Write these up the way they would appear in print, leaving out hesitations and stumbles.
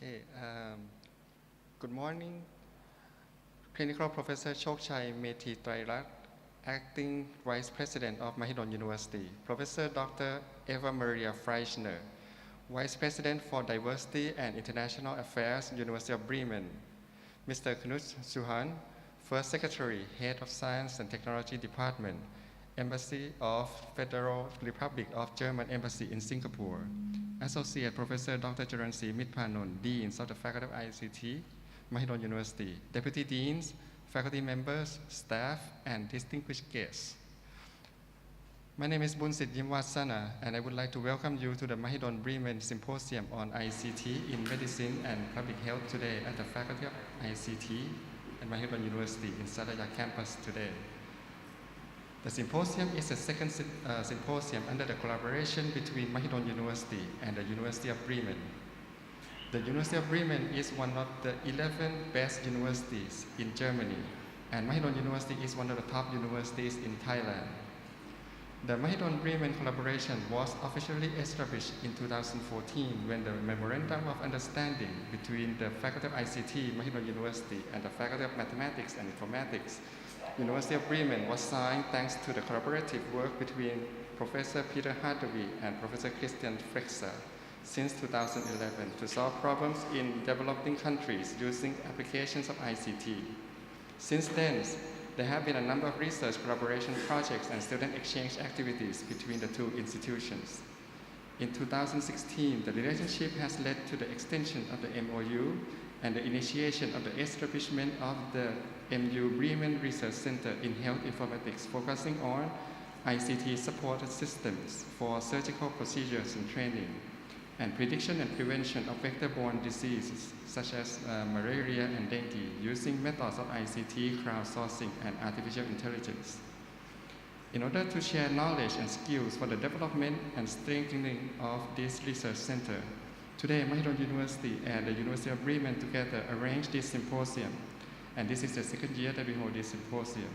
Okay, good morning. Clinical Professor Chokchai Methi Trairat, Acting Vice President of Mahidol University. Professor Dr. Eva Maria Freischner, Vice President for Diversity and International Affairs, University of Bremen. Mr. Knut Suhan, First Secretary, Head of Science and Technology Department, Embassy of Federal Republic of German Embassy in Singapore. Associate Professor Dr. Charansi Mitpanon, Dean of the Faculty of ICT, Mahidol University. Deputy Deans, faculty members, staff, and distinguished guests. My name is Bunsit Yimwasana, and I would like to welcome you to the Mahidol Bremen Symposium on ICT in Medicine and Public Health today at the Faculty of ICT at Mahidol University in Saraya campus today. The symposium is the second symposium under the collaboration between Mahidol University and the University of Bremen. The University of Bremen is one of the 11 best universities in Germany, and Mahidol University is one of the top universities in Thailand. The Mahidol Bremen collaboration was officially established in 2014 when the Memorandum of Understanding between the Faculty of ICT, Mahidol University, and the Faculty of Mathematics and Informatics, University of Bremen was signed thanks to the collaborative work between Professor Peter Hathaway and Professor Christian Frexer since 2011 to solve problems in developing countries using applications of ICT. Since then, there have been a number of research collaboration projects and student exchange activities between the two institutions. In 2016, the relationship has led to the extension of the MoU and the initiation of the establishment of the MU Bremen Research Center in Health Informatics, focusing on ICT supported systems for surgical procedures and training, and prediction and prevention of vector-borne diseases such as malaria and dengue, using methods of ICT, crowdsourcing, and artificial intelligence. In order to share knowledge and skills for the development and strengthening of this research center, today Mahidol University and the University of Bremen together arranged this symposium, and this is the second year that we hold this symposium.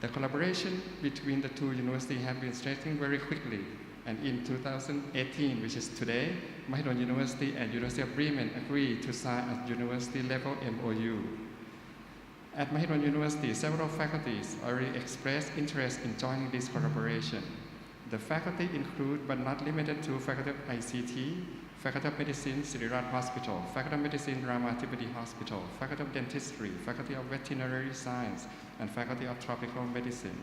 The collaboration between the two universities have been strengthening very quickly, and in 2018, which is today, Mahidol University and University of Bremen agreed to sign a university-level MoU. At Mahidol University, several faculties already expressed interest in joining this collaboration. The faculty include, but not limited to, Faculty of ICT, Faculty of Medicine, Sirirat Hospital, Faculty of Medicine, Ramathibodi Hospital, Faculty of Dentistry, Faculty of Veterinary Science, and Faculty of Tropical Medicine.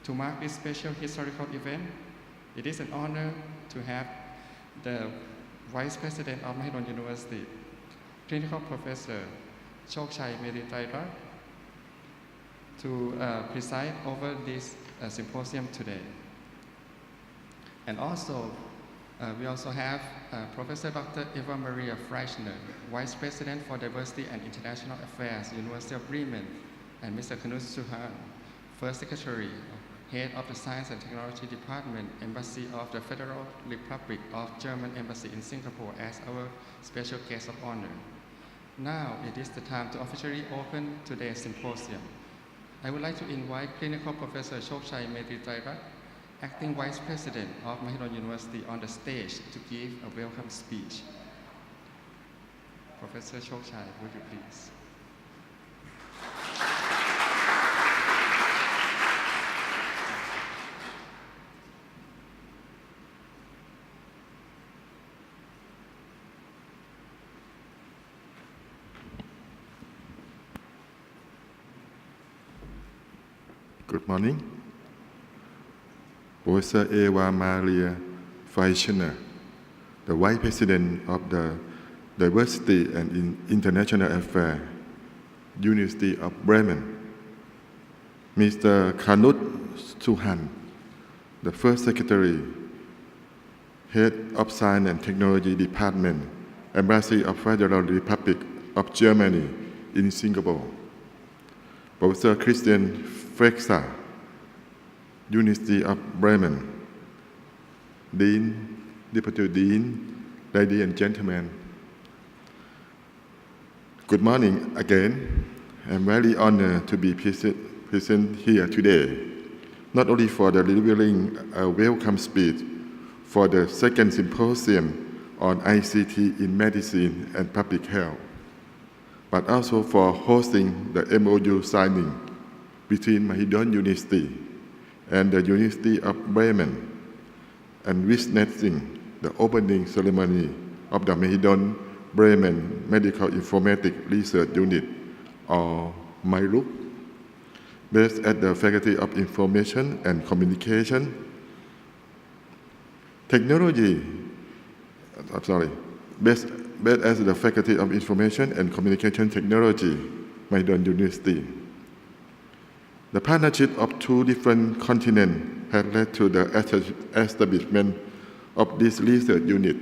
To mark this special historical event, it is an honor to have the Vice President of Mahidol University, Clinical Professor Chokchai Methi Trairat, to preside over this symposium today. And also, we also have Professor Dr. Eva Maria Freischner, Vice President for Diversity and International Affairs, University of Bremen, and Mr. Knut Suhan, First Secretary, Head of the Science and Technology Department, Embassy of the Federal Republic of German Embassy in Singapore, as our special guest of honor. Now it is the time to officially open today's symposium. I would like to invite Clinical Professor Chokchai Methi Trairat, Acting Vice President of Mahidol University, on the stage to give a welcome speech. Professor Chokchai, would you please? Good morning. Professor Eva Maria Freischner, the Vice President of the Diversity and International Affairs, University of Bremen. Mr. Knut Suhan, the First Secretary, Head of Science and Technology Department, Embassy of Federal Republic of Germany in Singapore. Professor Christian Frexer, University of Bremen. Dean, Deputy Dean, ladies and gentlemen. Good morning again. I'm very honored to be present here today, not only for delivering a welcome speech for the second symposium on ICT in medicine and public health, but also for hosting the MoU signing between Mahidol University and the University of Bremen and witnessing the opening ceremony of the Mahidol Bremen Medical Informatics Research Unit, or MoU, based at the Faculty of Information and Communication Technology, based at the Faculty of Information and Communication Technology, Mahidol University. The partnership of two different continents has led to the establishment of this research unit,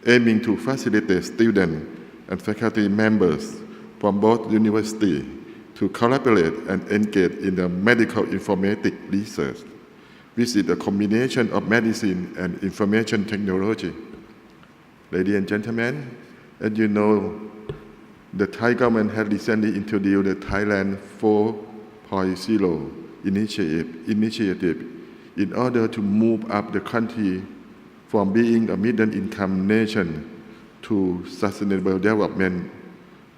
aiming to facilitate students and faculty members from both universities to collaborate and engage in the medical informatics research, which is a combination of medicine and information technology. Ladies and gentlemen, as you know, the Thai government has recently introduced the Thailand 4.0 initiative in order to move up the country from being a middle-income nation to sustainable development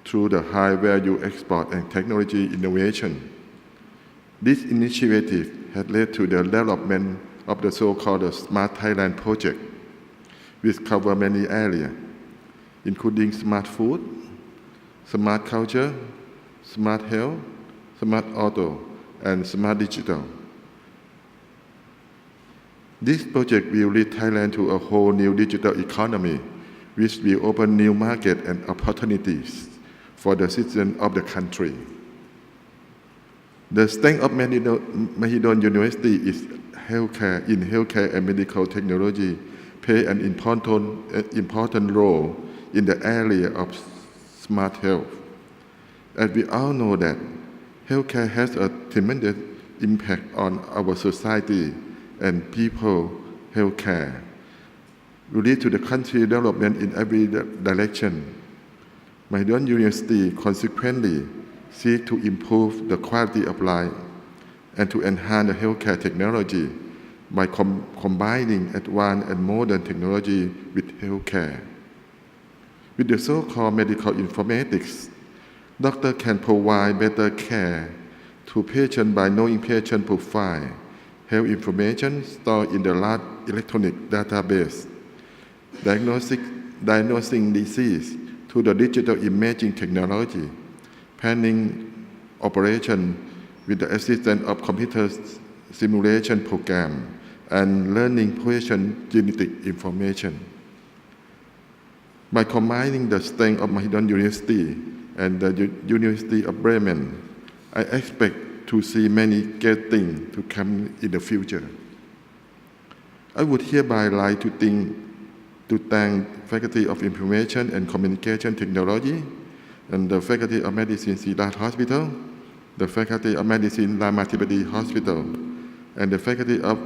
through the high-value export and technology innovation. This initiative has led to the development of the so-called Smart Thailand project, which covers many areas, including smart food, smart culture, smart health, smart auto, and smart digital. This project will lead Thailand to a whole new digital economy, which will open new markets and opportunities for the citizens of the country. The strength of Mahidol University is healthcare and medical technology play an important role in the area of smart health. As we all know that healthcare has a tremendous impact on our society and people. Healthcare will lead to the country development in every direction. Mahidol University consequently seeks to improve the quality of life and to enhance the healthcare technology by combining advanced and modern technology with healthcare. With the so-called medical informatics, doctors can provide better care to patients by knowing patient profile, health information stored in the large electronic database, diagnosing disease through the digital imaging technology, planning operation with the assistance of computer simulation program, and learning patient genetic information. By combining the strength of Mahidol University and the University of Bremen, I expect to see many great things to come in the future. I would hereby like to thank Faculty of Information and Communication Technology and the Faculty of Medicine Sirat Hospital, the Faculty of Medicine Ramatibadi Hospital, and the Faculty of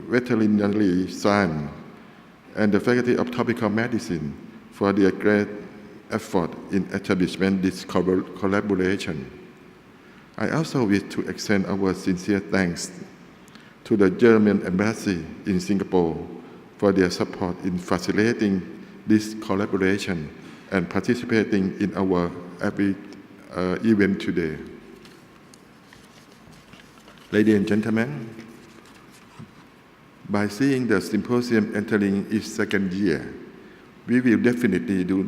Veterinary Science, and the Faculty of Tropical Medicine for their great effort in establishment this collaboration. I also wish to extend our sincere thanks to the German Embassy in Singapore for their support in facilitating this collaboration and participating in our event today. Ladies and gentlemen, by seeing the symposium entering its second year, we will definitely do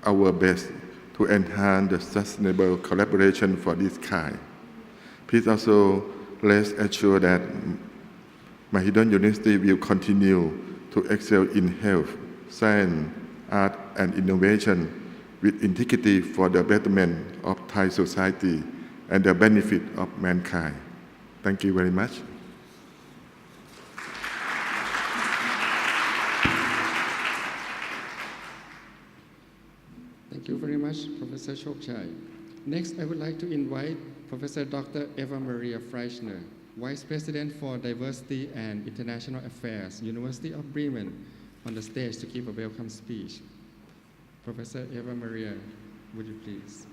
our best to enhance the sustainable collaboration for this kind. Please also rest assured that Mahidol University will continue to excel in health, science, art, and innovation with integrity for the betterment of Thai society and the benefit of mankind. Thank you very much. Thank you very much, Professor Chokchai. Next, I would like to invite Professor Dr. Eva Maria Freischner, Vice President for Diversity and International Affairs, University of Bremen, on the stage to give a welcome speech. Professor Eva Maria, would you please?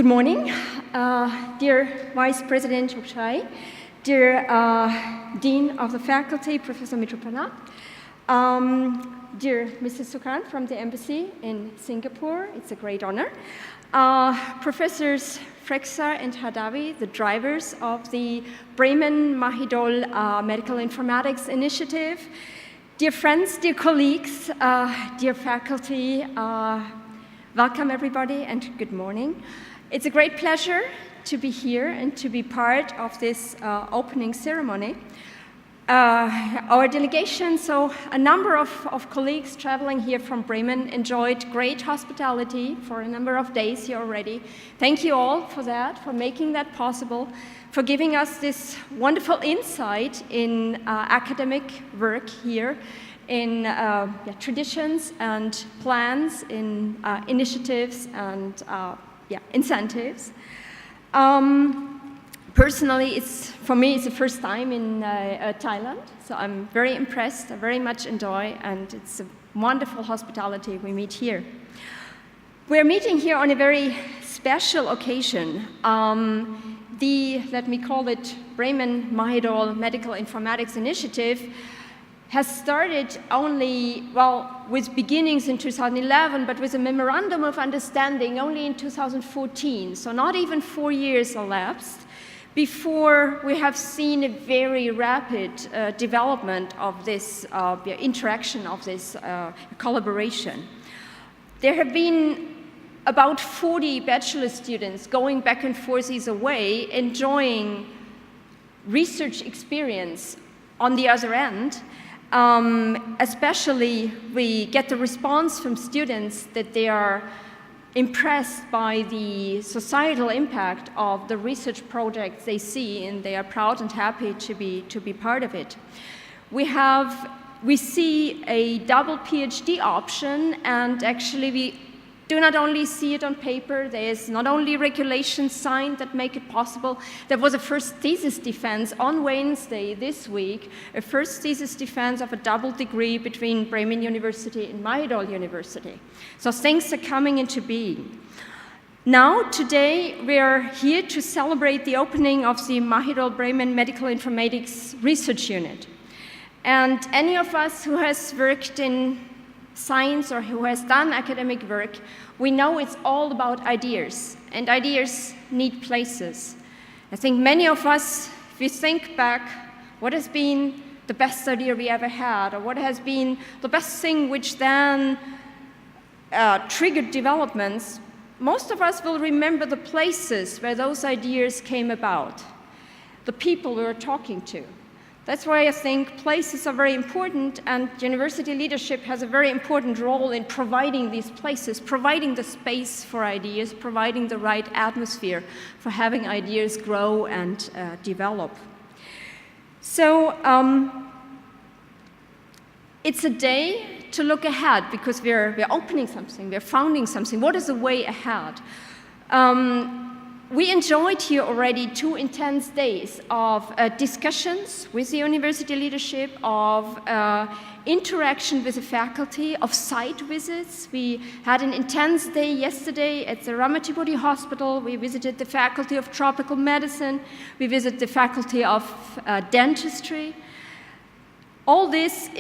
Good morning, dear Vice President Chokchai, dear Dean of the Faculty, Professor Mitropana, dear Mrs. Sukran from the Embassy in Singapore, it's a great honor, Professors Frexa and Hathaway, the drivers of the Bremen Mahidol Medical Informatics Initiative, dear friends, dear colleagues, dear faculty, welcome everybody and good morning. It's a great pleasure to be here and to be part of this opening ceremony. Our delegation, so a number of colleagues traveling here from Bremen enjoyed great hospitality for a number of days here already. Thank you all for that, for making that possible, for giving us this wonderful insight in academic work here, in traditions and plans, in initiatives and incentives. Personally, for me, it's the first time in Thailand, so I'm very impressed, I very much enjoy, and it's a wonderful hospitality we meet here. We're meeting here on a very special occasion. Let me call it Bremen Mahidol Medical Informatics Initiative has started only, with beginnings in 2011, but with a memorandum of understanding only in 2014, so not even 4 years elapsed before we have seen a very rapid development of this interaction, of this collaboration. There have been about 40 bachelor students going back and forth either way, enjoying research experience on the other end. Especially, we get the response from students that they are impressed by the societal impact of the research projects they see, and they are proud and happy to be part of it. We see a double PhD option, and actually we do not only see it on paper, there is not only regulations signed that make it possible. There was a first thesis defense on Wednesday this week, a first thesis defense of a double degree between Bremen University and Mahidol University. So things are coming into being. Now, today, we are here to celebrate the opening of the Mahidol Bremen Medical Informatics Research Unit. And any of us who has worked in science or who has done academic work, we know it's all about ideas, and ideas need places. I think many of us, if we think back, what has been the best idea we ever had, or what has been the best thing which then triggered developments, most of us will remember the places where those ideas came about, the people we were talking to. That's why I think places are very important, and university leadership has a very important role in providing these places, providing the space for ideas, providing the right atmosphere for having ideas grow and develop. So it's a day to look ahead, because we're opening something, we're founding something. What is the way ahead? We enjoyed here already 2 intense days of discussions with the university leadership, of interaction with the faculty, of site visits. We had an intense day yesterday at the Ramatibodi Hospital. We visited the faculty of tropical medicine. We visited the faculty of dentistry. All this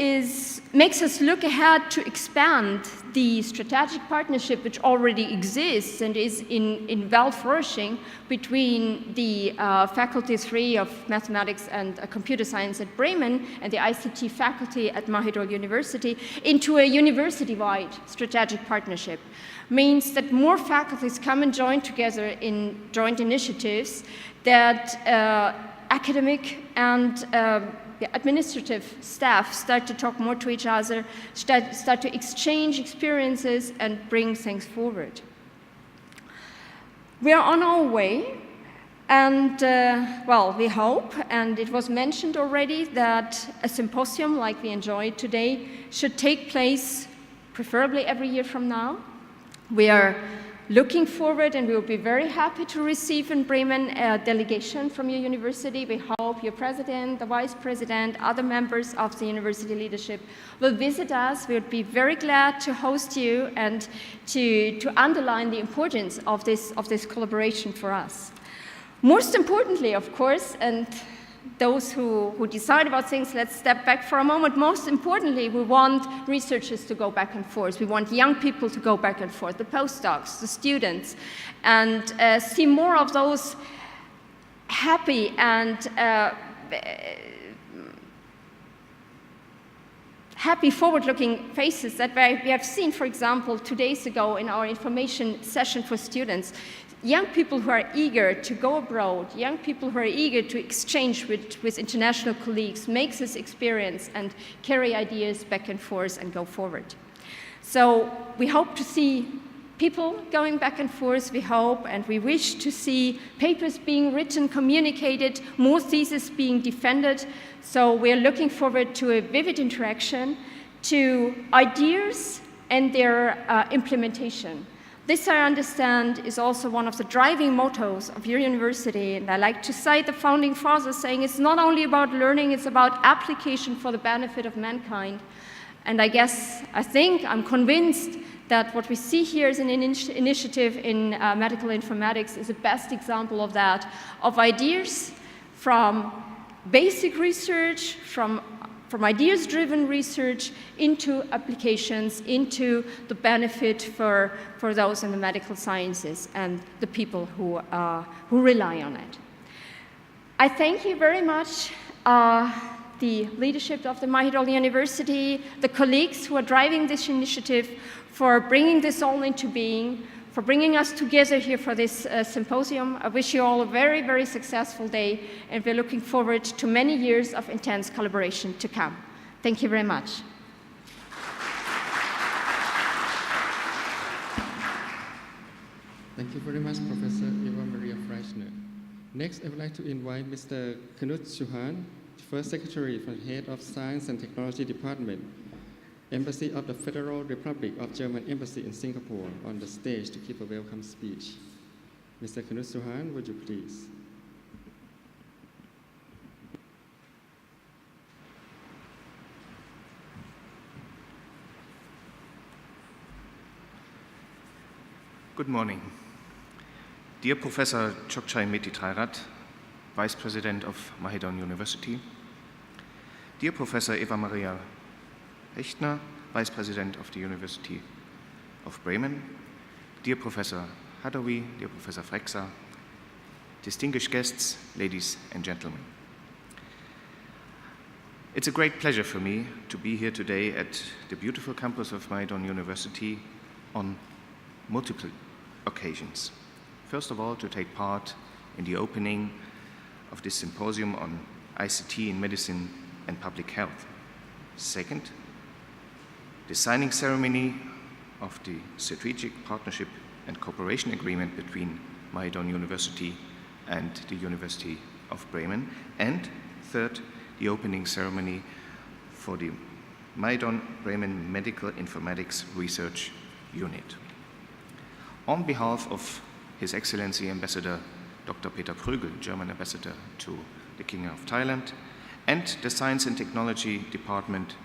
makes us look ahead to expand the strategic partnership which already exists and is in well-flourishing between the Faculty 3 of Mathematics and Computer Science at Bremen and the ICT faculty at Mahidol University into a university-wide strategic partnership. Means that more faculties come and join together in joint initiatives, that academic and administrative staff start to talk more to each other, start to exchange experiences and bring things forward. We are on our way, and we hope, and it was mentioned already, that a symposium like we enjoyed today should take place preferably every year from now. We are looking forward, and we will be very happy to receive in Bremen a delegation from your university. We hope your president, the vice president, other members of the university leadership will visit us. We would be very glad to host you and to underline the importance of this collaboration for us. Most importantly, of course, and those who decide about things, let's step back for a moment. Most importantly, we want researchers to go back and forth. We want young people to go back and forth, the postdocs, the students, and see more of those happy and happy forward-looking faces that we have seen, for example, 2 days ago in our information session for students. Young people who are eager to go abroad, young people who are eager to exchange with international colleagues, make this experience and carry ideas back and forth and go forward. So we hope to see people going back and forth. We hope and we wish to see papers being written, communicated, more theses being defended. So we are looking forward to a vivid interaction, to ideas and their implementation. This, I understand, is also one of the driving mottos of your university, and I like to cite the founding fathers saying it's not only about learning, it's about application for the benefit of mankind. And I'm convinced that what we see here as an initiative in medical informatics is the best example of that, of ideas from basic research, from ideas-driven research into applications, into the benefit for those in the medical sciences and the people who rely on it. I thank you very much, the leadership of the Mahidol University, the colleagues who are driving this initiative, for bringing this all into being, for bringing us together here for this symposium. I wish you all a very, very successful day, and we're looking forward to many years of intense collaboration to come. Thank you very much. Thank you very much, Professor Eva Maria Freischner. Next, I would like to invite Mr. Knut Suhan, First Secretary for the Head of Science and Technology Department, Embassy of the Federal Republic of German Embassy in Singapore, on the stage to give a welcome speech. Mr. Knut Suhan, would you please? Good morning. Dear Professor Chokchai Meti-Trairat, Vice President of Mahidol University, dear Professor Eva Maria Freischner, Vice President of the University of Bremen, dear Professor Hathaway, dear Professor Frexer, distinguished guests, ladies and gentlemen. It's a great pleasure for me to be here today at the beautiful campus of Mahidol University on multiple occasions. First of all, to take part in the opening of this symposium on ICT in medicine and public health. Second, the signing ceremony of the Strategic Partnership and Cooperation Agreement between Mahidol University and the University of Bremen. And third, the opening ceremony for the Mahidol Bremen Medical Informatics Research Unit. On behalf of His Excellency Ambassador Dr. Peter Prügel, German Ambassador to the Kingdom of Thailand, and the Science and Technology Department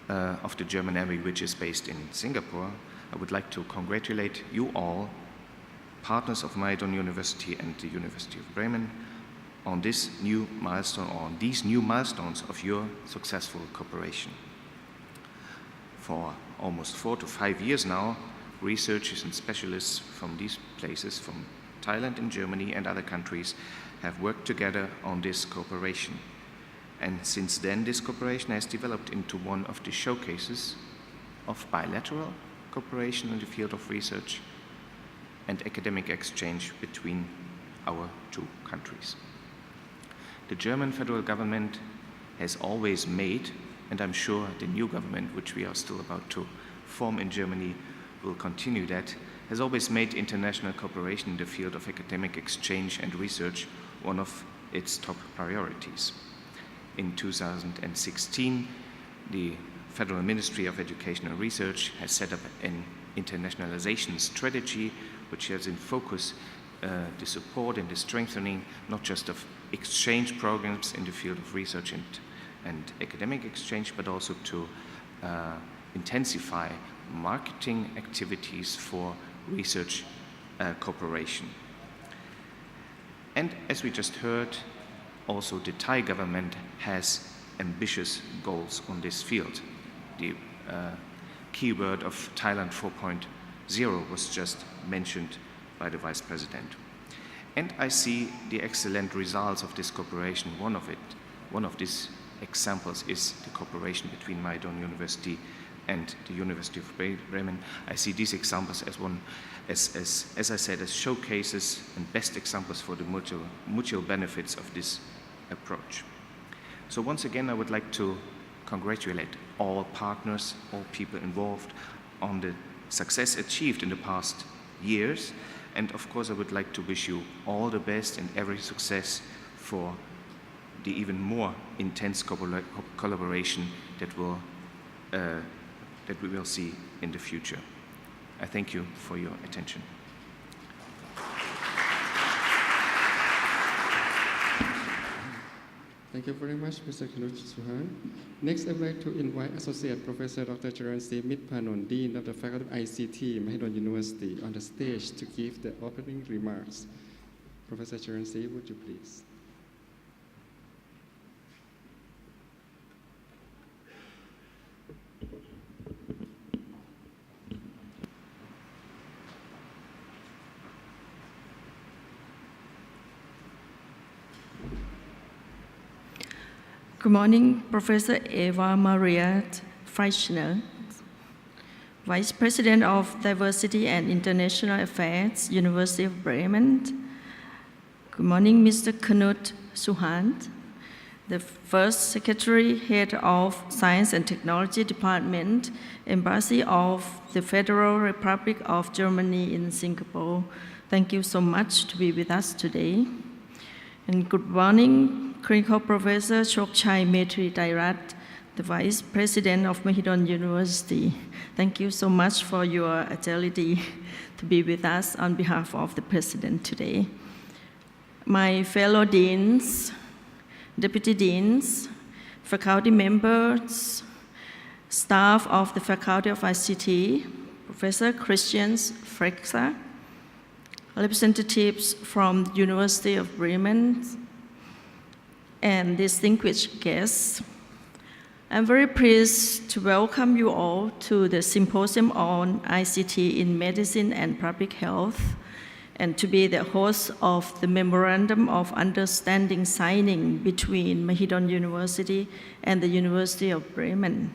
of the German Navy, which is based in Singapore, I would like to congratulate you all, partners of Mahidol University and the University of Bremen, on this new milestone, or on these new milestones of your successful cooperation. For almost 4 to 5 years now, researchers and specialists from these places, from Thailand and Germany and other countries, have worked together on this cooperation. And since then, this cooperation has developed into one of the showcases of bilateral cooperation in the field of research and academic exchange between our two countries. The German federal government has always made, and I'm sure the new government, which we are still about to form in Germany, will continue that, has always made international cooperation in the field of academic exchange and research one of its top priorities. In 2016, the Federal Ministry of Education and Research has set up an internationalization strategy, which has in focus the support and the strengthening not just of exchange programs in the field of research and academic exchange, but also to intensify marketing activities for research cooperation. And as we just heard, also the Thai government has ambitious goals on this field. The keyword of Thailand 4.0 was just mentioned by the Vice President. And I see the excellent results of this cooperation. One of these examples is the cooperation between Mahidol University and the University of Bremen. I see these examples as I said, as showcases and best examples for the mutual benefits of this approach. So once again, I would like to congratulate all partners, all people involved on the success achieved in the past years. And of course, I would like to wish you all the best and every success for the even more intense collaboration that we will see in the future. I thank you for your attention. Thank you very much, Mr. Knut Suhan. Next, I would like to invite Associate Professor Dr. Charansi Mitpanon, Dean of the Faculty of ICT, Mahidol University, on the stage to give the opening remarks. Professor Charansi, would you please? Good morning, Professor Eva Maria Freischner, Vice President of Diversity and International Affairs, University of Bremen. Good morning, Mr. Knut Suhan, the First Secretary, Head of Science and Technology Department, Embassy of the Federal Republic of Germany in Singapore. Thank you so much to be with us today. And good morning, Clinical Professor Chokchai Metri Dairat, the Vice President of Mahidol University. Thank you so much for your agility to be with us on behalf of the President today. My fellow deans, deputy deans, faculty members, staff of the Faculty of ICT, Professor Christian Frexer, representatives from the University of Bremen, and distinguished guests. I'm very pleased to welcome you all to the Symposium on ICT in Medicine and Public Health, and to be the host of the Memorandum of Understanding signing between Mahidol University and the University of Bremen,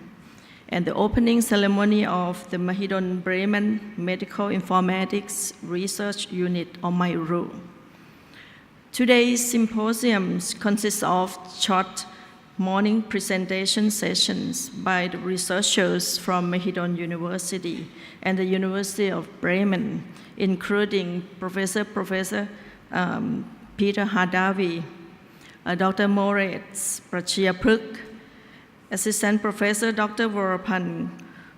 and the opening ceremony of the Mahidol Bremen Medical Informatics Research Unit on MoU. Today's symposium consists of short morning presentation sessions by the researchers from Mahidol University and the University of Bremen, including Professor Peter Hathaway, Dr. Moritz Prachiapruk, Assistant Professor Dr. Varapan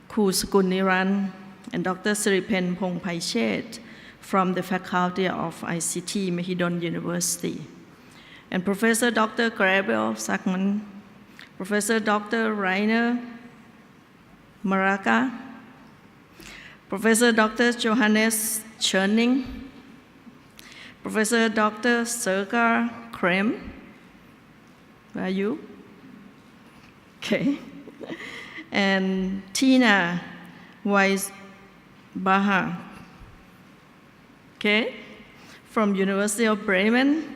Kusukuniran, and Dr. Siripen Pongpaichet from the Faculty of ICT, Mahidol University, and Professor Dr. Gabriel Sackman, Professor Dr. Rainer Maraca, Professor Dr. Johannes Cherning, Professor Dr. Sergar Krem. Where are you? Okay. And Tina Weisbacher, okay, from University of Bremen.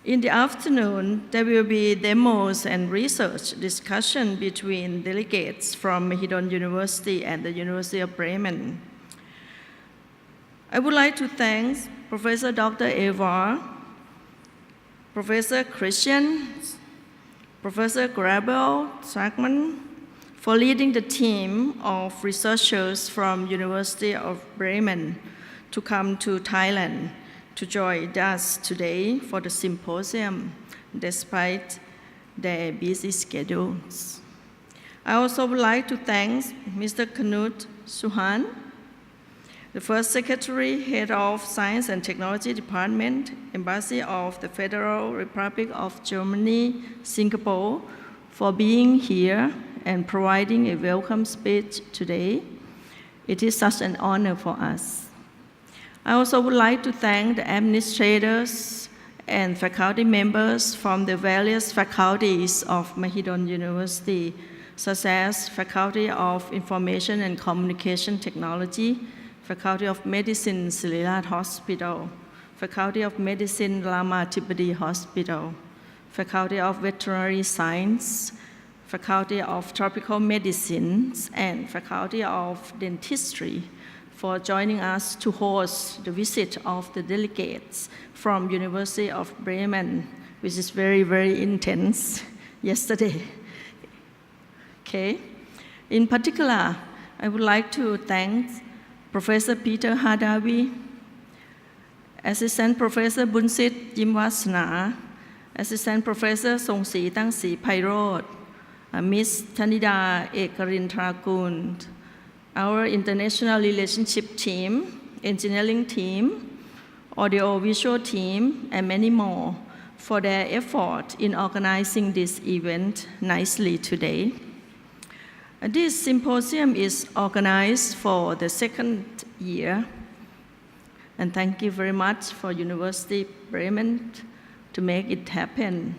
In the afternoon, there will be demos and research discussion between delegates from Mahidol University and the University of Bremen. I would like to thank Professor Dr. Eva, Professor Christian, Professor Gabriel Sackman for leading the team of researchers from University of Bremen to come to Thailand to join us today for the symposium, despite their busy schedules. I also would like to thank Mr. Knut Suhan the first secretary, head of Science and Technology Department, Embassy of the Federal Republic of Germany, Singapore, for being here and providing a welcome speech today. It is such an honor for us. I also would like to thank the administrators and faculty members from the various faculties of Mahidol University, such as Faculty of Information and Communication Technology, Faculty of Medicine, Silirat Hospital, Faculty of Medicine, Lama Thibadi Hospital, Faculty of Veterinary Science, Faculty of Tropical Medicines, and Faculty of Dentistry for joining us to host the visit of the delegates from University of Bremen, which is very, very intense yesterday. Okay. In particular, I would like to thank Professor Peter Hathaway, Assistant Professor Bunsit Yimwasana, Assistant Professor Songsi Tangsi Pairod, Miss Tanida Ekarintragun, our international relationship team, engineering team, audio-visual team, and many more for their effort in organizing this event nicely today. This symposium is organized for the second year, and thank you very much for University Bremen to make it happen.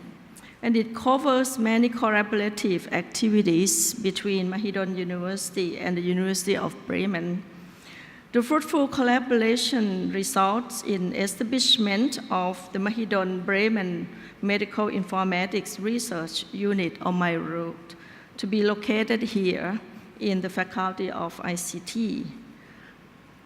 And it covers many collaborative activities between Mahidol University and the University of Bremen. The fruitful collaboration results in establishment of the Mahidol Bremen Medical Informatics Research Unit on my route to be located here in the Faculty of ICT.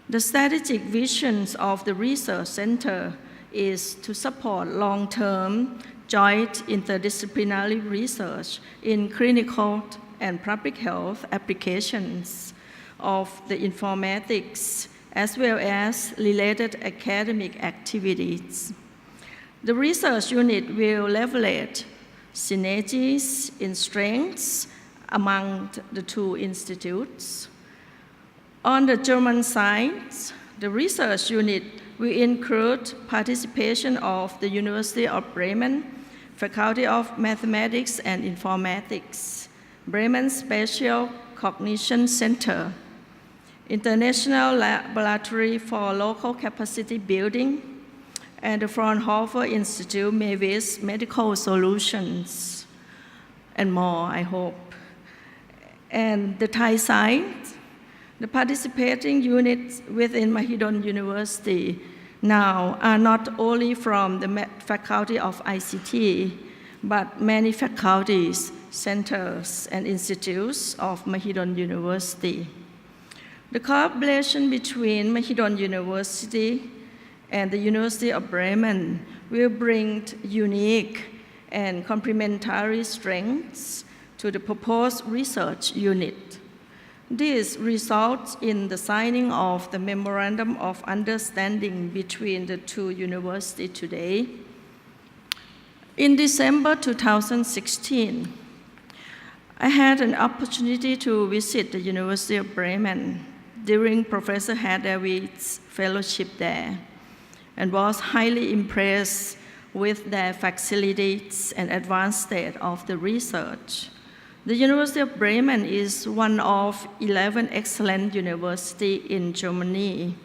The strategic visions of the research center is to support long-term joint interdisciplinary research in clinical and public health applications of the informatics, as well as related academic activities. The research unit will leverage synergies in strengths among the two institutes. On the German side, the research unit will include participation of the University of Bremen, Faculty of Mathematics and Informatics, Bremen Spatial Cognition Center, International Laboratory for Local Capacity Building, and the Fraunhofer Institute Mavis Medical Solutions, and more, I hope. And the Thai side, the participating units within Mahidol University now are not only from the Faculty of ICT, but many faculties, centers, and institutes of Mahidol University. The collaboration between Mahidol University and the University of Bremen will bring unique and complementary strengths to the proposed research unit. This results in the signing of the Memorandum of Understanding between the two universities today. In December 2016, I had an opportunity to visit the University of Bremen during Professor Hathaway's fellowship there, and was highly impressed with their facilities and advanced state of the research. The University of Bremen is one of 11 excellent universities in Germany,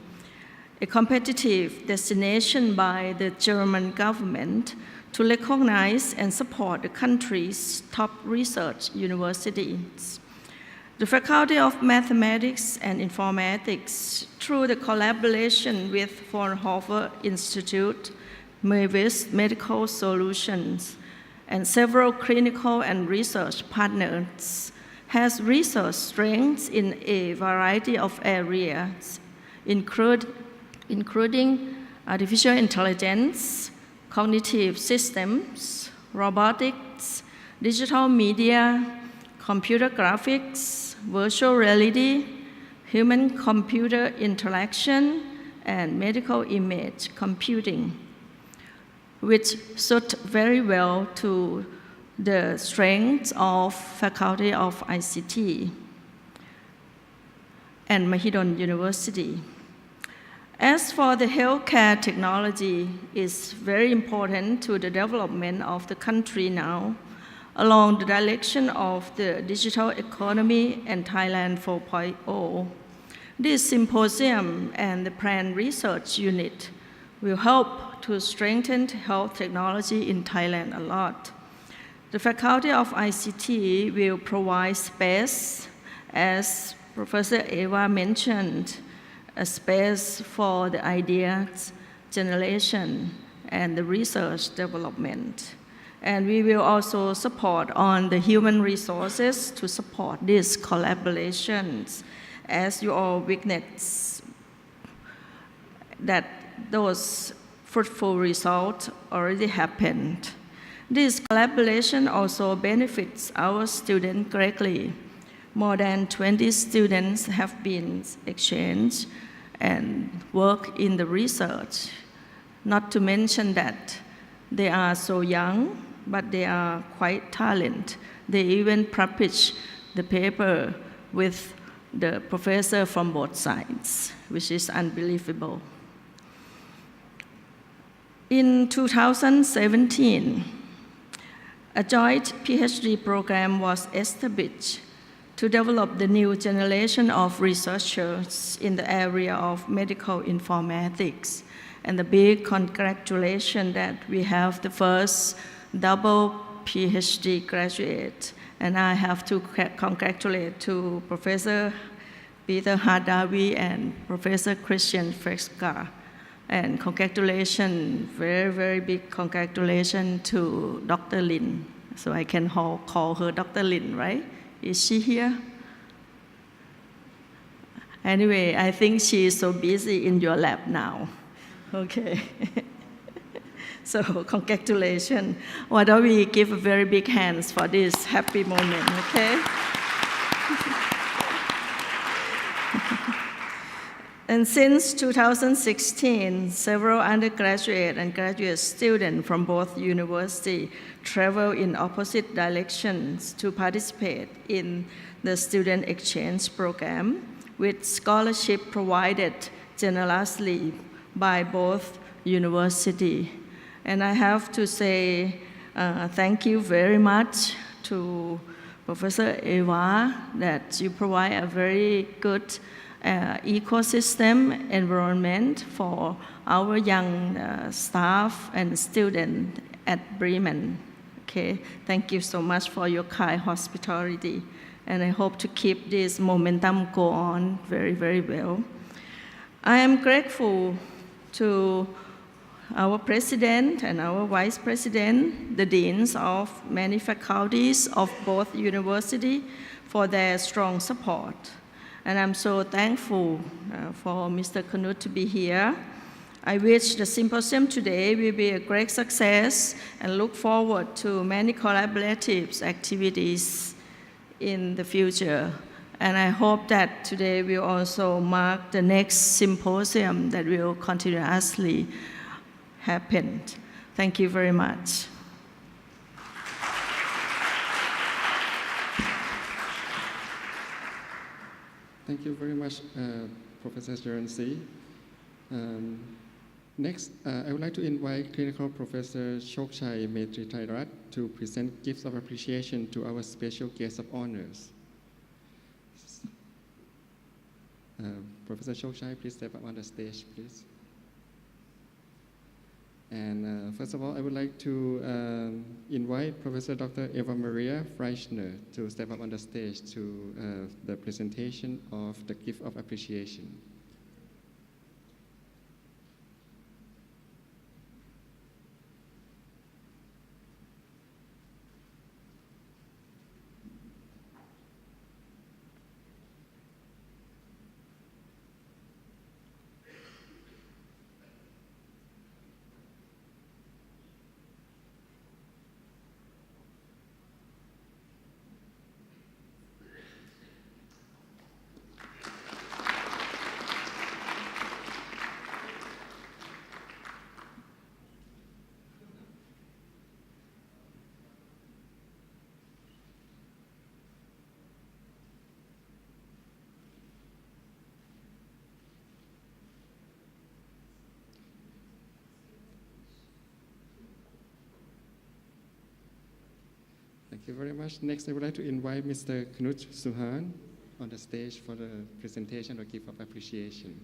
a competitive destination by the German government to recognize and support the country's top research universities. The Faculty of Mathematics and Informatics, through the collaboration with Fraunhofer Institute, Mavis Medical Solutions, and several clinical and research partners, has research strengths in a variety of areas, including artificial intelligence, cognitive systems, robotics, digital media, computer graphics, virtual reality, human-computer interaction, and medical image computing, which suit very well to the strengths of Faculty of ICT and Mahidol University. As for the healthcare technology, it's very important to the development of the country now, along the direction of the digital economy and Thailand 4.0. This symposium and the planned research unit will help to strengthen health technology in Thailand a lot. The Faculty of ICT will provide space, as Professor Eva mentioned, a space for the ideas generation and the research development. And we will also support on the human resources to support these collaborations, as you all witness that those fruitful results already happened. This collaboration also benefits our students greatly. More than 20 students have been exchanged and work in the research. Not to mention that they are so young, but they are quite talented. They even publish the paper with the professor from both sides, which is unbelievable. In 2017, a joint PhD program was established to develop the new generation of researchers in the area of medical informatics. And the big congratulations that we have the first double PhD graduate. And I have to congratulate to Professor Peter Hathaway and Professor Christian Freska. And congratulations, very, very big congratulations to Dr. Lin. So I can call her Dr. Lin, right? Is she here? Anyway, I think she is so busy in your lab now. Okay. So congratulations. Why don't we give a very big hands for this happy moment, okay? And since 2016, several undergraduate and graduate students from both universities travel in opposite directions to participate in the student exchange program, with scholarship provided generously by both universities. And I have to say thank you very much to Professor Eva that you provide a very good ecosystem environment for our young staff and students at Bremen. Okay, thank you so much for your kind hospitality, and I hope to keep this momentum go on very, very well. I am grateful to our president and our vice president, the deans of many faculties of both universities for their strong support. And I'm so thankful for Mr. Knut to be here. I wish the symposium today will be a great success and look forward to many collaborative activities in the future. And I hope that today will also mark the next symposium that will continuously happen. Thank you very much. Thank you very much, Professor Jaransi. Next, I would like to invite Clinical Professor Chokchai Metri Thairat to present gifts of appreciation to our special guest of honors. Professor Chokchai, please step up on the stage, please. And first of all, I would like to invite Professor Dr. Eva Maria Freischner to step up on the stage to the presentation of the gift of appreciation. Thank you very much. Next, I would like to invite Mr. Knut Suhan on the stage for the presentation or gift of appreciation.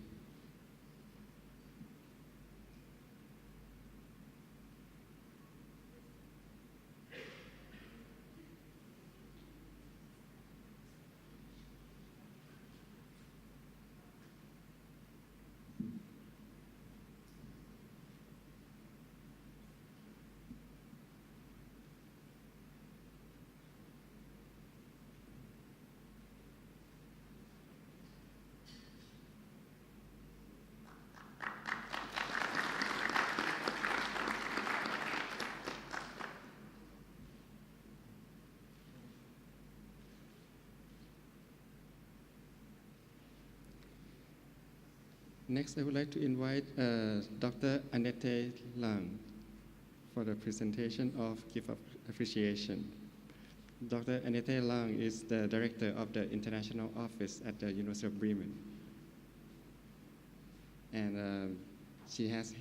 Next, I would like to invite Dr. Annette Lang for the presentation of Gift of Appreciation. Dr. Annette Lang is the Director of the International Office at the University of Bremen. And she has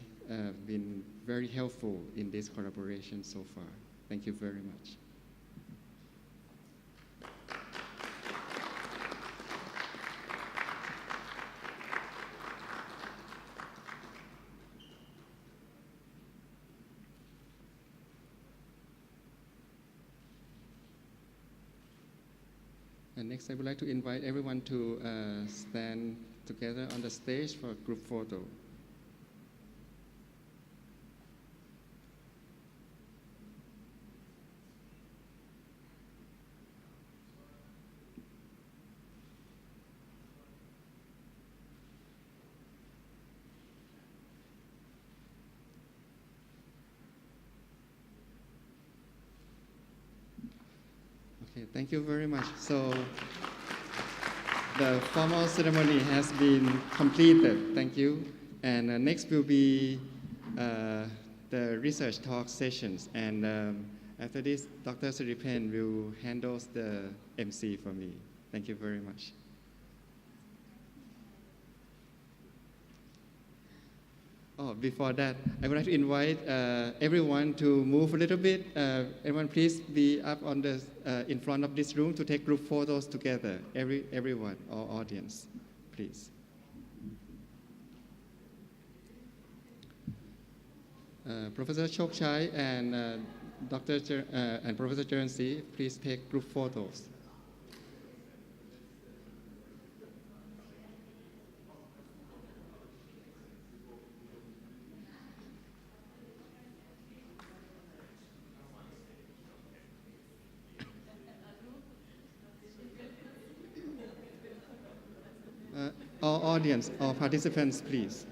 been very helpful in this collaboration so far. Thank you very much. And next, I would like to invite everyone to stand together on the stage for a group photo. Okay, thank you very much. So the formal ceremony has been completed. Thank you. And next will be the research talk sessions. And after this, Dr. Siripen will handle the MC for me. Thank you very much. Oh, before that, I would like to invite everyone to move a little bit. Everyone, please be up on the in front of this room to take group photos together. Everyone, our audience, please. Professor Chokchai and and Professor Charansi, please take group photos. All audience, all participants, please.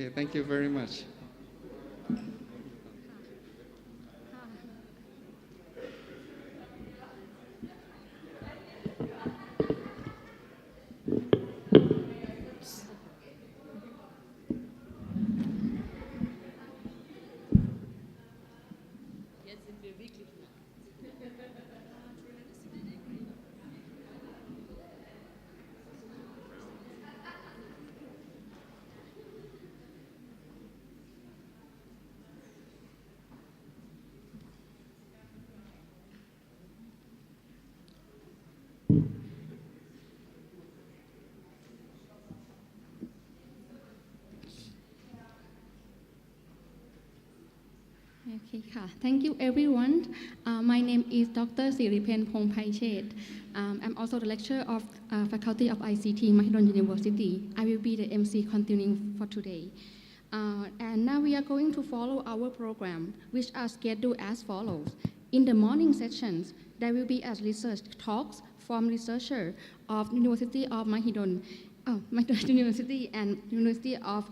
Okay, thank you very much. Okay, thank you everyone. My name is Dr. Siripen Pongpaichet. I'm also the lecturer of Faculty of ICT, Mahidol University. I will be the MC continuing for today. And now we are going to follow our program, which are scheduled as follows. In the morning sessions, there will be as research talks from researchers of University of Mahidol, Mahidol University and University of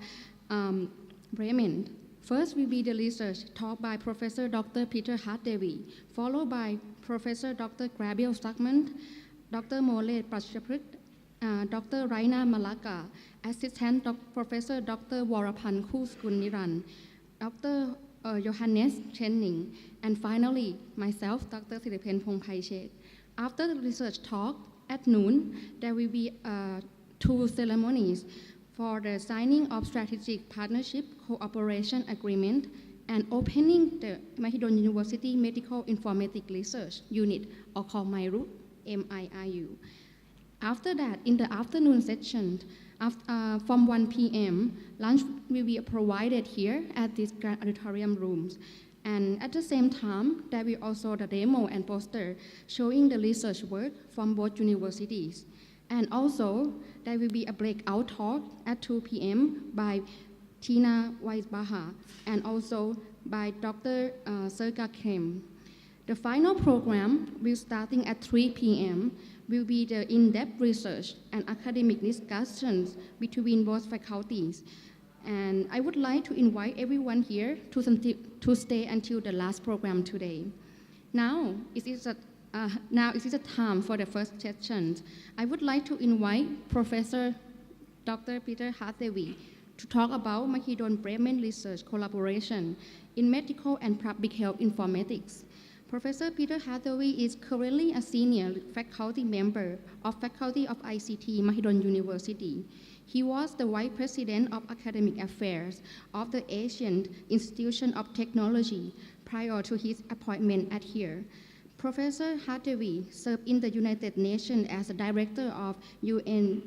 Bremen. First will be the research talk by Professor Dr. Peter Hathaway, followed by Professor Dr. Gabriel Stuckman, Dr. Mole Prachaprit, Dr. Raina Malaka, Assistant Professor Dr. Warapan Kuskuniran, Dr. Johannes Chenning, and finally myself, Dr. Siripen Pongpaichet. After the research talk at noon, there will be 2 ceremonies for the signing of strategic partnership cooperation agreement and opening the Mahidol University Medical Informatics Research Unit, or called MIRU, M-I-R-U. After that, in the afternoon session, from 1 p.m., lunch will be provided here at these auditorium rooms. And at the same time, there will also the demo and poster showing the research work from both universities. And also, there will be a breakout talk at 2 p.m. by Tina Weisbacher and also by Dr. Serga Kem. The final program will starting at 3 p.m. will be the in-depth research and academic discussions between both faculties. And I would like to invite everyone here to stay until the last program today. Now it is a time for the first session. I would like to invite Professor Dr. Peter Hathaway to talk about Mahidol Bremen research collaboration in medical and public health informatics. Professor Peter Hathaway is currently a senior faculty member of Faculty of ICT, Mahidol University. He was the Vice President of Academic Affairs of the Asian Institution of Technology prior to his appointment at here. Professor Hathaway served in the United Nations as a director of UNUIIST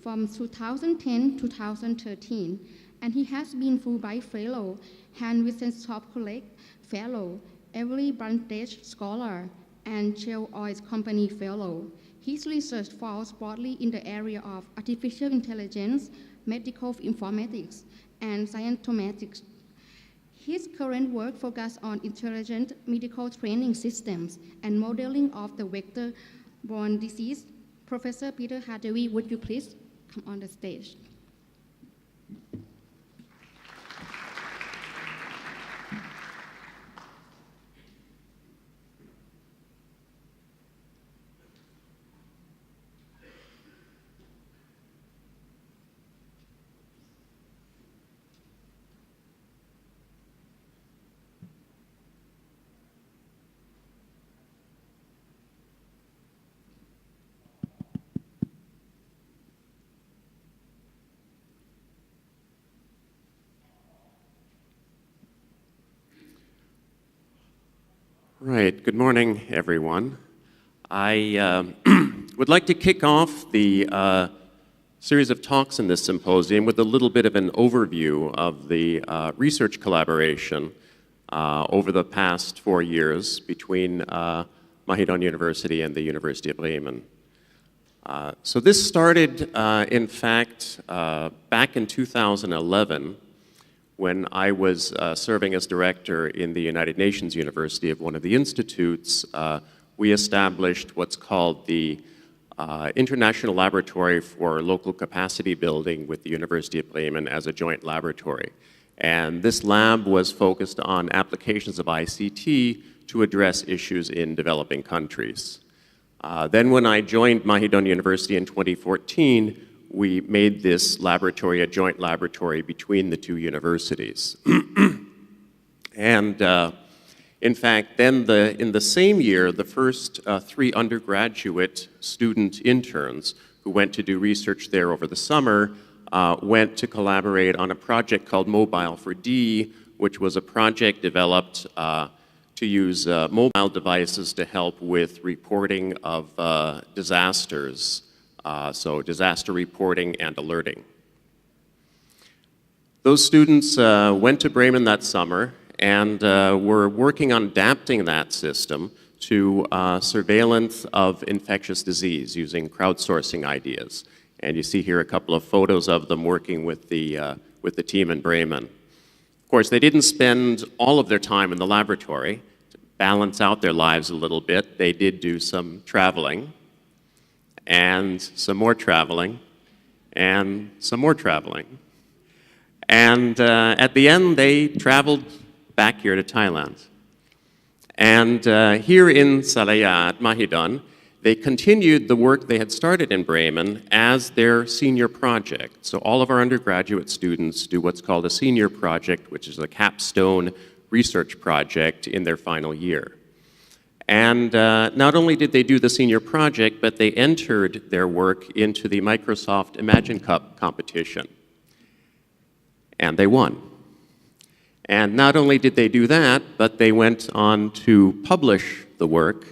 from 2010 to 2013, and he has been Fulbright Fellow, Hans Wissenschaft College Fellow, Everly Brundage Scholar, and Shell Oil Company Fellow. His research falls broadly in the area of artificial intelligence, medical informatics, and scientomatics. His current work focuses on intelligent medical training systems and modeling of the vector-borne disease. Professor Peter Hathaway, would you please come on the stage? Right, good morning, everyone. I would like to kick off the series of talks in this symposium with a little bit of an overview of the research collaboration over the past 4 years between Mahidol University and the University of Bremen. So this started, in fact, back in 2011, when I was serving as director in the United Nations University of one of the institutes. We established what's called the international laboratory for local capacity building with the University of Bremen as a joint laboratory. And this lab was focused on applications of ICT to address issues in developing countries. Then when I joined Mahidol University in 2014, we made this laboratory a joint laboratory between the two universities. And in fact, then in the same year, the first 3 undergraduate student interns who went to do research there over the summer went to collaborate on a project called Mobile for D, which was a project developed to use mobile devices to help with reporting of disasters, so disaster reporting and alerting. Those students went to Bremen that summer and were working on adapting that system to surveillance of infectious disease using crowdsourcing ideas. And you see here a couple of photos of them working with the team in Bremen. Of course, they didn't spend all of their time in the laboratory. To balance out their lives a little bit, they did do some traveling, and some more traveling, and some more traveling. And at the end, they traveled back here to Thailand. And here in Salaya at Mahidol, they continued the work they had started in Bremen as their senior project. So all of our undergraduate students do what's called a senior project, which is a capstone research project in their final year. And not only did they do the senior project, but they entered their work into the Microsoft Imagine Cup competition. And they won. And not only did they do that, but they went on to publish the work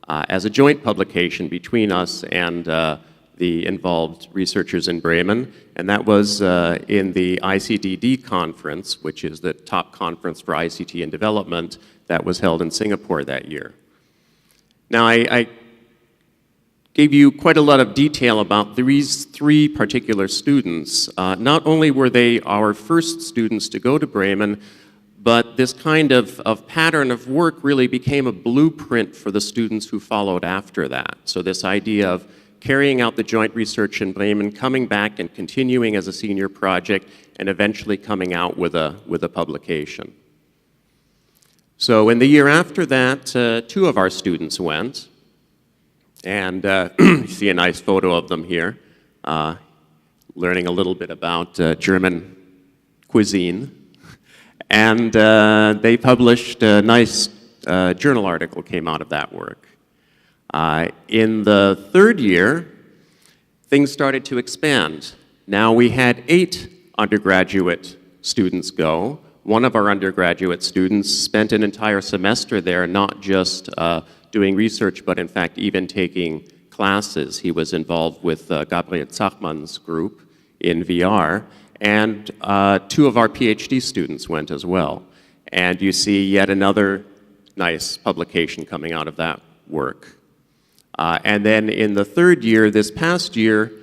as a joint publication between us and the involved researchers in Bremen. And that was in the ICTD conference, which is the top conference for ICT and development that was held in Singapore that year. Now, I gave you quite a lot of detail about these 3 particular students. Not only were they our first students to go to Bremen, but this kind of pattern of work really became a blueprint for the students who followed after that. So this idea of carrying out the joint research in Bremen, coming back and continuing as a senior project, and eventually coming out with a publication. So in the year after that, 2 of our students went, and you see a nice photo of them here, learning a little bit about German cuisine. And they published a nice journal article came out of that work. In the 3rd year, things started to expand. Now we had 8 undergraduate students go. One of our undergraduate students spent an entire semester there, not just doing research, but in fact even taking classes. He was involved with Gabriel Zachmann's group in VR. And 2 of our PhD students went as well. And you see yet another nice publication coming out of that work. And then in the 3rd year, this past year,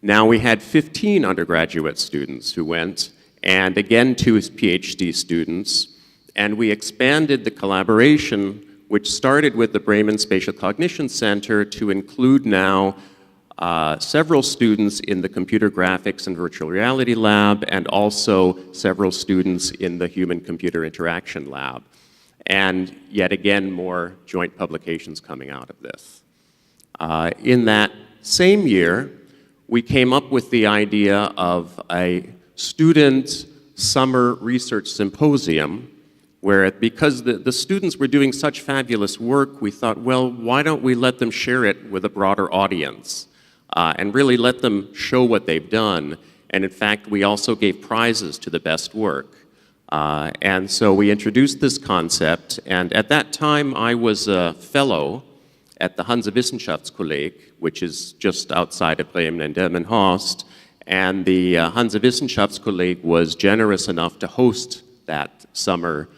now we had 15 undergraduate students who went, and again 2 PhD students. And we expanded the collaboration, which started with the Bremen Spatial Cognition Center, to include now several students in the computer graphics and virtual reality lab, and also several students in the human-computer interaction lab. And yet again, more joint publications coming out of this. In that same year, we came up with the idea of a student summer research symposium, where because the students were doing such fabulous work, we thought, well, why don't we let them share it with a broader audience? And really let them show what they've done. And in fact, we also gave prizes to the best work. And so we introduced this concept, and at that time I was a fellow at the Hansewissenschaftskolleg, which is just outside of Bremen and Delmenhorst, and the Hansewissenschaftskolleg was generous enough to host that summer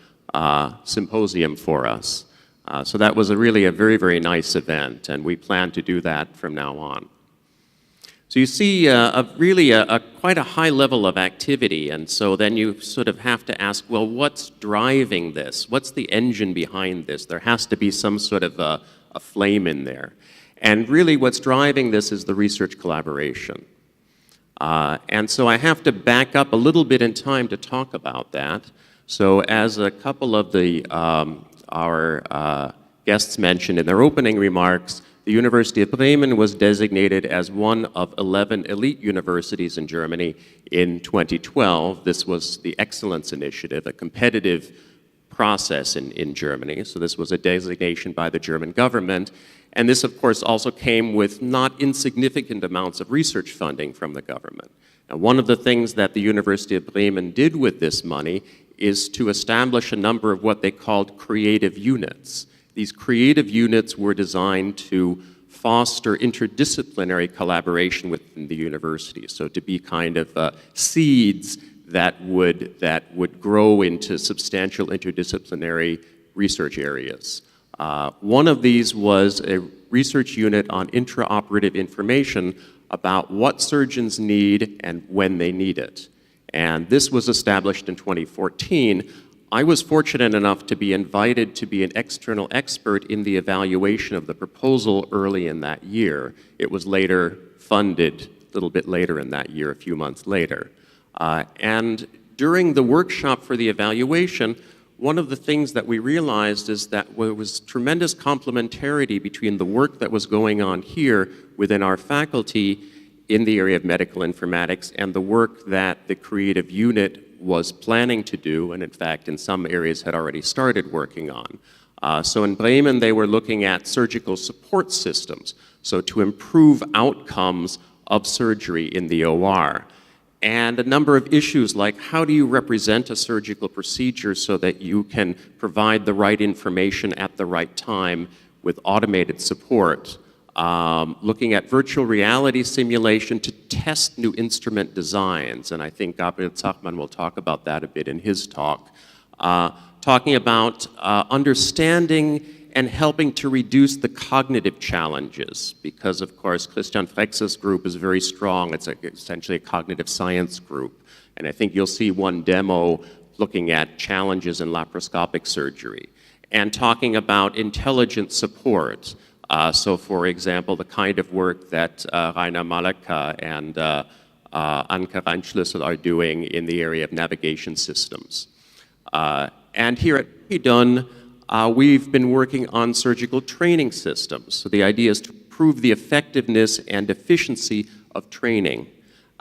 symposium for us. So that was really a very, very nice event, and we plan to do that from now on. So you see really quite a high level of activity, and so then you sort of have to ask, well, what's driving this? What's the engine behind this? There has to be some sort of a flame in there. And really what's driving this is the research collaboration. And so I have to back up a little bit in time to talk about that. So as a couple of our guests mentioned in their opening remarks, the University of Bremen was designated as one of 11 elite universities in Germany in 2012. This was the Excellence Initiative, a competitive process in Germany. So this was a designation by the German government. And this, of course, also came with not insignificant amounts of research funding from the government. Now, one of the things that the University of Bremen did with this money is to establish a number of what they called creative units. These creative units were designed to foster interdisciplinary collaboration within the university, so to be kind of seeds that would grow into substantial interdisciplinary research areas. One of these was a research unit on intraoperative information about what surgeons need and when they need it. And this was established in 2014. I was fortunate enough to be invited to be an external expert in the evaluation of the proposal early in that year. It was later funded a little bit later in that year, a few months later. And during the workshop for the evaluation, one of the things that we realized is that there was tremendous complementarity between the work that was going on here within our faculty in the area of medical informatics and the work that the creative unit was planning to do, and in fact in some areas had already started working on. So in Bremen they were looking at surgical support systems, so to improve outcomes of surgery in the OR. And a number of issues like how do you represent a surgical procedure so that you can provide the right information at the right time with automated support. Looking at virtual reality simulation to test new instrument designs, and I think Gabriel Zachmann will talk about that a bit in his talk. Talking about understanding and helping to reduce the cognitive challenges, because of course Christian Frex's group is very strong. It's essentially a cognitive science group, and I think you'll see one demo looking at challenges in laparoscopic surgery, and talking about intelligent support. So for example, the kind of work that Rainer Maleka and Anke Reinschlüssel are doing in the area of navigation systems. And here at Mahidol, we've been working on surgical training systems. So the idea is to improve the effectiveness and efficiency of training.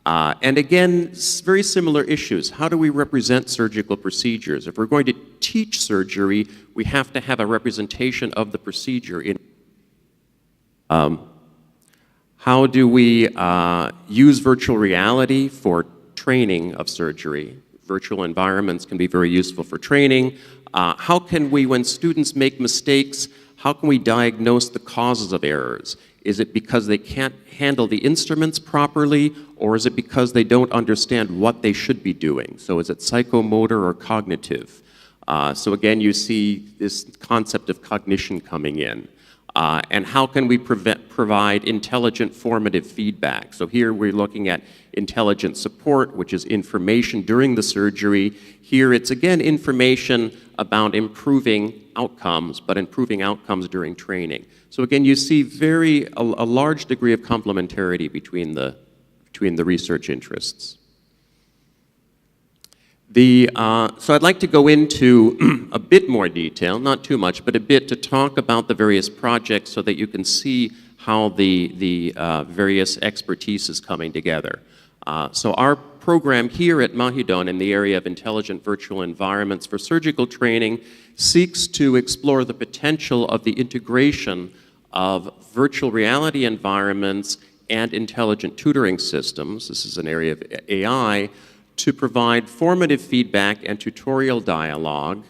And again, very similar issues. How do we represent surgical procedures? If we're going to teach surgery, we have to have a representation of the procedure in how do we use virtual reality for training of surgery? Virtual environments can be very useful for training. How can we, when students make mistakes, how can we diagnose the causes of errors? Is it because they can't handle the instruments properly, or is it because they don't understand what they should be doing? So is it psychomotor or cognitive? So again, you see this concept of cognition coming in. And how can we provide intelligent formative feedback? So here we're looking at intelligent support, which is information during the surgery. Here it's again information about improving outcomes, but improving outcomes during training. So again, you see a large degree of complementarity between the research interests. So I'd like to go into a bit more detail, not too much, but a bit to talk about the various projects so that you can see how the various expertise is coming together. So our program here at Mahidol in the area of intelligent virtual environments for surgical training seeks to explore the potential of the integration of virtual reality environments and intelligent tutoring systems. This is an area of AI, to provide formative feedback and tutorial dialogue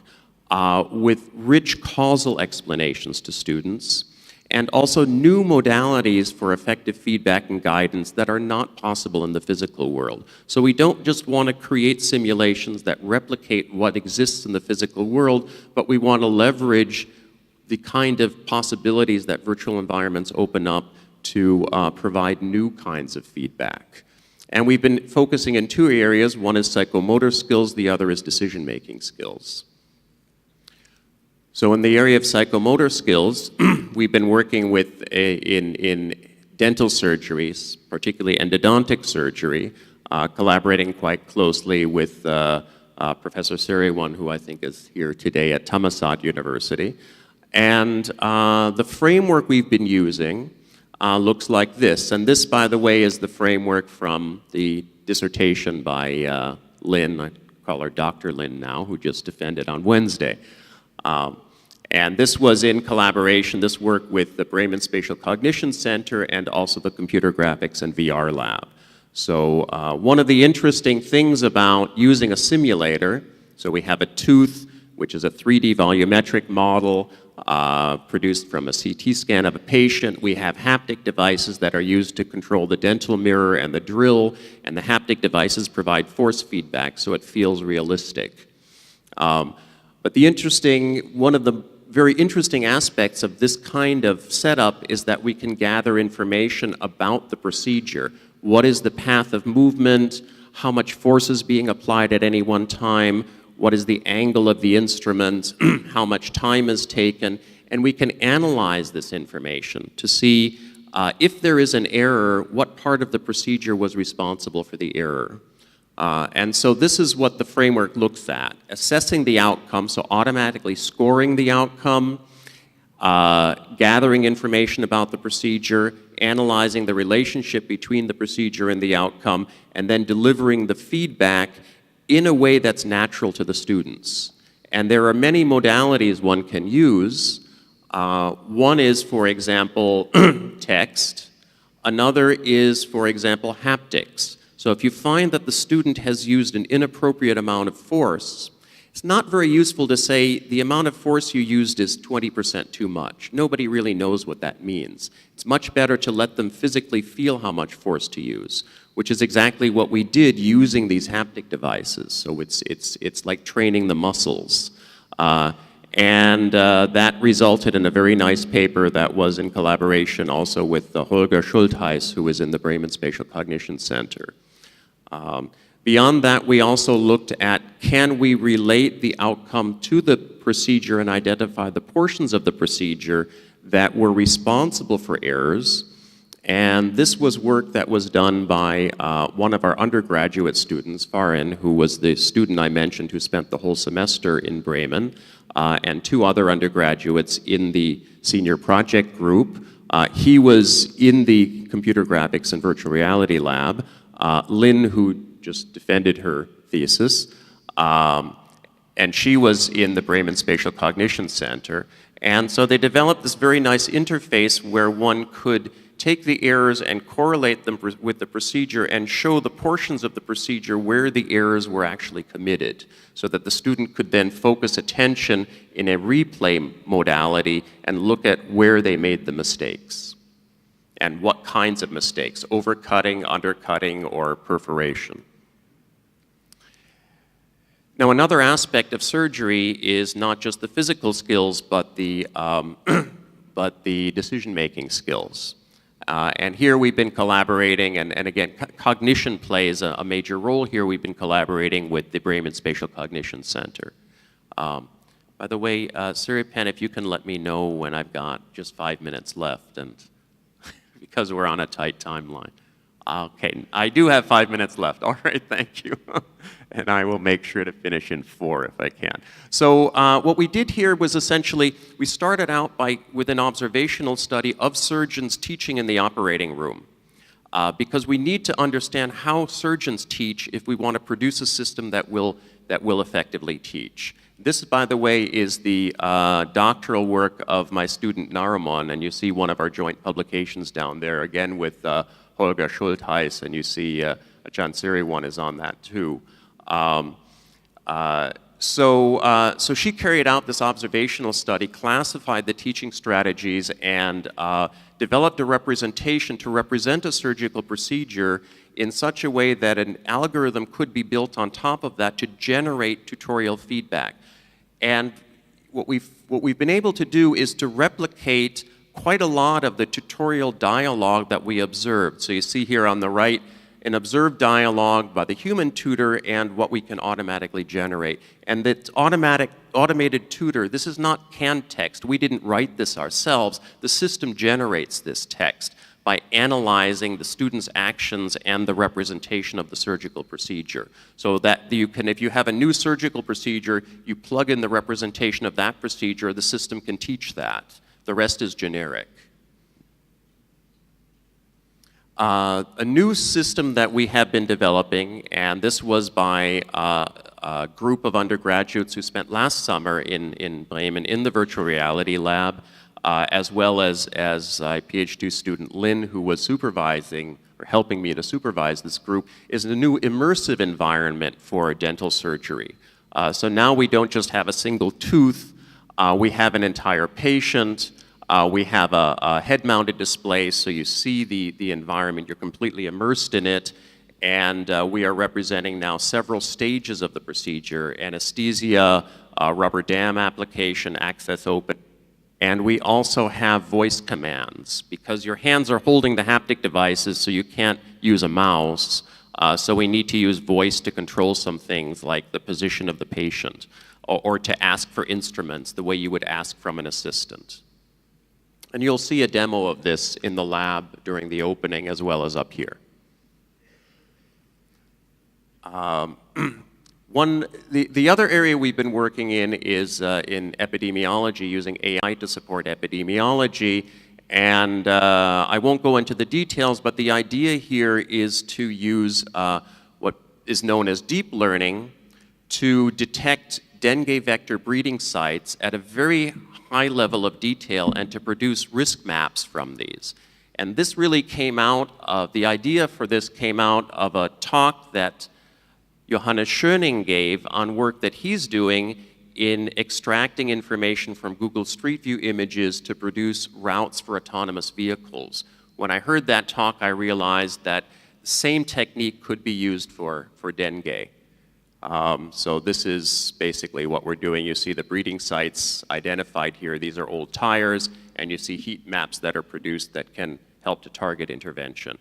with rich causal explanations to students, and also new modalities for effective feedback and guidance that are not possible in the physical world. So we don't just want to create simulations that replicate what exists in the physical world, but we want to leverage the kind of possibilities that virtual environments open up to provide new kinds of feedback. And we've been focusing in two areas. One is psychomotor skills, the other is decision-making skills. So in the area of psychomotor skills, we've been working with in dental surgeries, particularly endodontic surgery, collaborating quite closely with Professor Siriwan, who I think is here today at Thammasat University. And the framework we've been using looks like this. And this, by the way, is the framework from the dissertation by Lynn, I call her Dr. Lynn now, who just defended on Wednesday. And this was in collaboration, this work with the Bremen Spatial Cognition Center and also the Computer Graphics and VR Lab. So one of the interesting things about using a simulator, so we have a tooth, which is a 3D volumetric model produced from a CT scan of a patient. We have haptic devices that are used to control the dental mirror and the drill, and the haptic devices provide force feedback so it feels realistic. But one of the very interesting aspects of this kind of setup is that we can gather information about the procedure. What is the path of movement? How much force is being applied at any one time? What is the angle of the instrument? How much time is taken? And we can analyze this information to see if there is an error, what part of the procedure was responsible for the error. And so this is what the framework looks at: assessing the outcome, so automatically scoring the outcome, gathering information about the procedure, analyzing the relationship between the procedure and the outcome, and then delivering the feedback in a way that's natural to the students. And there are many modalities one can use. One is, for example, text. Another is, for example, haptics. So if you find that the student has used an inappropriate amount of force, it's not very useful to say the amount of force you used is 20% too much. Nobody really knows what that means. It's much better to let them physically feel how much force to use, which is exactly what we did using these haptic devices. So it's like training the muscles. And that resulted in a very nice paper that was in collaboration also with Holger Schultheis, who is in the Bremen Spatial Cognition Center. Beyond that, we also looked at, can we relate the outcome to the procedure and identify the portions of the procedure that were responsible for errors. And this was work that was done by one of our undergraduate students, Farin, who was the student I mentioned who spent the whole semester in Bremen, and two other undergraduates in the senior project group. He was in the computer graphics and virtual reality lab. Lynn, who just defended her thesis, and she was in the Bremen Spatial Cognition Center. And so they developed this very nice interface where one could take the errors and correlate them with the procedure and show the portions of the procedure where the errors were actually committed, so that the student could then focus attention in a replay modality and look at where they made the mistakes and what kinds of mistakes: overcutting, undercutting, or perforation. Now, another aspect of surgery is not just the physical skills, but the decision-making skills. And here we've been collaborating, and again, cognition plays a major role here. We've been collaborating with the Bremen Spatial Cognition Center. By the way, Siripen, if you can let me know when I've got just 5 minutes left, and because we're on a tight timeline. Okay, I do have 5 minutes left. All right, thank you. And I will make sure to finish in 4 if I can. So what we did here was essentially, we started out with an observational study of surgeons teaching in the operating room. Because we need to understand how surgeons teach if we want to produce a system that will effectively teach. This, by the way, is the doctoral work of my student Naramon, and you see one of our joint publications down there, again with Holger Schultheis, and you see Ajahn Siriwan is on that too. So she carried out this observational study, classified the teaching strategies, and developed a representation to represent a surgical procedure in such a way that an algorithm could be built on top of that to generate tutorial feedback. And what we've been able to do is to replicate quite a lot of the tutorial dialogue that we observed. So you see here on the right an observed dialogue by the human tutor and what we can automatically generate. And that automated tutor, this is not canned text. We didn't write this ourselves. The system generates this text by analyzing the student's actions and the representation of the surgical procedure. So that you can, if you have a new surgical procedure, you plug in the representation of that procedure, the system can teach that. The rest is generic. A new system that we have been developing, and this was by a group of undergraduates who spent last summer in Bremen in the virtual reality lab, as well as a PhD student, Lynn, who was supervising or helping me to supervise this group, is a new immersive environment for dental surgery. So now we don't just have a single tooth, we have an entire patient, we have a head-mounted display, so you see the environment, you're completely immersed in it, and we are representing now several stages of the procedure: anesthesia, rubber dam application, access open. And we also have voice commands, because your hands are holding the haptic devices, so you can't use a mouse. So we need to use voice to control some things like the position of the patient, or to ask for instruments the way you would ask from an assistant. And you'll see a demo of this in the lab during the opening as well as up here. The other area we've been working in is in epidemiology, using AI to support epidemiology. And I won't go into the details, but the idea here is to use what is known as deep learning to detect dengue vector breeding sites at a very high level of detail and to produce risk maps from these. And this really came out of, the idea for this came out of a talk that Johannes Schöning gave on work that he's doing in extracting information from Google Street View images to produce routes for autonomous vehicles. When I heard that talk, I realized that the same technique could be used for dengue. So this is basically what we're doing. You see the breeding sites identified here. These are old tires, and you see heat maps that are produced that can help to target intervention.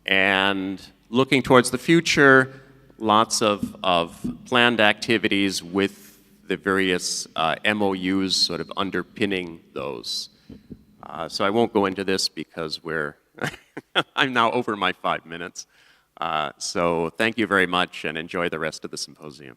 And looking towards the future, lots of planned activities with the various MoUs sort of underpinning those. So I won't go into this because I'm now over my 5 minutes. So thank you very much and enjoy the rest of the symposium.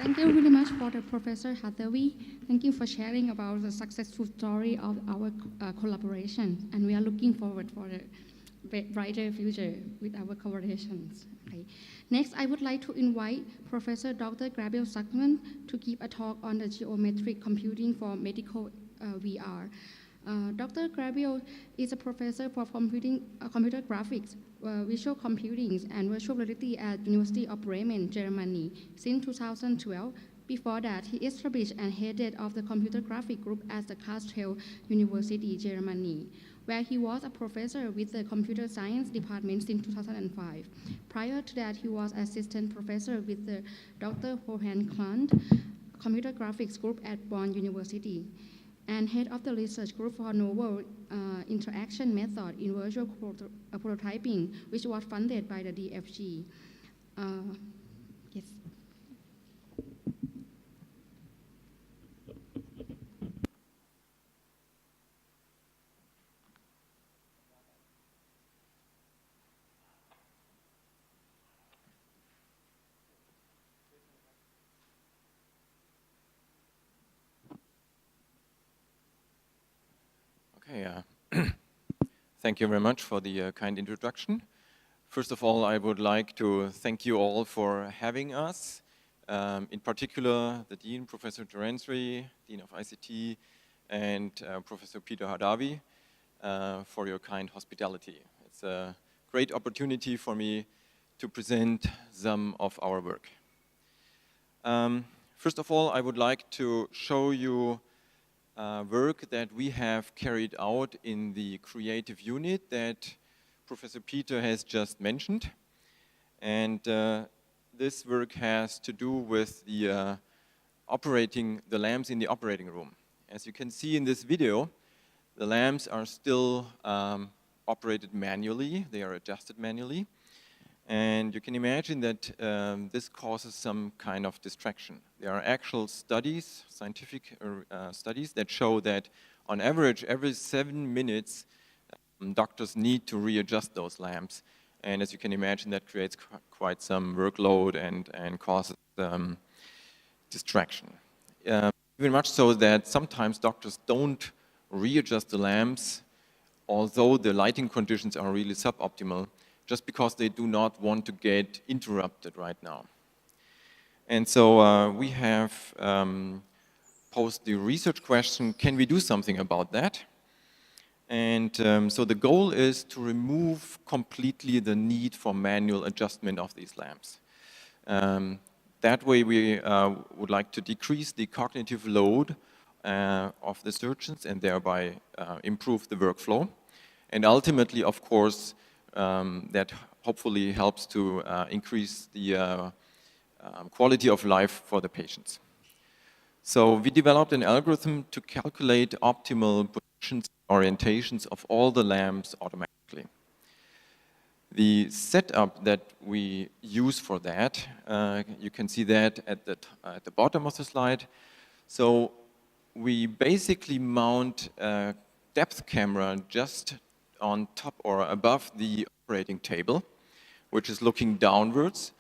Thank you very much for the Professor Hathaway. Thank you for sharing about the successful story of our collaboration. And we are looking forward for a brighter future with our collaborations. Okay. Next, I would like to invite Professor Dr. Gabriel Zuckman to give a talk on the geometric computing for medical VR. Dr. Gabriel is a professor for computer graphics, visual computing, and virtual reality at University of Bremen, Germany since 2012. Before that, he established and headed of the computer graphic group at the Karlsruhe University, Germany, where he was a professor with the computer science department since 2005. Prior to that, he was assistant professor with the Dr. Johann Klant computer graphics group at Bonn University, and head of the research group for novel interaction method in virtual prototyping, which was funded by the DFG. Yes. Okay, thank you very much for the kind introduction. First of all, I would like to thank you all for having us. In particular, the Dean, Professor Terensri, Dean of ICT, and Professor Peter Hathaway for your kind hospitality. It's a great opportunity for me to present some of our work. First of all, I would like to show you work that we have carried out in the creative unit that Professor Peter has just mentioned. And this work has to do with the lamps in the operating room. As you can see in this video, the lamps are still operated manually, they are adjusted manually. And you can imagine that this causes some kind of distraction. There are actual studies, scientific studies that show that on average, every 7 minutes, doctors need to readjust those lamps. And as you can imagine, that creates quite some workload and causes distraction. Even much so that sometimes doctors don't readjust the lamps, although the lighting conditions are really suboptimal, just because they do not want to get interrupted right now. And so we have posed the research question, can we do something about that? And so the goal is to remove completely the need for manual adjustment of these lamps. That way we would like to decrease the cognitive load of the surgeons and thereby improve the workflow. And ultimately, of course, that hopefully helps to increase the quality of life for the patients. So we developed an algorithm to calculate optimal positions and orientations of all the lamps automatically. The setup that we use for that, you can see that at the bottom of the slide. So we basically mount a depth camera just on top or above the operating table, which is looking downwards.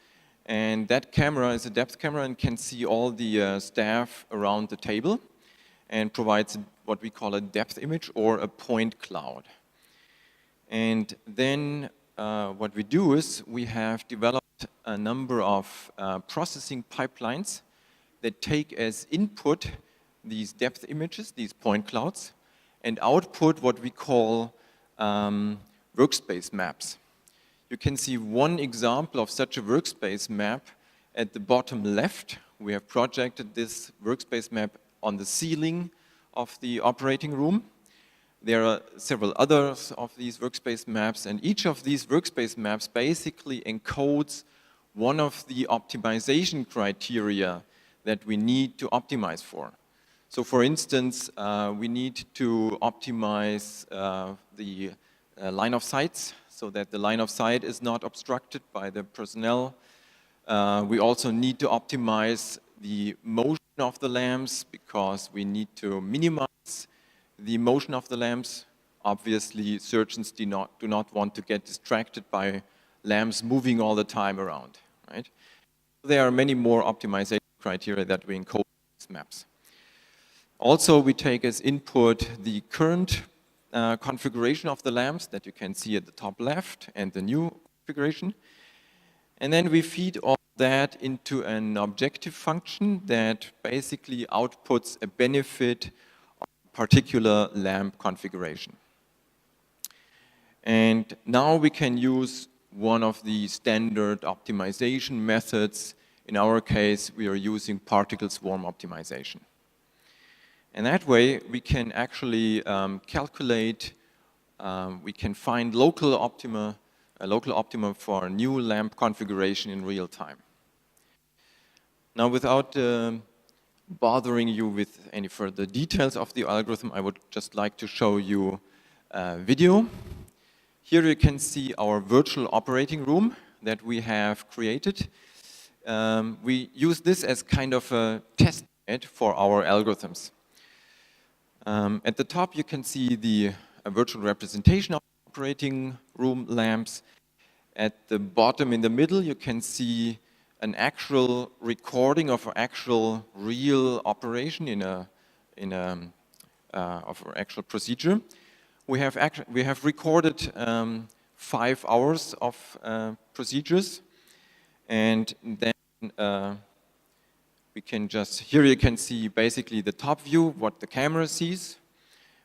And that camera is a depth camera and can see all the staff around the table and provides what we call a depth image or a point cloud. And then what we do is we have developed a number of processing pipelines that take as input these depth images, these point clouds, and output what we call workspace maps. You can see one example of such a workspace map at the bottom left. We have projected this workspace map on the ceiling of the operating room. There are several others of these workspace maps, and each of these workspace maps basically encodes one of the optimization criteria that we need to optimize for. So for instance, we need to optimize the line of sight so that the line of sight is not obstructed by the personnel. We also need to optimize the motion of the lamps because we need to minimize the motion of the lamps. Obviously, surgeons do not want to get distracted by lamps moving all the time around, right? There are many more optimization criteria that we encode in these maps. Also, we take as input the current configuration of the lamps that you can see at the top left and the new configuration. And then we feed all that into an objective function that basically outputs a benefit of a particular lamp configuration. And now we can use one of the standard optimization methods. In our case, we are using particle swarm optimization. And that way, we can actually calculate, we can find a local optima for a new lamp configuration in real time. Now, without bothering you with any further details of the algorithm, I would just like to show you a video. Here you can see our virtual operating room that we have created. We use this as kind of a test bed for our algorithms. At the top, you can see a virtual representation of operating room lamps. At the bottom, in the middle, you can see an actual recording of an actual real operation of an actual procedure. We have recorded 5 hours of procedures, and then we can just, here you can see basically the top view, what the camera sees.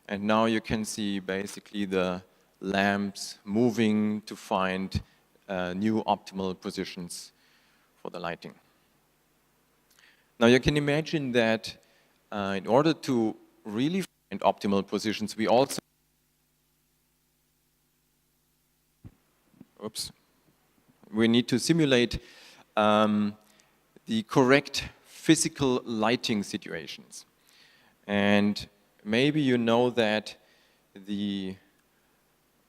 And now you can see basically the lamps moving to find new optimal positions for the lighting. Now you can imagine that in order to really find optimal positions, we also we need to simulate the correct physical lighting situations. And maybe you know that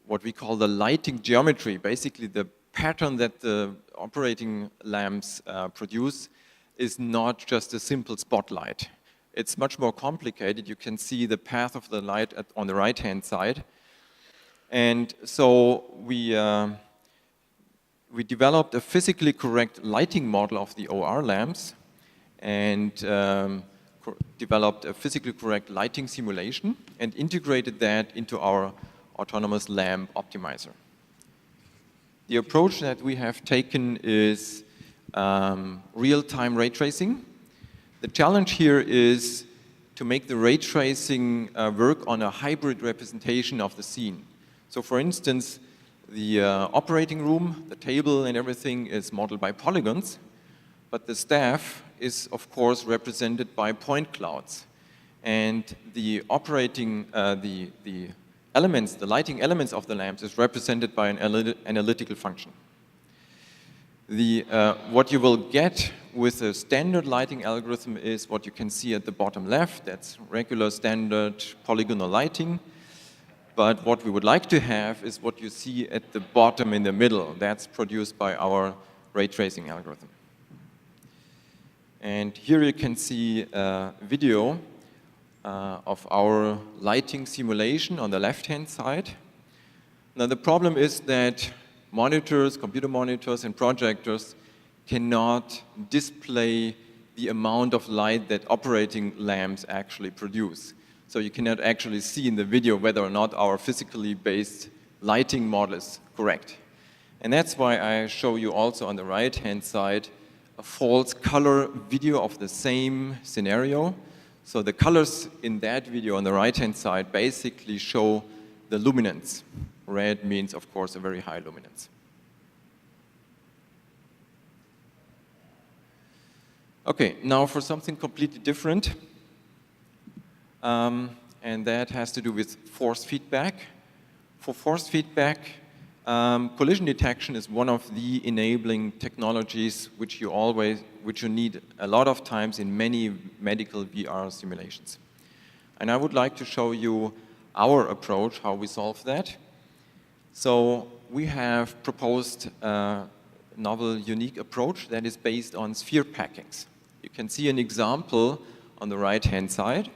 what we call the lighting geometry, basically the pattern that the operating lamps produce, is not just a simple spotlight. It's much more complicated. You can see the path of the light on the right-hand side. And so we developed a physically correct lighting model of the OR lamps and developed a physically correct lighting simulation and integrated that into our autonomous lamp optimizer. The approach that we have taken is real-time ray tracing. The challenge here is to make the ray tracing work on a hybrid representation of the scene. So for instance, the operating room, the table and everything is modeled by polygons, but the staff is of course represented by point clouds. And the elements, the lighting elements of the lamps is represented by an analytical function. What you will get with a standard lighting algorithm is what you can see at the bottom left. That's regular standard polygonal lighting. But what we would like to have is what you see at the bottom in the middle. That's produced by our ray tracing algorithm. And here you can see a video of our lighting simulation on the left-hand side. Now the problem is that monitors, computer monitors and projectors cannot display the amount of light that operating lamps actually produce. So you cannot actually see in the video whether or not our physically based lighting model is correct. And that's why I show you also on the right-hand side a false color video of the same scenario. So the colors in that video on the right-hand side basically show the luminance. Red means, of course, a very high luminance. Okay, now for something completely different. And that has to do with force feedback. For force feedback, collision detection is one of the enabling technologies which you need a lot of times in many medical VR simulations. And I would like to show you our approach, how we solve that. So we have proposed a novel, unique approach that is based on sphere packings. You can see an example on the right-hand side.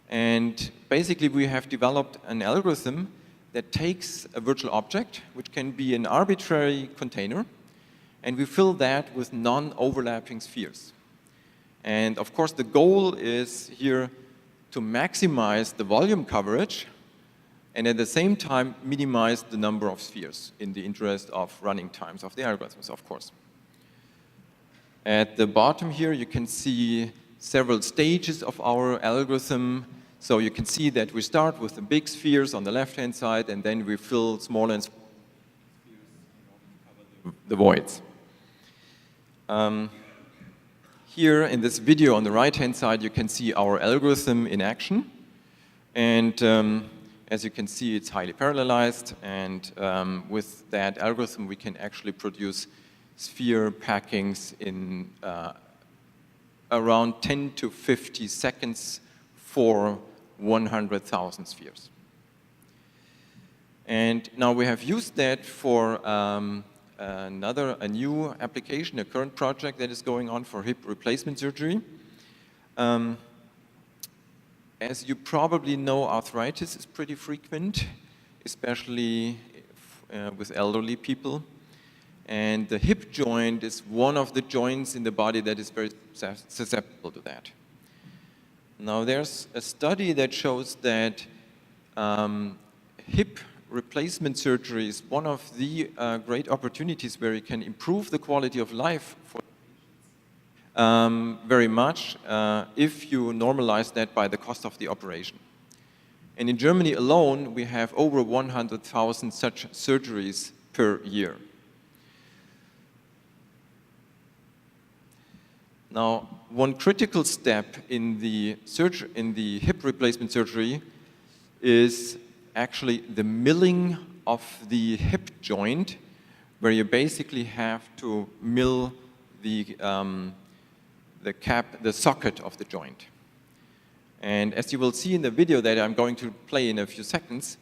And basically we have developed an algorithm that takes a virtual object, which can be an arbitrary container, and we fill that with non-overlapping spheres. And of course the goal is here to maximize the volume coverage and at the same time minimize the number of spheres in the interest of running times of the algorithms, of course. At the bottom here you can see several stages of our algorithm. So you can see that we start with the big spheres on the left-hand side, and then we fill smaller and smaller spheres in order to cover the voids. Here in this video on the right-hand side, you can see our algorithm in action. And as you can see, it's highly parallelized. And with that algorithm, we can actually produce sphere packings in around 10 to 50 seconds for 100,000 spheres. And now we have used that for a new application, a current project that is going on for hip replacement surgery. As you probably know, arthritis is pretty frequent, especially with elderly people. And the hip joint is one of the joints in the body that is very susceptible to that. Now there's a study that shows that hip replacement surgery is one of the great opportunities where you can improve the quality of life for very much if you normalize that by the cost of the operation. And in Germany alone, we have over 100,000 such surgeries per year. Now, one critical step in the hip replacement surgery is actually the milling of the hip joint, where you basically have to mill the socket of the joint. And as you will see in the video that I'm going to play in a few seconds,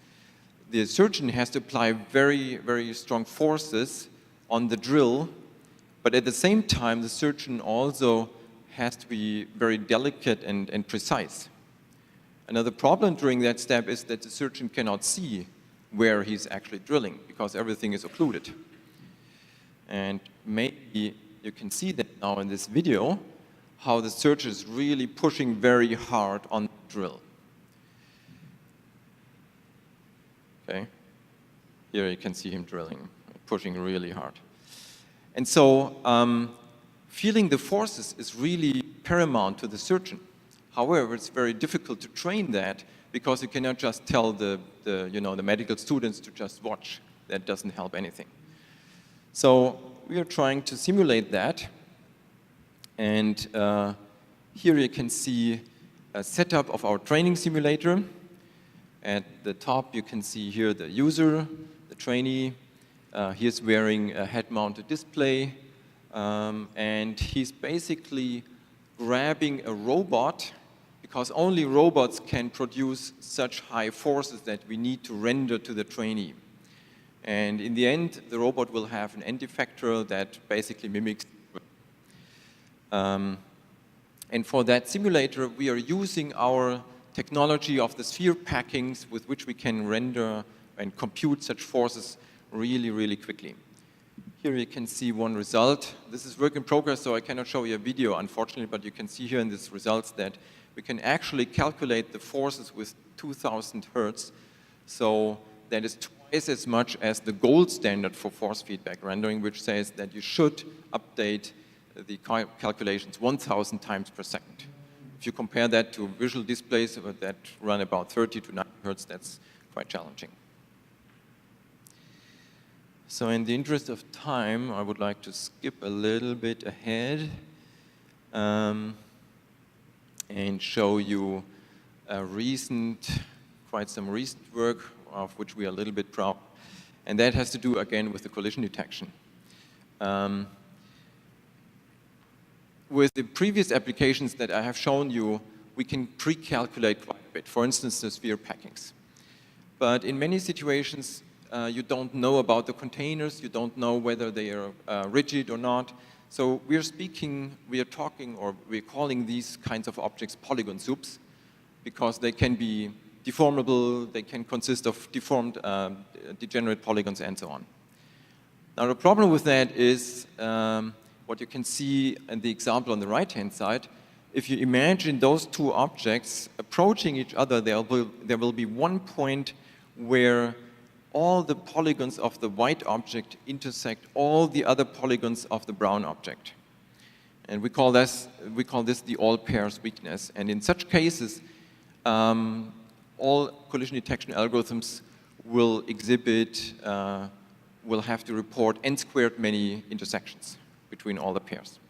the surgeon has to apply very, very strong forces on the drill, but at the same time, the surgeon also has to be very delicate and precise. Another problem during that step is that the surgeon cannot see where he's actually drilling because everything is occluded. And maybe you can see that now in this video, how the surgeon is really pushing very hard on the drill. Okay, here you can see him drilling, pushing really hard. And so feeling the forces is really paramount to the surgeon. However, it's very difficult to train that because you cannot just tell the medical students to just watch. That doesn't help anything. So we are trying to simulate that. And here you can see a setup of our training simulator. At the top, you can see here the user, the trainee. He's wearing a head-mounted display. And he's basically grabbing a robot, because only robots can produce such high forces that we need to render to the trainee. And in the end, the robot will have an end effector that basically mimics. And for that simulator, we are using our technology of the sphere packings with which we can render and compute such forces really, really quickly. Here you can see one result. This is work in progress, so I cannot show you a video, unfortunately, but you can see here in these results that we can actually calculate the forces with 2000 hertz. So that is twice as much as the gold standard for force feedback rendering, which says that you should update the calculations 1,000 times per second. If you compare that to visual displays that run about 30 to 90 hertz, that's quite challenging. So in the interest of time, I would like to skip a little bit ahead and show you quite some recent work of which we are a little bit proud. And that has to do, again, with the collision detection. With the previous applications that I have shown you, we can pre-calculate quite a bit, for instance, the sphere packings. But in many situations, you don't know about the containers, you don't know whether they are rigid or not. So we're calling these kinds of objects polygon soups, because they can be deformable, they can consist of deformed, degenerate polygons, and so on. Now the problem with that is what you can see in the example on the right-hand side. If you imagine those two objects approaching each other, there will be one point where all the polygons of the white object intersect all the other polygons of the brown object. And we call this the all pairs weakness. And in such cases, all collision detection algorithms will have to report n squared many intersections between all the pairs.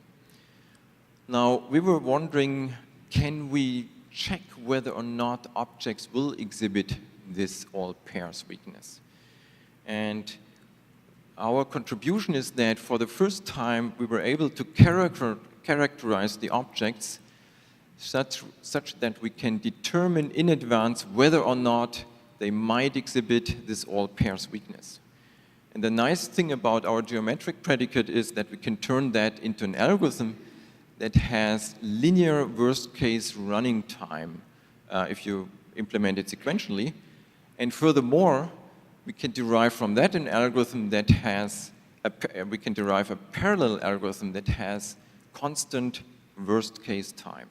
Now, we were wondering, can we check whether or not objects will exhibit this all pairs weakness? And our contribution is that for the first time, we were able to characterize the objects such that we can determine in advance whether or not they might exhibit this all pairs weakness. And the nice thing about our geometric predicate is that we can turn that into an algorithm that has linear worst case running time if you implement it sequentially. And furthermore, we can derive from that an algorithm that has, we can derive a parallel algorithm that has constant worst case time.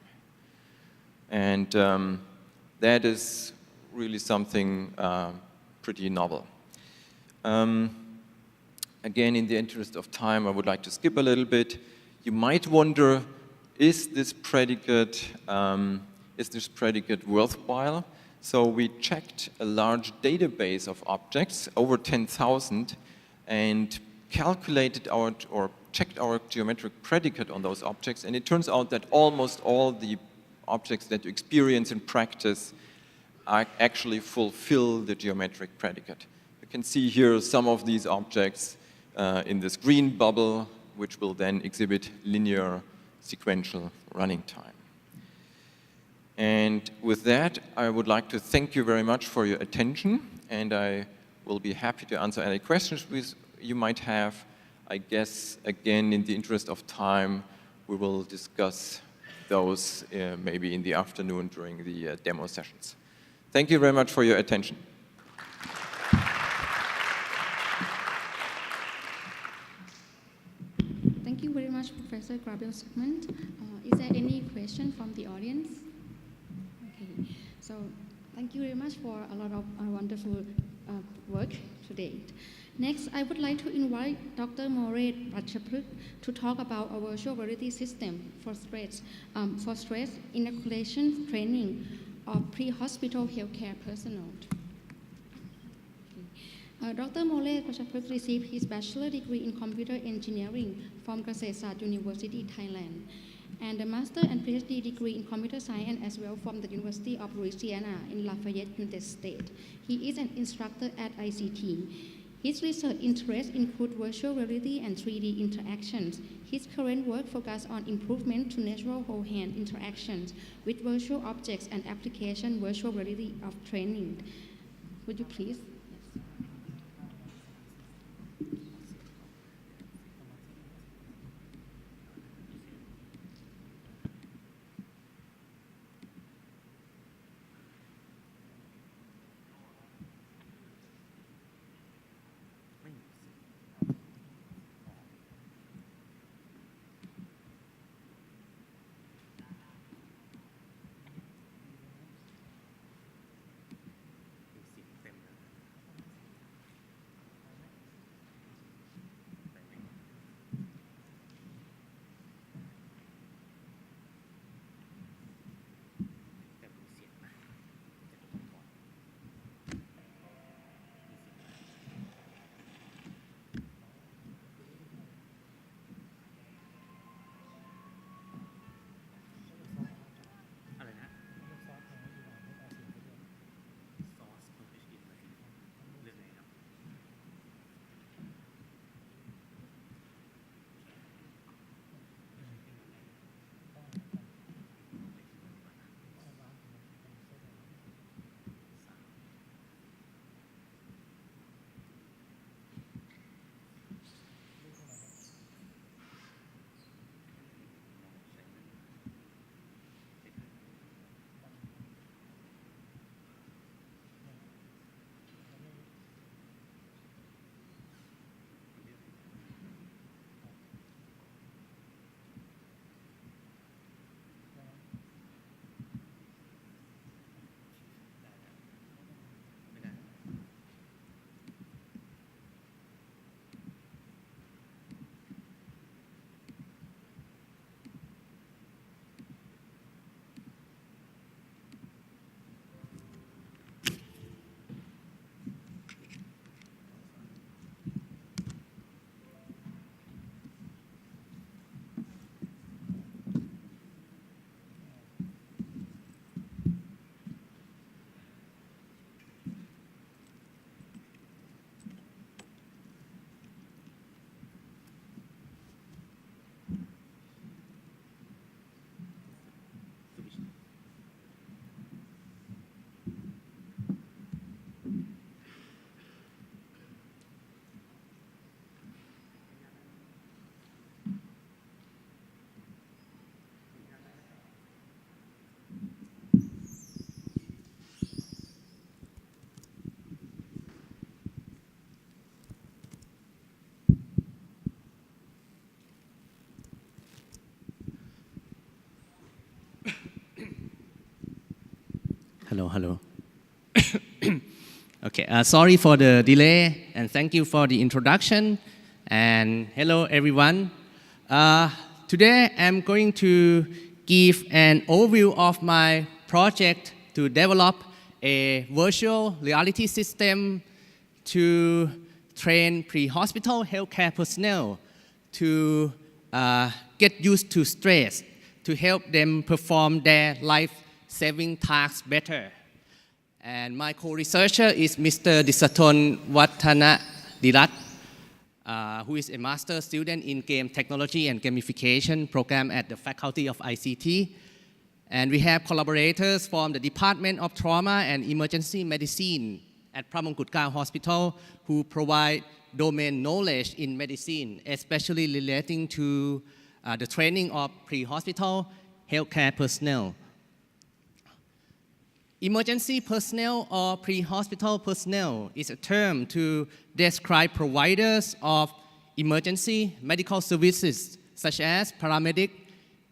And that is really something pretty novel. Again, in the interest of time, I would like to skip a little bit. You might wonder, is this predicate worthwhile? So we checked a large database of objects, over 10,000, and calculated checked our geometric predicate on those objects, and it turns out that almost all the objects that you experience in practice actually fulfill the geometric predicate. You can see here some of these objects in this green bubble, which will then exhibit linear sequential running time. And with that, I would like to thank you very much for your attention, and I will be happy to answer any questions you might have. I guess, again, in the interest of time, we will discuss those maybe in the afternoon during the demo sessions. Thank you very much for your attention. Thank you very much, Professor Gabriel Segment. Is there any question from the audience? Okay, so thank you very much for a lot of wonderful work today. Next, I would like to invite Dr. Moret Ratchapruk to talk about our virtual reality system for stress inoculation training of pre-hospital healthcare personnel. Dr. Moret Ratchapruk received his bachelor degree in computer engineering from Kasetsart University, Thailand, and a master and PhD degree in computer science as well from the University of Louisiana in Lafayette, United States. He is an instructor at ICT. His research interests include virtual reality and 3D interactions. His current work focuses on improvement to natural whole-hand interactions with virtual objects and application virtual reality of training. Would you please? Hello. Okay, sorry for the delay, and thank you for the introduction. And hello, everyone. Today, I'm going to give an overview of my project to develop a virtual reality system to train pre-hospital healthcare personnel to get used to stress, to help them perform their life-saving tasks better. And my co-researcher is Mr. Disaton Wattanadirat, who is a master's student in Game Technology and Gamification program at the Faculty of ICT. And we have collaborators from the Department of Trauma and Emergency Medicine at Pramongkutgao Hospital who provide domain knowledge in medicine, especially relating to the training of pre-hospital healthcare personnel. Emergency personnel or pre-hospital personnel is a term to describe providers of emergency medical services such as paramedic,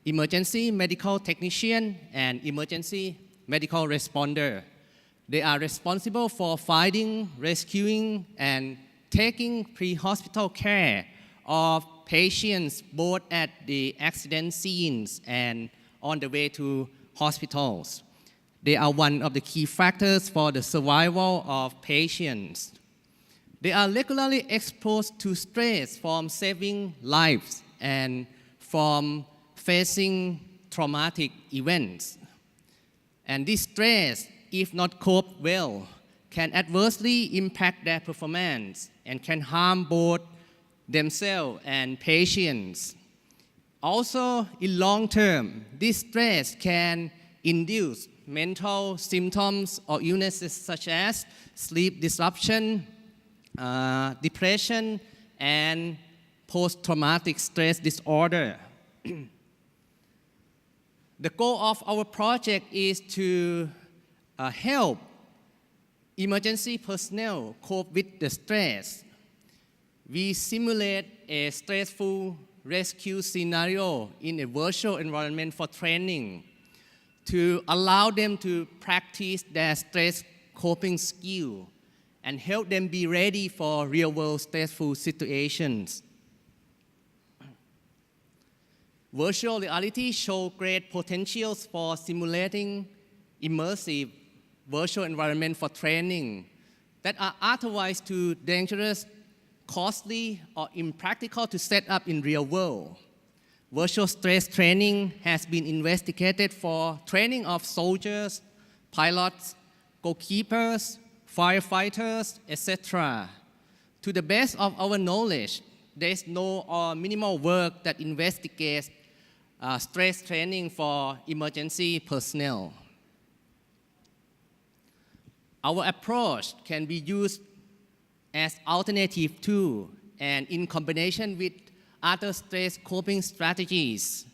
emergency medical technician, and emergency medical responder. They are responsible for finding, rescuing, and taking pre-hospital care of patients both at the accident scenes and on the way to hospitals. They are one of the key factors for the survival of patients. They are regularly exposed to stress from saving lives and from facing traumatic events. And this stress, if not coped well, can adversely impact their performance and can harm both themselves and patients. Also, in long term, this stress can induce mental symptoms or illnesses such as sleep disruption, depression, and post-traumatic stress disorder. The goal of our project is to help emergency personnel cope with the stress. We simulate a stressful rescue scenario in a virtual environment for training to allow them to practice their stress coping skill and help them be ready for real-world stressful situations. Virtual reality shows great potentials for simulating immersive virtual environment for training that are otherwise too dangerous, costly, or impractical to set up in real world. Virtual stress training has been investigated for training of soldiers, pilots, goalkeepers, firefighters, etc. To the best of our knowledge, there is no or minimal work that investigates stress training for emergency personnel. Our approach can be used as alternative to and in combination with other stress coping strategies.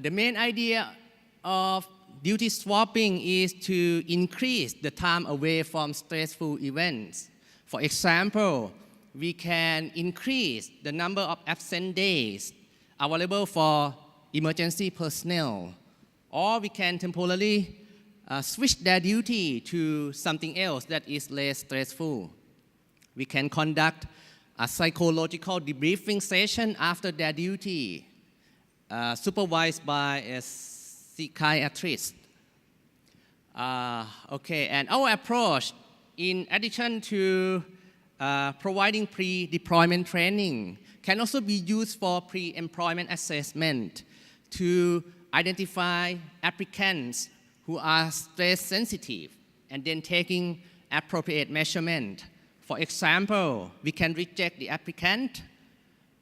The main idea of duty swapping is to increase the time away from stressful events. For example, we can increase the number of absent days available for emergency personnel, or we can temporarily switch their duty to something else that is less stressful. We can conduct a psychological debriefing session after their duty, supervised by a psychiatrist. And our approach, in addition to providing pre-deployment training, can also be used for pre-employment assessment to identify applicants who are stress sensitive and then taking appropriate measurement. For example, we can reject the applicant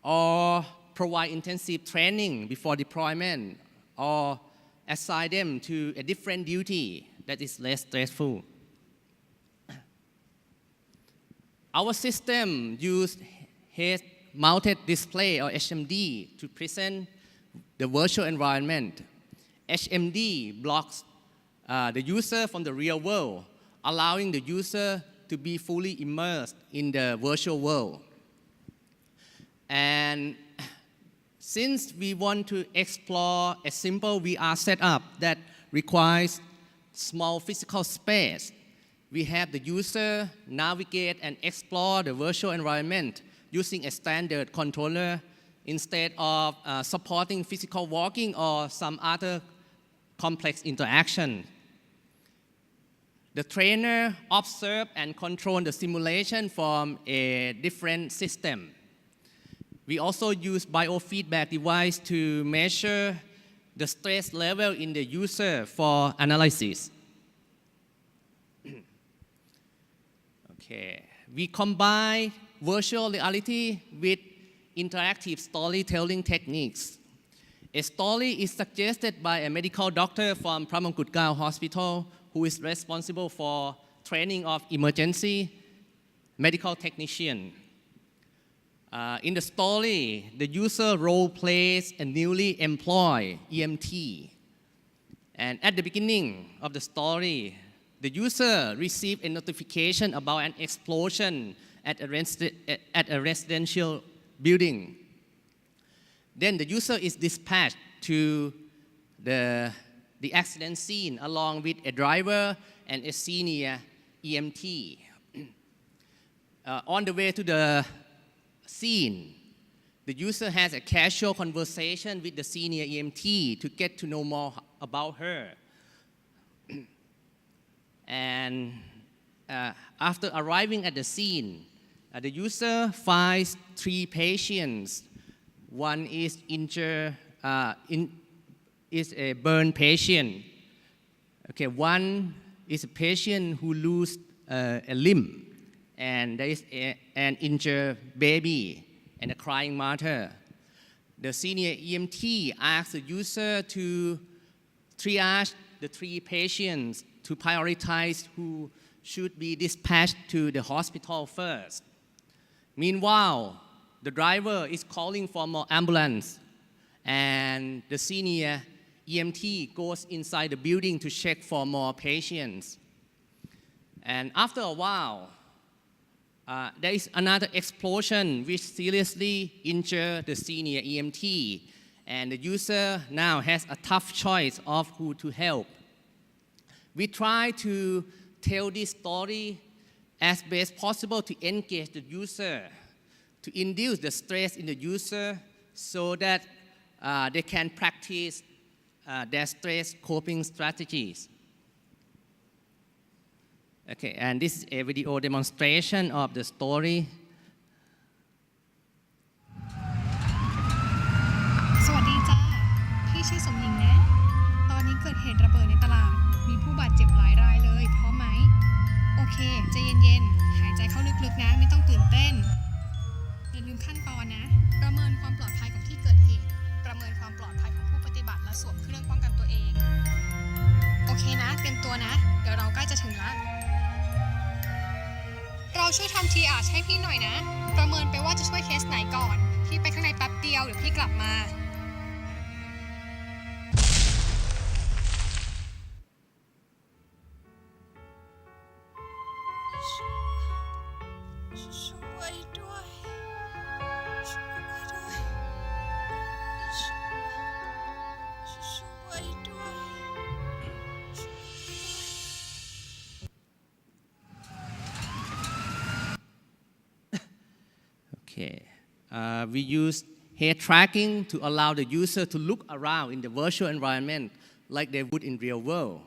or provide intensive training before deployment or assign them to a different duty that is less stressful. Our system used head-mounted display or HMD to present the virtual environment. HMD blocks the user from the real world, allowing the user to be fully immersed in the virtual world. And since we want to explore a simple VR setup that requires small physical space, we have the user navigate and explore the virtual environment using a standard controller instead of supporting physical walking or some other complex interaction. The trainer observes and controls the simulation from a different system. We also use biofeedback device to measure the stress level in the user for analysis. We combine virtual reality with interactive storytelling techniques. A story is suggested by a medical doctor from Pramangkutgao Hospital who is responsible for training of emergency medical technician. In the story, the user role plays a newly employed EMT. And at the beginning of the story, the user received a notification about an explosion at a residential building. Then the user is dispatched to the accident scene along with a driver and a senior EMT. On the way to the scene, the user has a casual conversation with the senior EMT to get to know more about her. And after arriving at the scene, the user finds 3 patients. One is injured, is a burn patient. Okay, one is a patient who loses a limb, and there is an injured baby and a crying mother. The senior EMT asks the user to triage the 3 patients to prioritize who should be dispatched to the hospital first. Meanwhile, the driver is calling for more ambulance, and the senior EMT goes inside the building to check for more patients. And after a while, there is another explosion which seriously injured the senior EMT, and the user now has a tough choice of who to help. We try to tell this story as best possible to engage the user, to induce the stress in the user so that they can practice their stress coping strategies. Okay, and this is a video demonstration of the story. สวัสดีจ้าพี่ชื่อสมหญิงนะตอนนี้เกิดเหตุระเบิดในตลาดมีผู้บาดเจ็บหลายรายเลยพร้อมไหมโอเคใจเย็นๆหายใจเข้าลึกๆนะไม่ต้องตื่นเต้นอย่าลืมขั้นตอนนะประเมินความปลอดภัยของที่เกิดเหตุประเมินความปลอดภัยของผู้ปฏิบัติและสวมเครื่องป้องกันตัวเองโอเคนะเตรียมตัวนะเดี๋ยวเราใกล้จะถึงแล้วเราช่วยทำทีอาร์ให้พี่หน่อยนะประเมินไปว่าจะช่วยเคสไหนก่อนพี่ไปข้างในแป๊บเดียวเดี๋ยวพี่กลับมาOkay, we use head tracking to allow the user to look around in the virtual environment like they would in real world.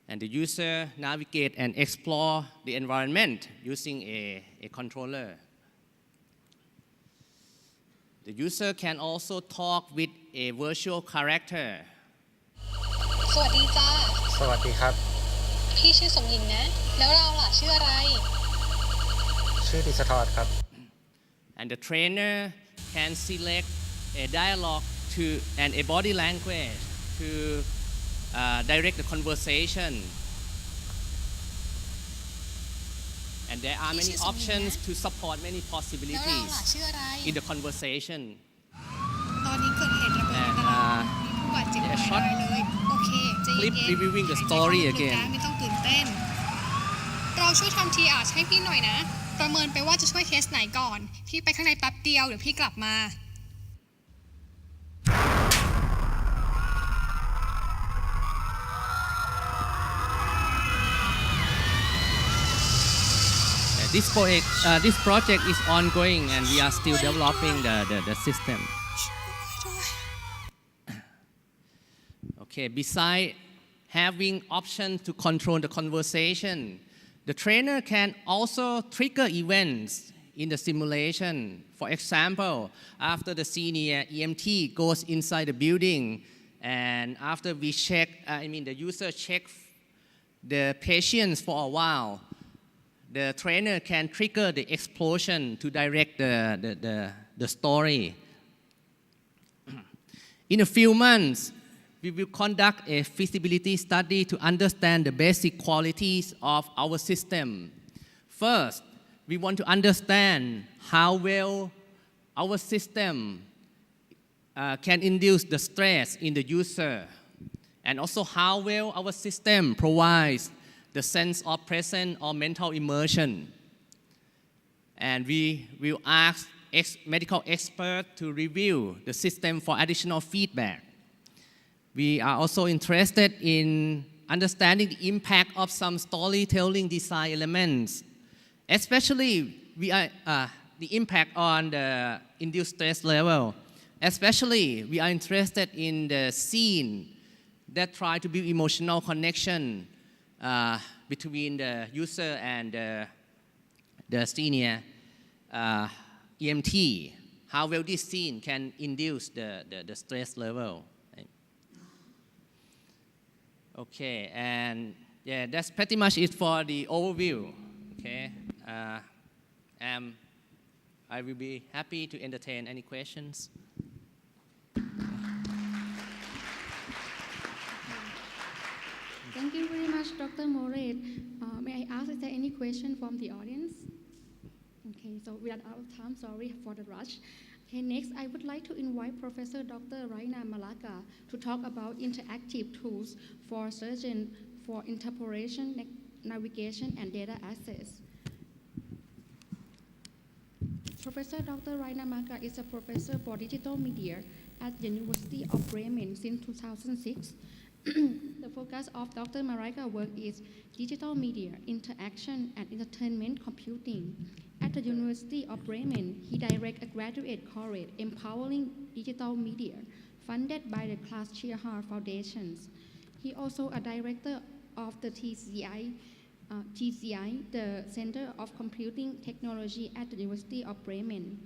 And the user navigate and explore the environment using a controller. The user can also talk with a virtual character. สวัสดีจ้า สวัสดีครับ พี่ชื่อสมหญิงนะแล้วเราล่ะชื่ออะไร ชื่อดิสทอดครับ And the trainer can select a dialogue and a body language to direct the conversation. And there are many options to support many possibilities in the conversation. ตอนนี้เกิดเหตุระเบิดในตลาดมีผู้บาดเจ็บหลายรายเลยโอเคใจเย็น Clip reviewing the story หายใจ again. เข้าลึกๆนะไม่ต้องตื่นเต้นเราช่วยทำทีอาร์ให้พี่หน่อยนะประเมินไปว่าจะช่วยเคสไหนก่อนพี่ไปข้างในแป๊บเดียวเดี๋ยวพี่กลับมา This project is ongoing and we are still developing the system. Okay, besides having options to control the conversation, the trainer can also trigger events in the simulation. For example, after the senior EMT goes inside the building and after we the user checks the patients for a while, the trainer can trigger the explosion to direct the story. In a few months, we will conduct a feasibility study to understand the basic qualities of our system. First, we want to understand how well our system can induce the stress in the user, and also how well our system provides the sense of present or mental immersion. And we will ask medical experts to review the system for additional feedback. We are also interested in understanding the impact of some storytelling design elements, especially the impact on the induced stress level. Especially, we are interested in the scene that try to build emotional connection between the user and the senior EMT, how well this scene can induce the stress level. Okay, and yeah, that's pretty much it for the overview. Okay, I will be happy to entertain any questions. Thank you very much, Dr. Moret. May I ask, is there any question from the audience? Okay, so we are out of time, sorry for the rush. Okay, next I would like to invite Professor Dr. Raina Malaka to talk about interactive tools for surgeons for interpretation, navigation, and data access. Professor Dr. Raina Malaka is a professor for digital media at the University of Bremen since 2006. The focus of Dr. Malaka's work is digital media, interaction, and entertainment computing. At the University of Bremen, he directs a graduate course empowering digital media, funded by the Klaus Tschirhart Foundations. He also a director of the GCI, the Center of Computing Technology at the University of Bremen.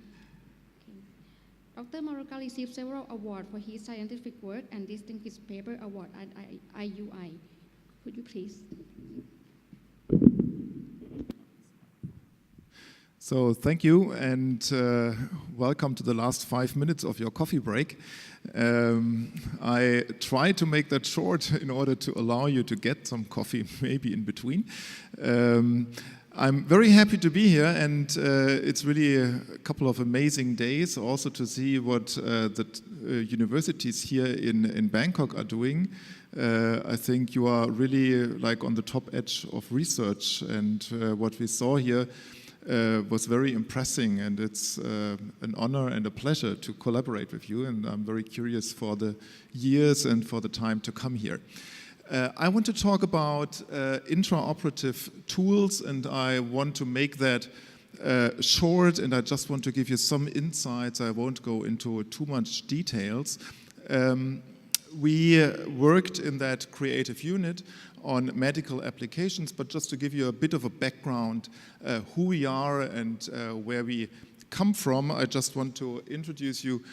Dr. Malaka received several awards for his scientific work and Distinguished Paper Award at IUI. Could you please? So thank you, and welcome to the last 5 minutes of your coffee break. I tried to make that short in order to allow you to get some coffee maybe in between. I'm very happy to be here, and it's really a couple of amazing days also to see what the universities here in Bangkok are doing. I think you are really like on the top edge of research, and what we saw here was very impressive, and it's an honor and a pleasure to collaborate with you, and I'm very curious for the years and for the time to come here. I want to talk about intraoperative tools, and I want to make that short, and I just want to give you some insights. I won't go into too much details. We worked in that creative unit on medical applications, but just to give you a bit of a background who we are and where we come from, I just want to introduce you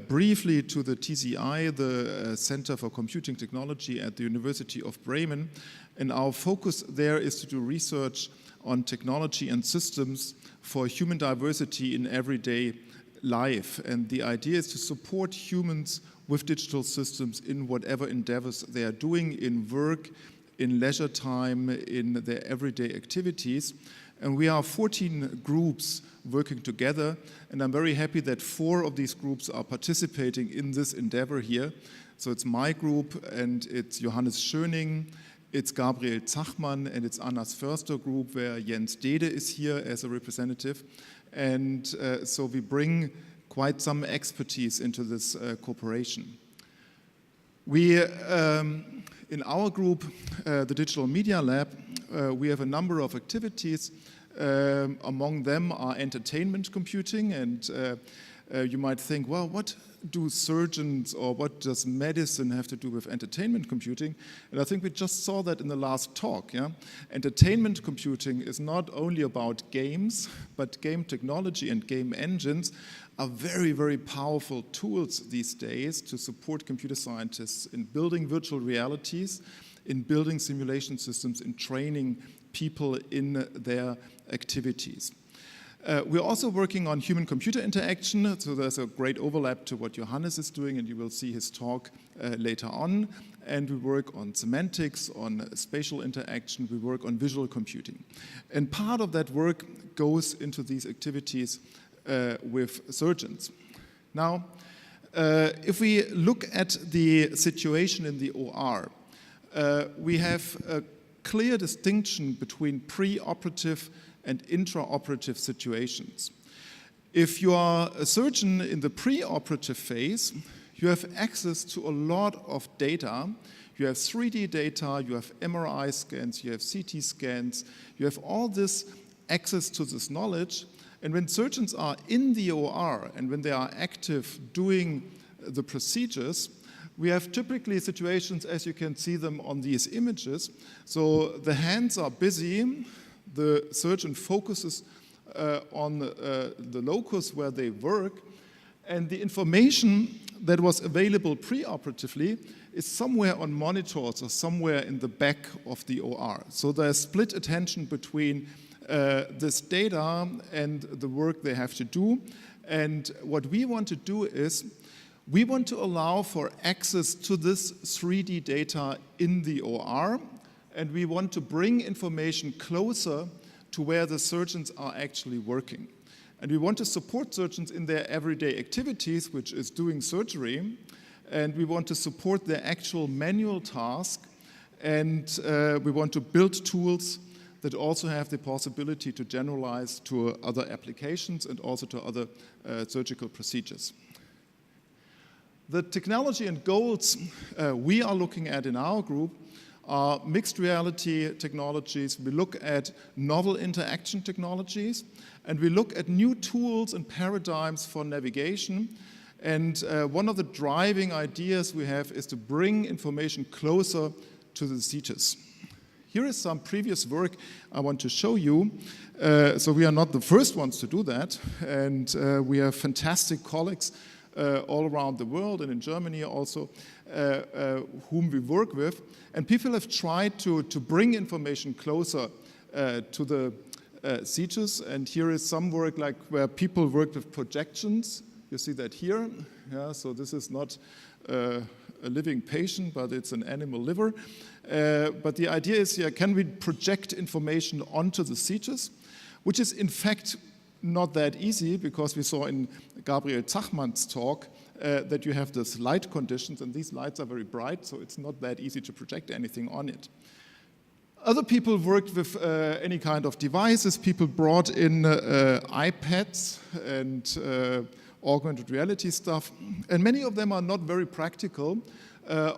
briefly to the TCI, the Center for Computing Technology at the University of Bremen. And our focus there is to do research on technology and systems for human diversity in everyday life. And the idea is to support humans with digital systems in whatever endeavors they are doing, in work, in leisure time, in their everyday activities. And we are 14 groups working together, and I'm very happy that 4 of these groups are participating in this endeavor here. So it's my group, and it's Johannes Schöning, it's Gabriel Zachmann, and it's Anna's Förster group, where Jens Dede is here as a representative. And so we bring quite some expertise into this cooperation. We, in our group, the Digital Media Lab, we have a number of activities. Among them are entertainment computing, and you might think, well, what do surgeons or what does medicine have to do with entertainment computing? And I think we just saw that in the last talk. Yeah? Entertainment computing is not only about games, but game technology and game engines are very, very powerful tools these days to support computer scientists in building virtual realities, in building simulation systems, in training people in their activities. We're also working on human-computer interaction, so there's a great overlap to what Johannes is doing, and you will see his talk later on. And we work on semantics, on spatial interaction, we work on visual computing. And part of that work goes into these activities with surgeons. Now, if we look at the situation in the OR, we have a clear distinction between preoperative and intraoperative situations. If you are a surgeon in the preoperative phase, you have access to a lot of data. You have 3D data, you have MRI scans, you have CT scans, you have all this access to this knowledge. And when surgeons are in the OR and when they are active doing the procedures, we have typically situations as you can see them on these images. So the hands are busy, the surgeon focuses on the locus where they work, and the information that was available preoperatively is somewhere on monitors or somewhere in the back of the OR. So there's split attention between this data and the work they have to do. And what we want to do is we want to allow for access to this 3D data in the OR, and we want to bring information closer to where the surgeons are actually working. And we want to support surgeons in their everyday activities, which is doing surgery, and we want to support their actual manual task, and we want to build tools that also have the possibility to generalize to other applications and also to other surgical procedures. The technology and goals we are looking at in our group are mixed reality technologies. We look at novel interaction technologies, and we look at new tools and paradigms for navigation. And one of the driving ideas we have is to bring information closer to the CTs. Here is some previous work I want to show you. So we are not the first ones to do that, and we have fantastic colleagues all around the world and in Germany also, whom we work with. And people have tried to bring information closer to the CTs. And here is some work like where people work with projections. You see that here. Yeah, so this is not a living patient, but it's an animal liver. But the idea is here, can we project information onto the CTs, which is in fact not that easy, because we saw in Gabriel Zachmann's talk that you have this light conditions, and these lights are very bright, so it's not that easy to project anything on it. Other people worked with any kind of devices. People brought in iPads and augmented reality stuff, and many of them are not very practical,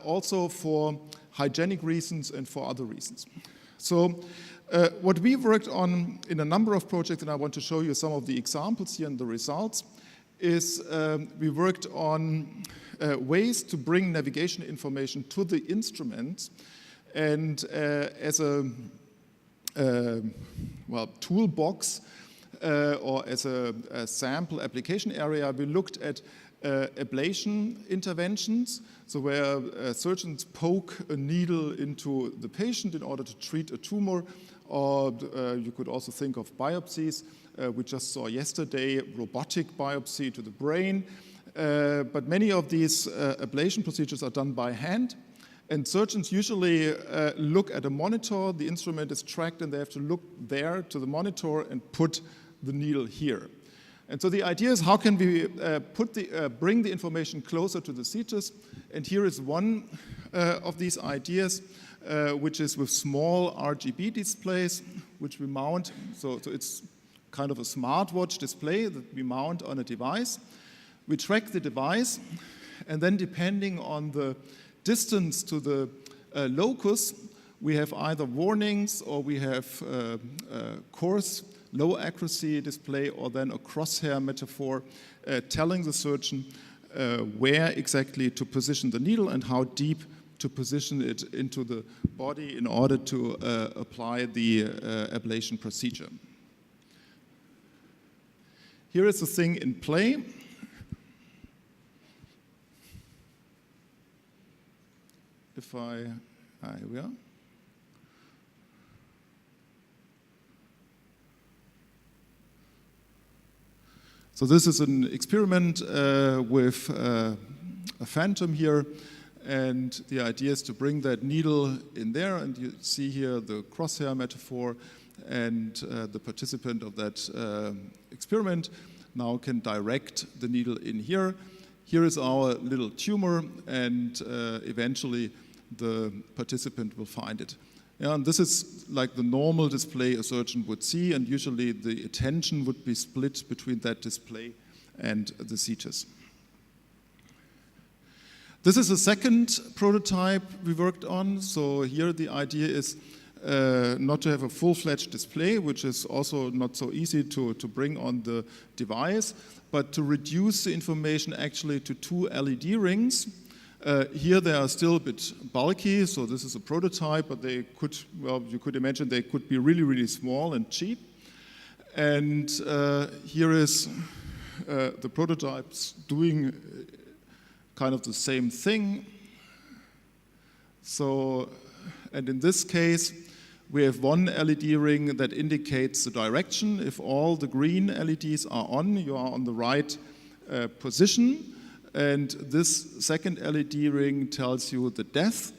also for hygienic reasons and for other reasons. So what we worked on in a number of projects, and I want to show you some of the examples here and the results, is we worked on ways to bring navigation information to the instruments, and as a toolbox or as a sample application area, we looked at ablation interventions, so where surgeons poke a needle into the patient in order to treat a tumor, or you could also think of biopsies. We just saw yesterday robotic biopsy to the brain, but many of these ablation procedures are done by hand, and surgeons usually look at a monitor, the instrument is tracked, and they have to look there to the monitor and put the needle here. And so the idea is, how can we bring the information closer to the CTs? And here is one of these ideas, which is with small RGB displays, which we mount. So it's kind of a smartwatch display that we mount on a device. We track the device, and then depending on the distance to the locus, we have either warnings or we have coarse, low accuracy display, or then a crosshair metaphor telling the surgeon where exactly to position the needle and how deep to position it into the body in order to apply the ablation procedure. Here is the thing in play. Here we are. So this is an experiment with a phantom here, and the idea is to bring that needle in there, and you see here the crosshair metaphor, and the participant of that experiment now can direct the needle in here. Here is our little tumor, and eventually the participant will find it. Yeah, and this is like the normal display a surgeon would see, and usually the attention would be split between that display and the CTIS. This is a second prototype we worked on. So here the idea is not to have a full-fledged display, which is also not so easy to bring on the device, but to reduce the information actually to 2 LED rings. Here they are still a bit bulky, so this is a prototype, but they could, well, you could imagine they could be really, really small and cheap. And here is the prototypes doing kind of the same thing. So, and in this case, we have 1 LED ring that indicates the direction. If all the green LEDs are on, you are on the right position. And this second LED ring tells you the depth.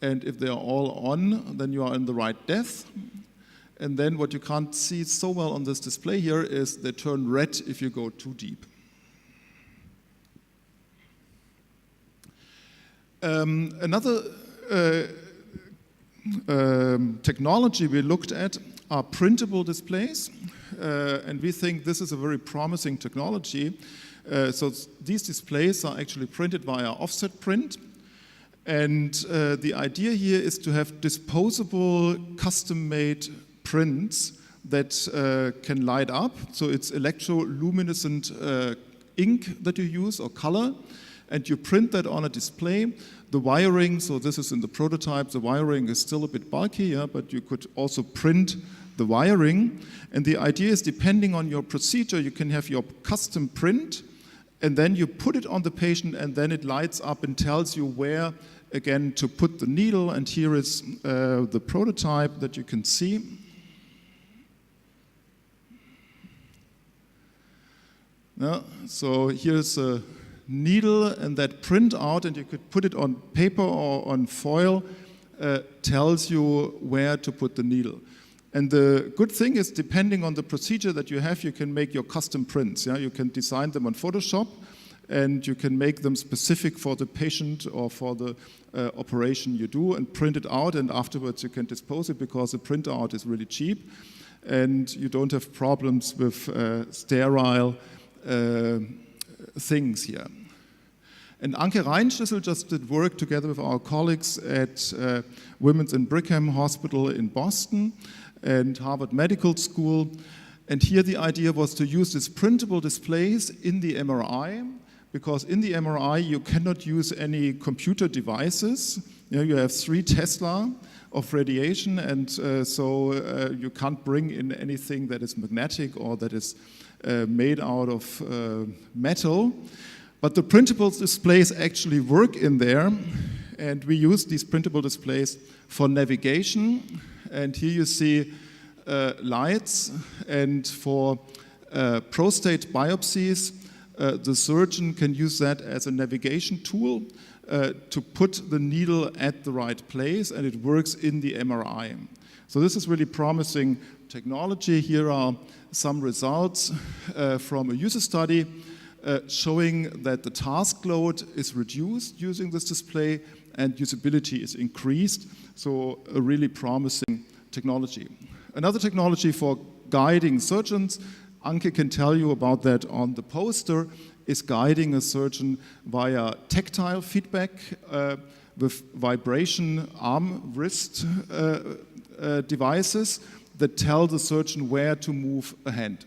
And if they are all on, then you are in the right depth. And then what you can't see so well on this display here is they turn red if you go too deep. Another technology we looked at are printable displays, and we think this is a very promising technology. So these displays are actually printed via offset print, and the idea here is to have disposable, custom-made prints that can light up. So it's electroluminescent ink that you use, or color, and you print that on a display. The wiring, so this is in the prototype, the wiring is still a bit bulky, yeah, but you could also print the wiring. And the idea is, depending on your procedure, you can have your custom print, and then you put it on the patient, and then it lights up and tells you where, again, to put the needle. And here is the prototype that you can see. Yeah, so here's a needle, and that printout, and you could put it on paper or on foil, tells you where to put the needle. And the good thing is, depending on the procedure that you have, you can make your custom prints. Yeah? You can design them on Photoshop, and you can make them specific for the patient or for the operation you do, and print it out, and afterwards you can dispose it, because the printout is really cheap, and you don't have problems with sterile things here. And Anke Reinschlüssel just did work together with our colleagues at Women's and Brigham Hospital in Boston and Harvard Medical School. And here the idea was to use these printable displays in the MRI, because in the MRI you cannot use any computer devices. You know, you have 3 Tesla of radiation, and so you can't bring in anything that is magnetic or that is made out of metal. But the printable displays actually work in there, and we use these printable displays for navigation. And here you see lights, and for prostate biopsies, the surgeon can use that as a navigation tool to put the needle at the right place, and it works in the MRI. So this is really promising technology. Here are some results from a user study showing that the task load is reduced using this display and usability is increased. So a really promising technology. Another technology for guiding surgeons, Anke can tell you about that on the poster, is guiding a surgeon via tactile feedback with vibration arm wrist devices that tell the surgeon where to move a hand.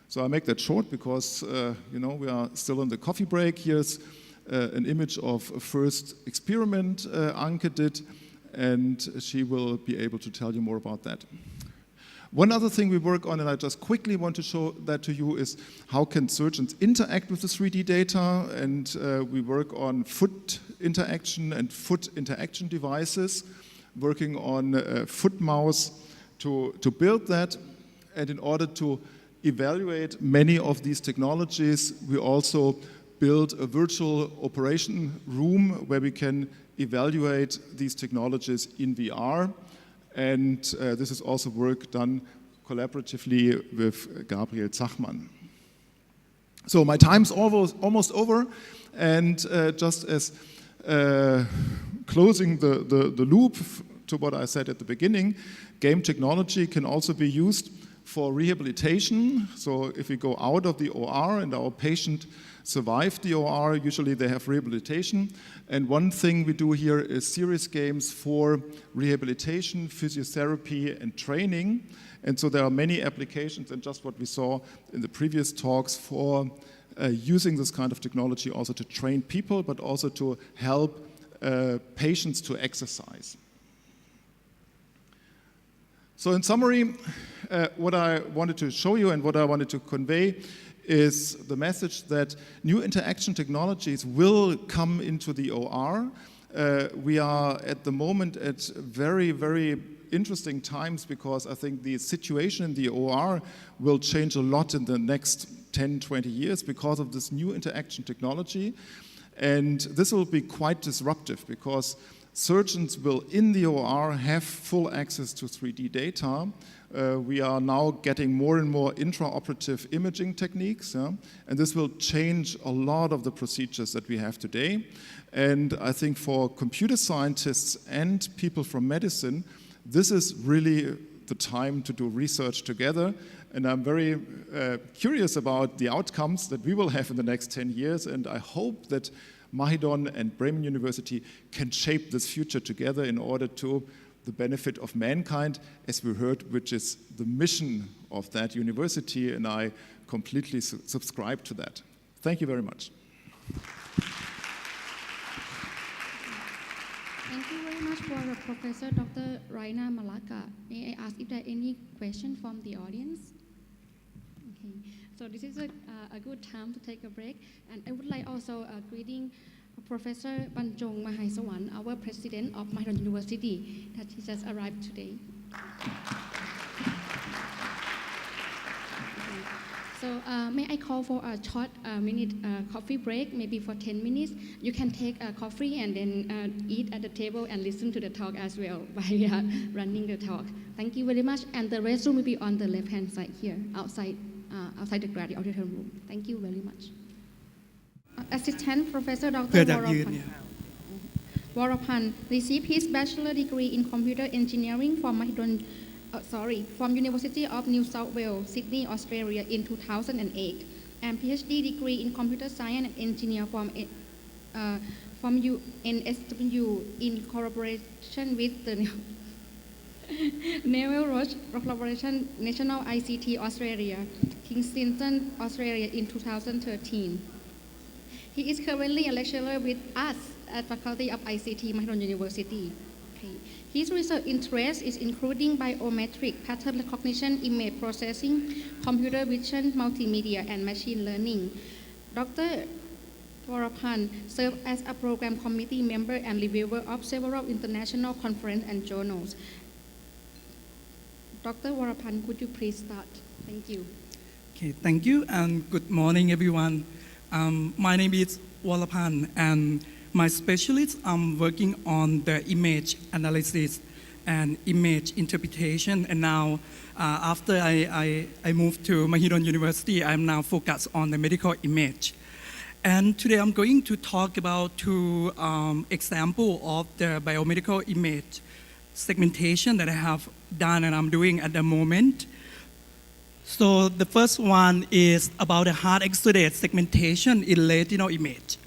So I make that short because you know, we are still on the coffee break. Here's an image of a first experiment Anke did, and she will be able to tell you more about that. One other thing we work on, and I just quickly want to show that to you, is how can surgeons interact with the 3D data, and we work on foot interaction and foot interaction devices, working on foot mouse to build that. And in order to evaluate many of these technologies, we also build a virtual operation room where we can evaluate these technologies in VR. And this is also work done collaboratively with Gabriel Zachmann. So my time's almost over, and just as closing the loop to what I said at the beginning, game technology can also be used for rehabilitation. So if we go out of the OR and our patient survived the OR, usually they have rehabilitation. And one thing we do here is serious games for rehabilitation, physiotherapy, and training. And so there are many applications, and just what we saw in the previous talks, for using this kind of technology also to train people, but also to help patients to exercise. So in summary, what I wanted to show you and what I wanted to convey is the message that new interaction technologies will come into the OR. We are at the moment at very, very interesting times, because I think the situation in the OR will change a lot in the next 10, 20 years because of this new interaction technology. And this will be quite disruptive, because surgeons will in the OR have full access to 3D data. We are now getting more and more intraoperative imaging techniques, and this will change a lot of the procedures that we have today. And I think for computer scientists and people from medicine, this is really the time to do research together. And I'm very curious about the outcomes that we will have in the next 10 years, and I hope that Mahidol and Bremen University can shape this future together in order to the benefit of mankind, as we heard, which is the mission of that university, and I completely subscribe to that. Thank you very much. Thank you very much for Professor Dr. Raina Malaka. May I ask if there are any questions from the audience? Okay, so this is a good time to take a break, and I would like also greeting Professor Banjong Mahaisawan, our president of Mahidol University, that he just arrived today. So may I call for a short minute coffee break, maybe for 10 minutes. You can take a coffee and then eat at the table and listen to the talk as well while we are running the talk. Thank you very much. And the restroom will be on the left-hand side here, outside the graduate auditorium room. Thank you very much. Assistant Professor Dr. Warapan received his bachelor degree in computer engineering from University of New South Wales, Sydney, Australia in 2008, and PhD degree in computer science and engineering from UNSW in collaboration with the Neville Roche Collaboration National ICT Australia, Kingston, Australia in 2013. He is currently a lecturer with us at Faculty of ICT, Mahidol University. Okay. His research interest is including biometric pattern recognition, image processing, computer vision, multimedia, and machine learning. Dr. Warapan served as a program committee member and reviewer of several international conferences and journals. Dr. Warapan, could you please start? Thank you. Okay, thank you, and good morning, everyone. My name is Warapan, and my specialist, I'm working on the image analysis and image interpretation. And now, after I moved to Mahidol University, I'm now focused on the medical image. And today I'm going to talk about two examples of the biomedical image segmentation that I have done and I'm doing at the moment. So the first one is about the hard exudate segmentation in retinal image.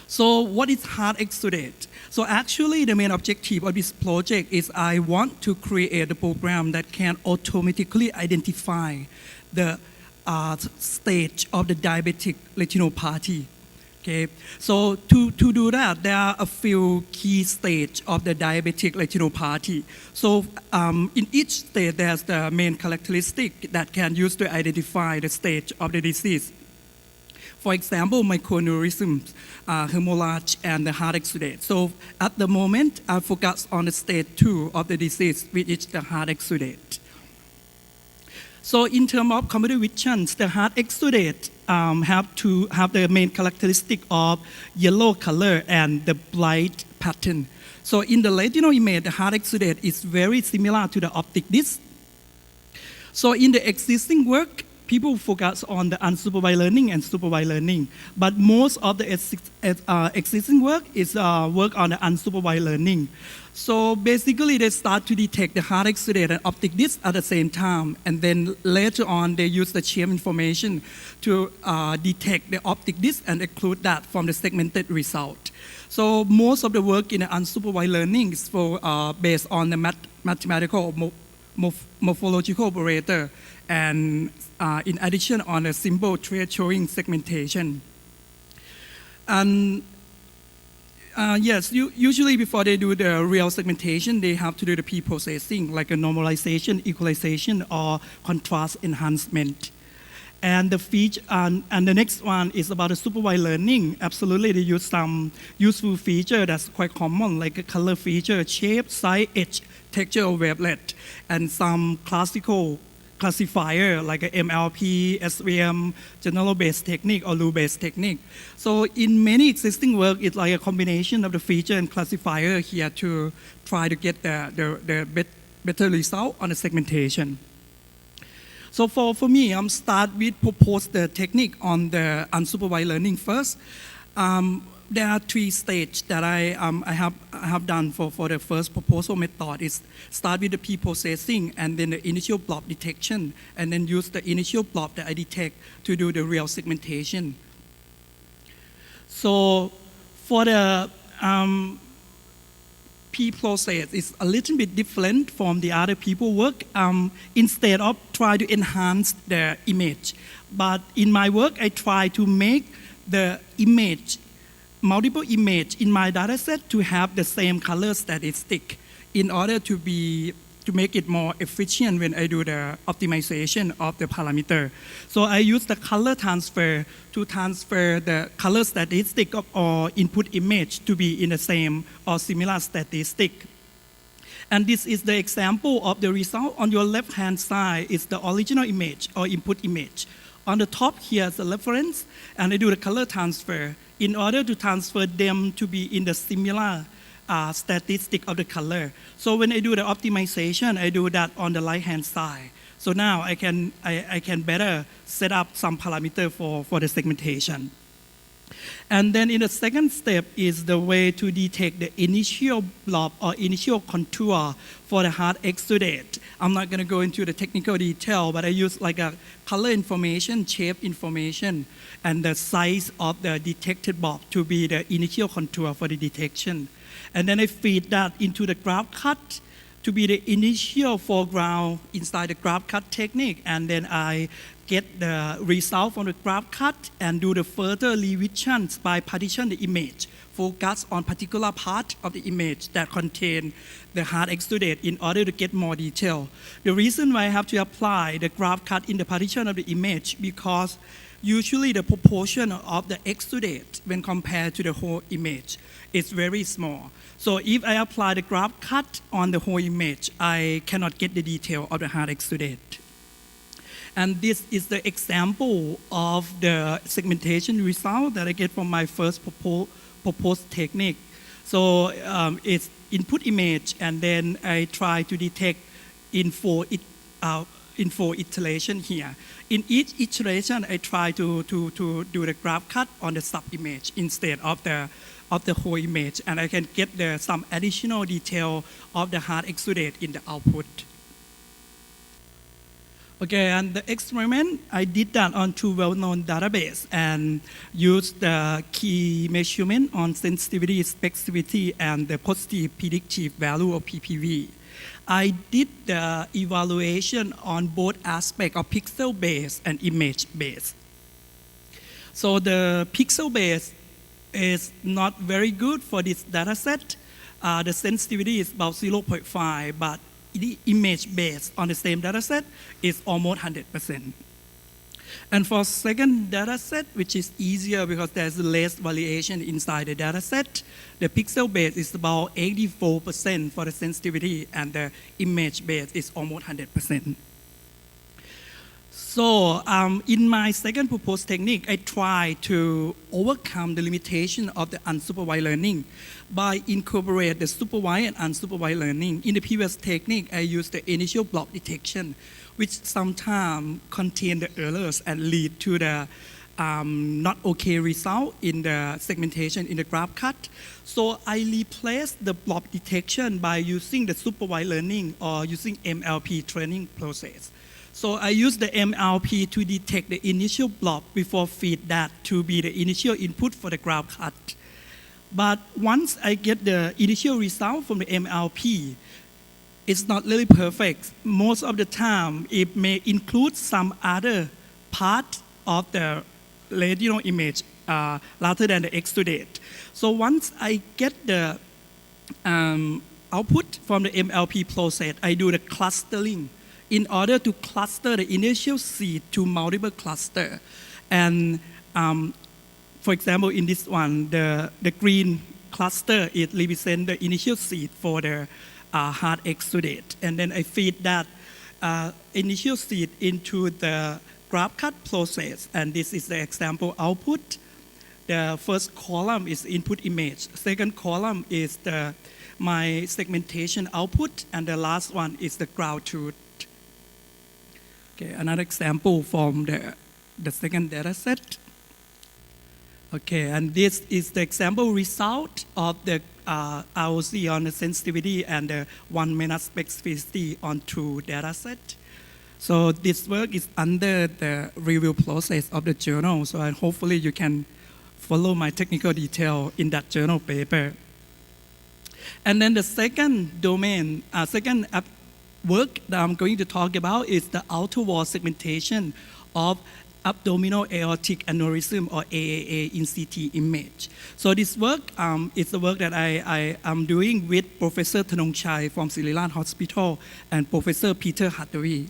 So what is hard exudate? So actually the main objective of this project is I want to create a program that can automatically identify the stage of the diabetic retinopathy. Okay, so to do that, there are a few key stages of the diabetic retinopathy. So in each stage, there's the main characteristic that can use to identify the stage of the disease. For example, microaneurysm, hemorrhage, and the hard exudate. So at the moment, I focus on the stage 2 of the disease, which is the hard exudate. So in terms of computer vision, the hard exudate have to have the main characteristic of yellow color and the bright pattern. So in the retinal image, the hard exudate is very similar to the optic disc. So in the existing work, people focus on the unsupervised learning and supervised learning, but most of the existing work is work on the unsupervised learning. So basically, they start to detect the hard exudate and optic disc at the same time, and then later on, they use the shape information to detect the optic disc and exclude that from the segmented result. So most of the work in the unsupervised learning is based on the mathematical morphological operator, and in addition on a simple trait showing segmentation. And yes, usually before they do the real segmentation, they have to do the pre-processing, like a normalization, equalization, or contrast enhancement. And the feature, and the next one is about the supervised learning. Absolutely, they use some useful feature that's quite common, like a color feature, shape, size, edge, texture, or wavelet, and some classical classifier like a MLP, SVM, general-based technique, or rule-based technique. So in many existing work, it's like a combination of the feature and classifier here to try to get the better result on the segmentation. So for me, I'm start with propose the technique on the unsupervised learning first. There are three stages that I have done for the first proposal method. Is start with the pre-processing and then the initial blob detection, and then use the initial blob that I detect to do the real segmentation. So for the pre-process, it's a little bit different from the other people work. Instead of try to enhance the image, but in my work, I try to make the image multiple image in my data set to have the same color statistic in order to make it more efficient when I do the optimization of the parameter. So I use the color transfer to transfer the color statistic of our input image to be in the same or similar statistic. And this is the example of the result. On your left-hand side is the original image or input image. On the top here is the reference, and I do the color transfer in order to transfer them to be in the similar statistic of the color. So when I do the optimization, I do that on the right-hand side. So now I can better set up some parameter for the segmentation. And then in the second step is the way to detect the initial blob or initial contour for the hard exudate. I'm not going to go into the technical detail, but I use like a color information, shape information, and the size of the detected blob to be the initial contour for the detection. And then I feed that into the graph cut to be the initial foreground inside the graph cut technique, and then I get the result from the graph cut and do the further revisions by partition the image, focus on particular part of the image that contain the hard exudate in order to get more detail. The reason why I have to apply the graph cut in the partition of the image because usually the proportion of the exudate when compared to the whole image is very small. So if I apply the graph cut on the whole image, I cannot get the detail of the hard exudate. And this is the example of the segmentation result that I get from my first proposed technique. So it's input image, and then I try to detect in four iterations here. In each iteration, I try to do the graph cut on the sub-image instead of the whole image, and I can get some additional detail of the hard exudate in the output. Okay, and the experiment, I did that on two well-known databases and used the key measurement on sensitivity, specificity, and the positive predictive value of PPV. I did the evaluation on both aspects of pixel-based and image-based. So the pixel-based is not very good for this data set. The sensitivity is about 0.5, but the image based on the same data set is almost 100%. And for second data set, which is easier because there's less variation inside the data set, the pixel based is about 84% for the sensitivity, and the image based is almost 100%. So in my second proposed technique, I try to overcome the limitation of the unsupervised learning by incorporate the supervised and unsupervised learning. In the previous technique, I used the initial block detection, which sometimes contain the errors and lead to the not okay result in the segmentation in the graph cut. So I replaced the block detection by using the supervised learning or using MLP training process. So I use the MLP to detect the initial block before feed that to be the initial input for the graph cut. But once I get the initial result from the MLP, it's not really perfect. Most of the time, it may include some other part of the retinal image rather than the exudate. So once I get the output from the MLP process, I do the clustering in order to cluster the initial seed to multiple cluster. And for example, in this one, the green cluster, it represents the initial seed for the hard exudate. And then I feed that initial seed into the graph cut process. And this is the example output. The first column is input image. Second column is my segmentation output. And the last one is the ground truth. Okay, another example from the second data set. Okay, and this is the example result of the ROC on the sensitivity and the 1-minute specificity on 2 data set. So this work is under the review process of the journal, so hopefully you can follow my technical detail in that journal paper. And then the second domain, second work that I'm going to talk about is the outer wall segmentation of abdominal aortic aneurysm or AAA in CT image. So this work is the work that I am doing with Professor Thanongchai from Sirilan Hospital and Professor Peter Hathaway.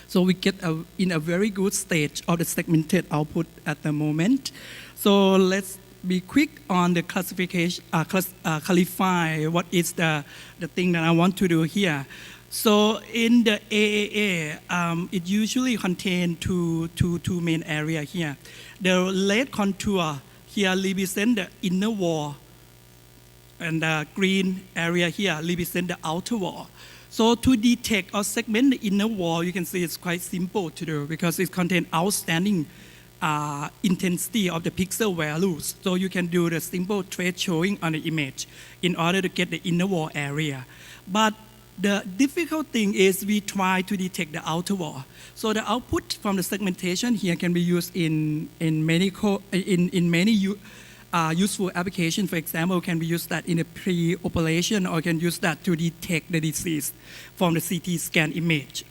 So we get in a very good stage of the segmented output at the moment. So let's be quick on the classification, clarify what is the thing that I want to do here. So in the AAA, it usually contains two main areas here. The red contour here represents the inner wall, and the green area here represents the outer wall. So to detect or segment the inner wall, you can see it's quite simple to do because it contains outstanding intensity of the pixel values. So you can do the simple trace showing on the image in order to get the inner wall area. But the difficult thing is we try to detect the outer wall. So the output from the segmentation here can be used in many useful applications. For example, can be used that in a pre-operation or can use that to detect the disease from the CT scan image.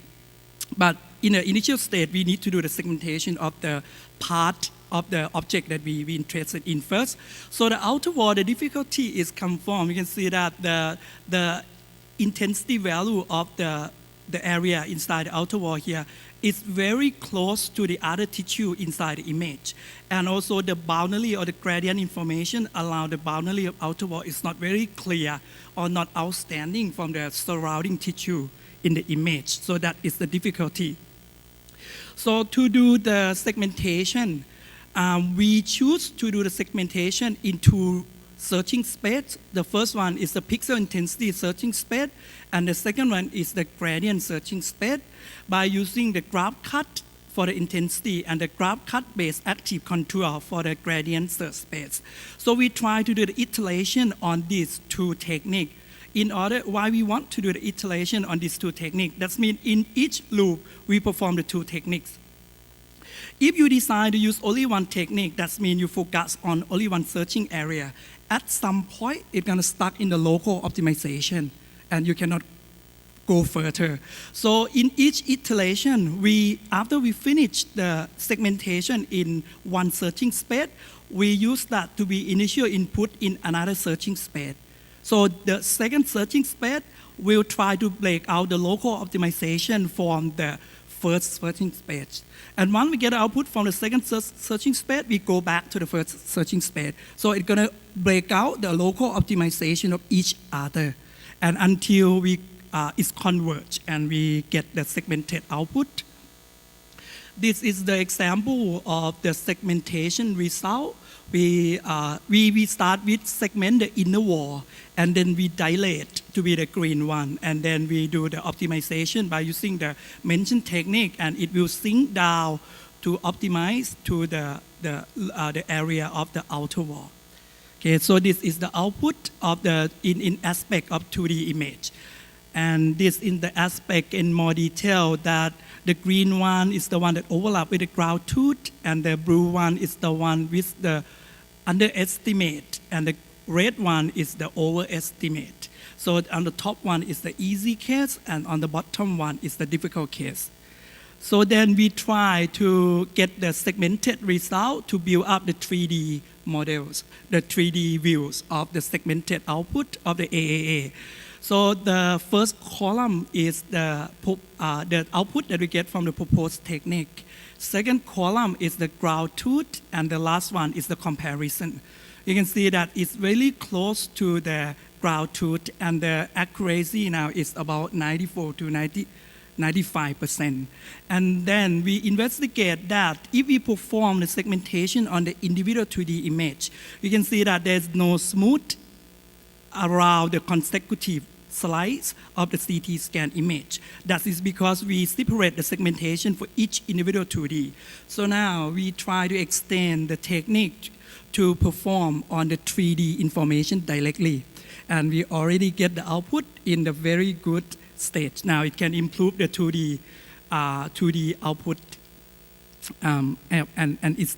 But in the initial state, we need to do the segmentation of the part of the object that we interested in first. So the outer wall, the difficulty is come from, you can see that the intensity value of the area inside the outer wall here is very close to the other tissue inside the image. And also the boundary or the gradient information around the boundary of outer wall is not very clear or not outstanding from the surrounding tissue in the image. So that is the difficulty. So to do the segmentation, we choose to do the segmentation into searching space. The first one is the pixel intensity searching space, and the second one is the gradient searching space by using the graph cut for the intensity and the graph cut based active contour for the gradient search space. So we try to do the iteration on these two techniques. In order, why we want to do the iteration on these two techniques, that means in each loop we perform the two techniques. If you decide to use only one technique, that means you focus on only one searching area. At some point, it's going to stuck in the local optimization, and you cannot go further. So in each iteration, after we finish the segmentation in one searching space, we use that to be initial input in another searching space. So the second searching space will try to break out the local optimization from the first searching space. And once we get output from the second searching space, we go back to the first searching space. So it's going to break out the local optimization of each other, and until it's converged and we get the segmented output. this is the example of the segmentation result. We start with segment the inner wall, and then we dilate to be the green one, and then we do the optimization by using the mentioned technique, and it will sink down to optimize to the area of the outer wall. Okay, so this is the output of the in aspect of 2D image. And this in the aspect in more detail that the green one is the one that overlap with the ground truth, and the blue one is the one with the underestimate, and the red one is the overestimate. So on the top one is the easy case, and on the bottom one is the difficult case. So then we try to get the segmented result to build up the 3D models, the 3D views of the segmented output of the AAA. So the first column is the output that we get from the proposed technique. Second column is the ground truth, and the last one is the comparison. You can see that it's really close to the ground truth, and the accuracy now is about 94 to 95%. And then we investigate that if we perform the segmentation on the individual 2D image, you can see that there's no smooth around the consecutive slice of the CT scan image. That is because we separate the segmentation for each individual 2D. So now we try to extend the technique to perform on the 3D information directly. And we already get the output in the very good stage. Now it can improve the 2D output, and it's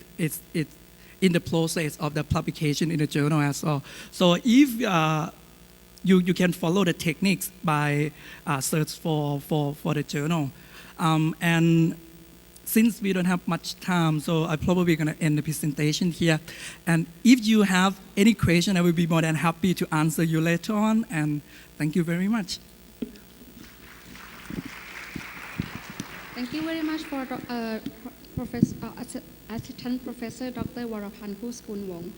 in the process of the publication in the journal as well. So if you can follow the techniques by search for the journal. And since we don't have much time, so I'm probably going to end the presentation here. And if you have any question, I will be more than happy to answer you later on. And thank you very much. Thank you very much for Assistant Professor Dr. Warapan Kuskunwong.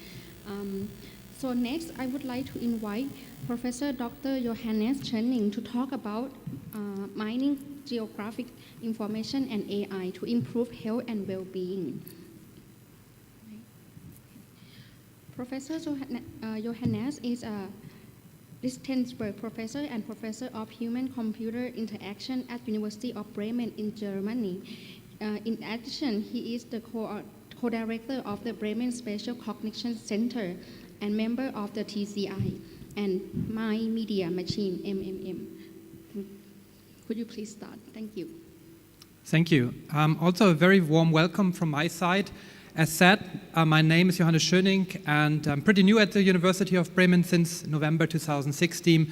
So next, I would like to invite Professor Dr. Johannes Chönning to talk about mining geographic information and AI to improve health and well-being. Professor Johannes is a Lichtenberg Professor and Professor of Human-Computer Interaction at University of Bremen in Germany. In addition, he is the co-director of the Bremen Spatial Cognition Center and member of the TCI and My Media Machine, MMM. Could you please start? Thank you. Thank you. Also a very warm welcome from my side. As said, my name is Johannes Schöning, and I'm pretty new at the University of Bremen since November 2016.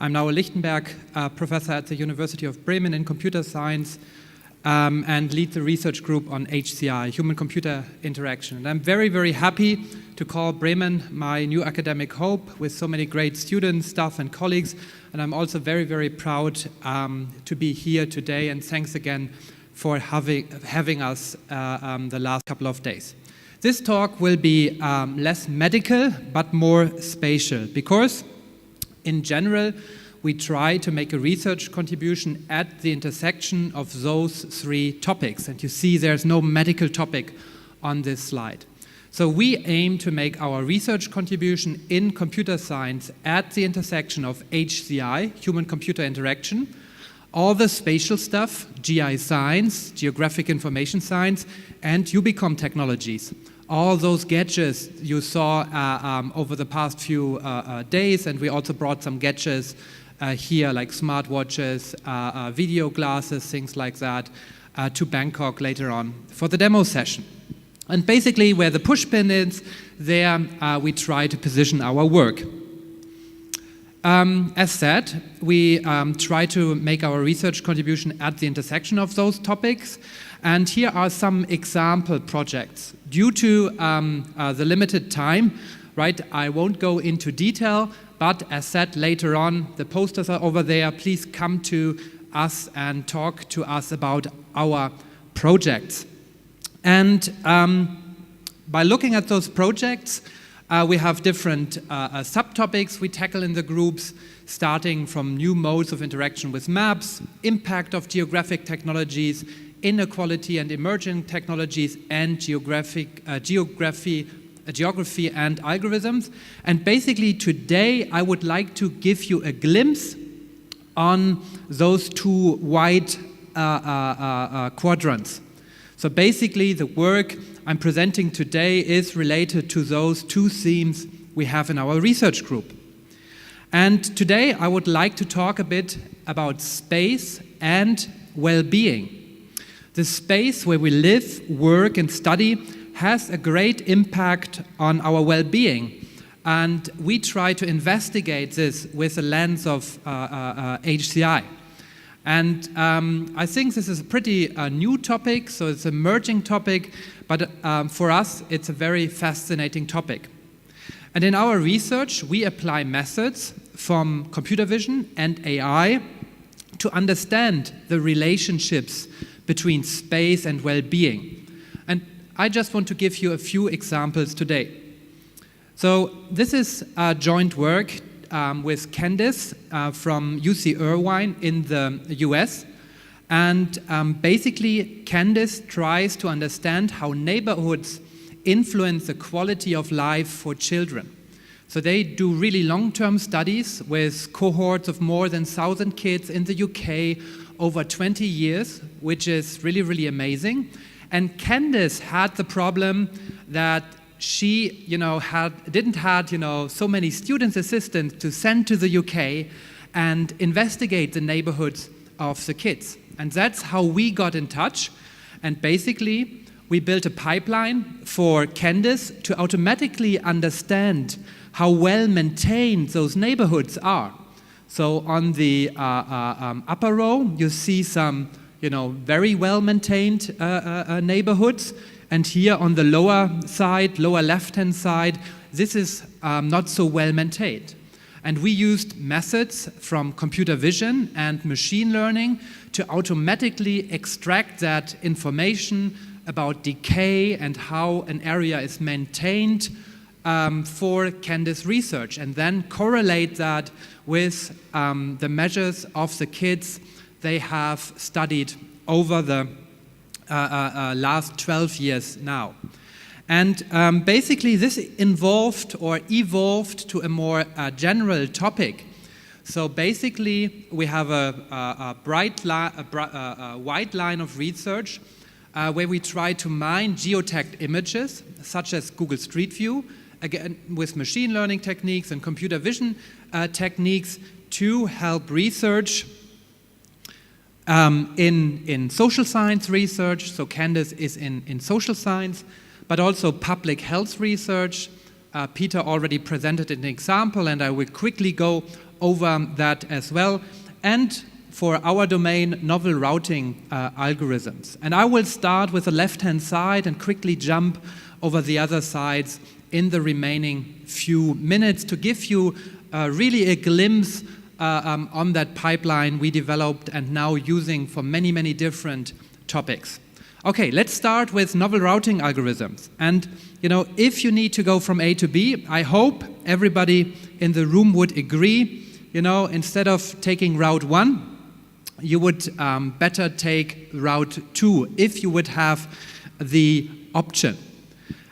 I'm now a Lichtenberg professor at the University of Bremen in computer science, and lead the research group on HCI, human-computer interaction. And I'm very, very happy to call Bremen my new academic hope with so many great students, staff, and colleagues. And I'm also very, very proud to be here today, and thanks again for having us the last couple of days. This talk will be less medical, but more spatial, because in general, we try to make a research contribution at the intersection of those three topics. And you see there's no medical topic on this slide. So we aim to make our research contribution in computer science at the intersection of HCI, human-computer interaction, all the spatial stuff, GI science, geographic information science, and UBICOM technologies. All those gadgets you saw over the past few days, and we also brought some gadgets here, like smartwatches, video glasses, things like that, to Bangkok later on for the demo session. And basically, where the pushpin is, there we try to position our work. As said, we try to make our research contribution at the intersection of those topics. And here are some example projects. Due to the limited time, right, I won't go into detail, but as said later on, the posters are over there. Please come to us and talk to us about our projects. And by looking at those projects, we have different subtopics we tackle in the groups, starting from new modes of interaction with maps, impact of geographic technologies, inequality and emerging technologies, and geography and algorithms. And basically today I would like to give you a glimpse on those two wide quadrants. So basically the work I'm presenting today is related to those two themes we have in our research group. And today I would like to talk a bit about space and well-being. The space where we live, work, and study has a great impact on our well-being. And we try to investigate this with a lens of HCI. And I think this is a pretty new topic, so it's an emerging topic, but for us it's a very fascinating topic. And in our research, we apply methods from computer vision and AI to understand the relationships between space and well-being. And I just want to give you a few examples today. So this is a joint work with Candice from UC Irvine in the US. And basically, Candice tries to understand how neighborhoods influence the quality of life for children. So they do really long-term studies with cohorts of more than 1,000 kids in the UK over 20 years, which is really, really amazing. And Candice had the problem that she, didn't have, so many student assistants to send to the UK and investigate the neighborhoods of the kids. And that's how we got in touch. And basically, we built a pipeline for Candice to automatically understand how well maintained those neighborhoods are. So on the upper row, you see some, very well maintained neighborhoods. And here on the lower side, lower left-hand side, this is not so well maintained. And we used methods from computer vision and machine learning to automatically extract that information about decay and how an area is maintained for Candice research, and then correlate that with the measures of the kids they have studied over the last 12 years now. And basically this involved or evolved to a more general topic. So basically we have a wide line of research where we try to mine geotagged images such as Google Street View, again with machine learning techniques and computer vision techniques to help research in social science research. So Candice is in social science, but also public health research. Peter already presented an example, and I will quickly go over that as well. And for our domain, novel routing algorithms. And I will start with the left-hand side and quickly jump over the other sides in the remaining few minutes to give you really a glimpse on that pipeline we developed and now using for many, many different topics. Okay, let's start with novel routing algorithms. And, if you need to go from A to B, I hope everybody in the room would agree, instead of taking route 1, you would better take route 2 if you would have the option.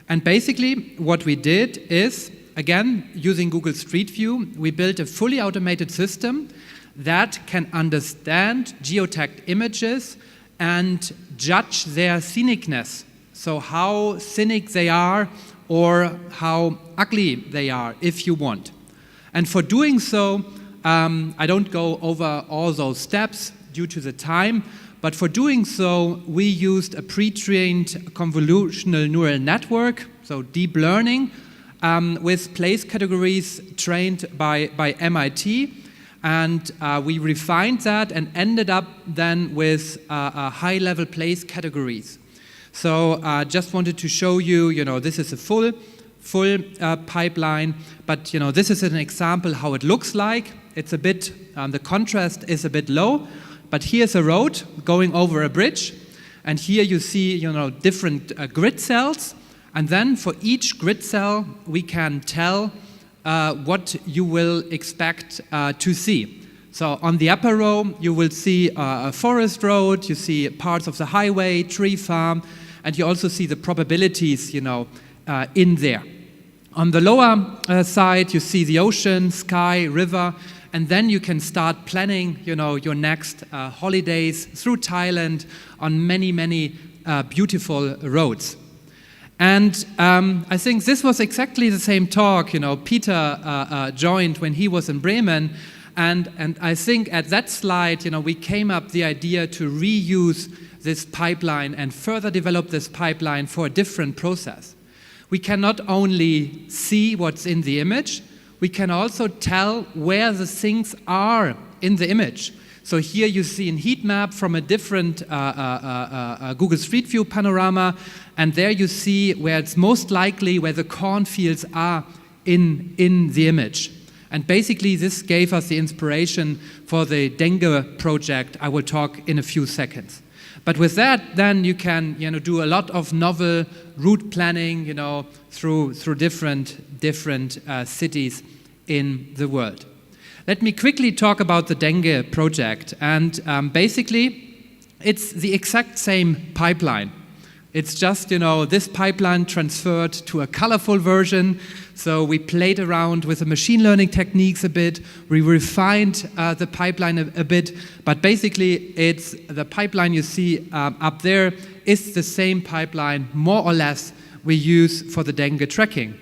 And basically what we did is, again, using Google Street View, we built a fully automated system that can understand geotagged images and judge their scenicness. So how scenic they are or how ugly they are, if you want. And for doing so, I don't go over all those steps due to the time, but for doing so, we used a pre-trained convolutional neural network, so deep learning, with place categories trained by MIT. And we refined that and ended up then with high-level place categories. So just wanted to show you, this is a full pipeline, but this is an example how it looks like. It's a bit, the contrast is a bit low, but here's a road going over a bridge, and here you see, different grid cells, and then for each grid cell we can tell what you will expect to see. So on the upper row, you will see a forest road, you see parts of the highway, tree farm, and you also see the probabilities, in there. On the lower side, you see the ocean, sky, river, and then you can start planning, your next holidays through Thailand on many, many beautiful roads. And I think this was exactly the same talk, Peter joined when he was in Bremen. And I think at that slide, we came up the idea to reuse this pipeline and further develop this pipeline for a different process. We can not only see what's in the image, we can also tell where the things are in the image. So here you see a heat map from a different Google Street View panorama, and there you see where it's most likely where the cornfields are in the image. And basically this gave us the inspiration for the dengue project I will talk in a few seconds. But with that, then you can do a lot of novel route planning through different cities in the world. Let me quickly talk about the dengue project. And basically, it's the exact same pipeline. It's just, this pipeline transferred to a colorful version. So we played around with the machine learning techniques a bit. We refined the pipeline a bit. But basically, it's the pipeline you see up there is the same pipeline, more or less, we use for the dengue tracking.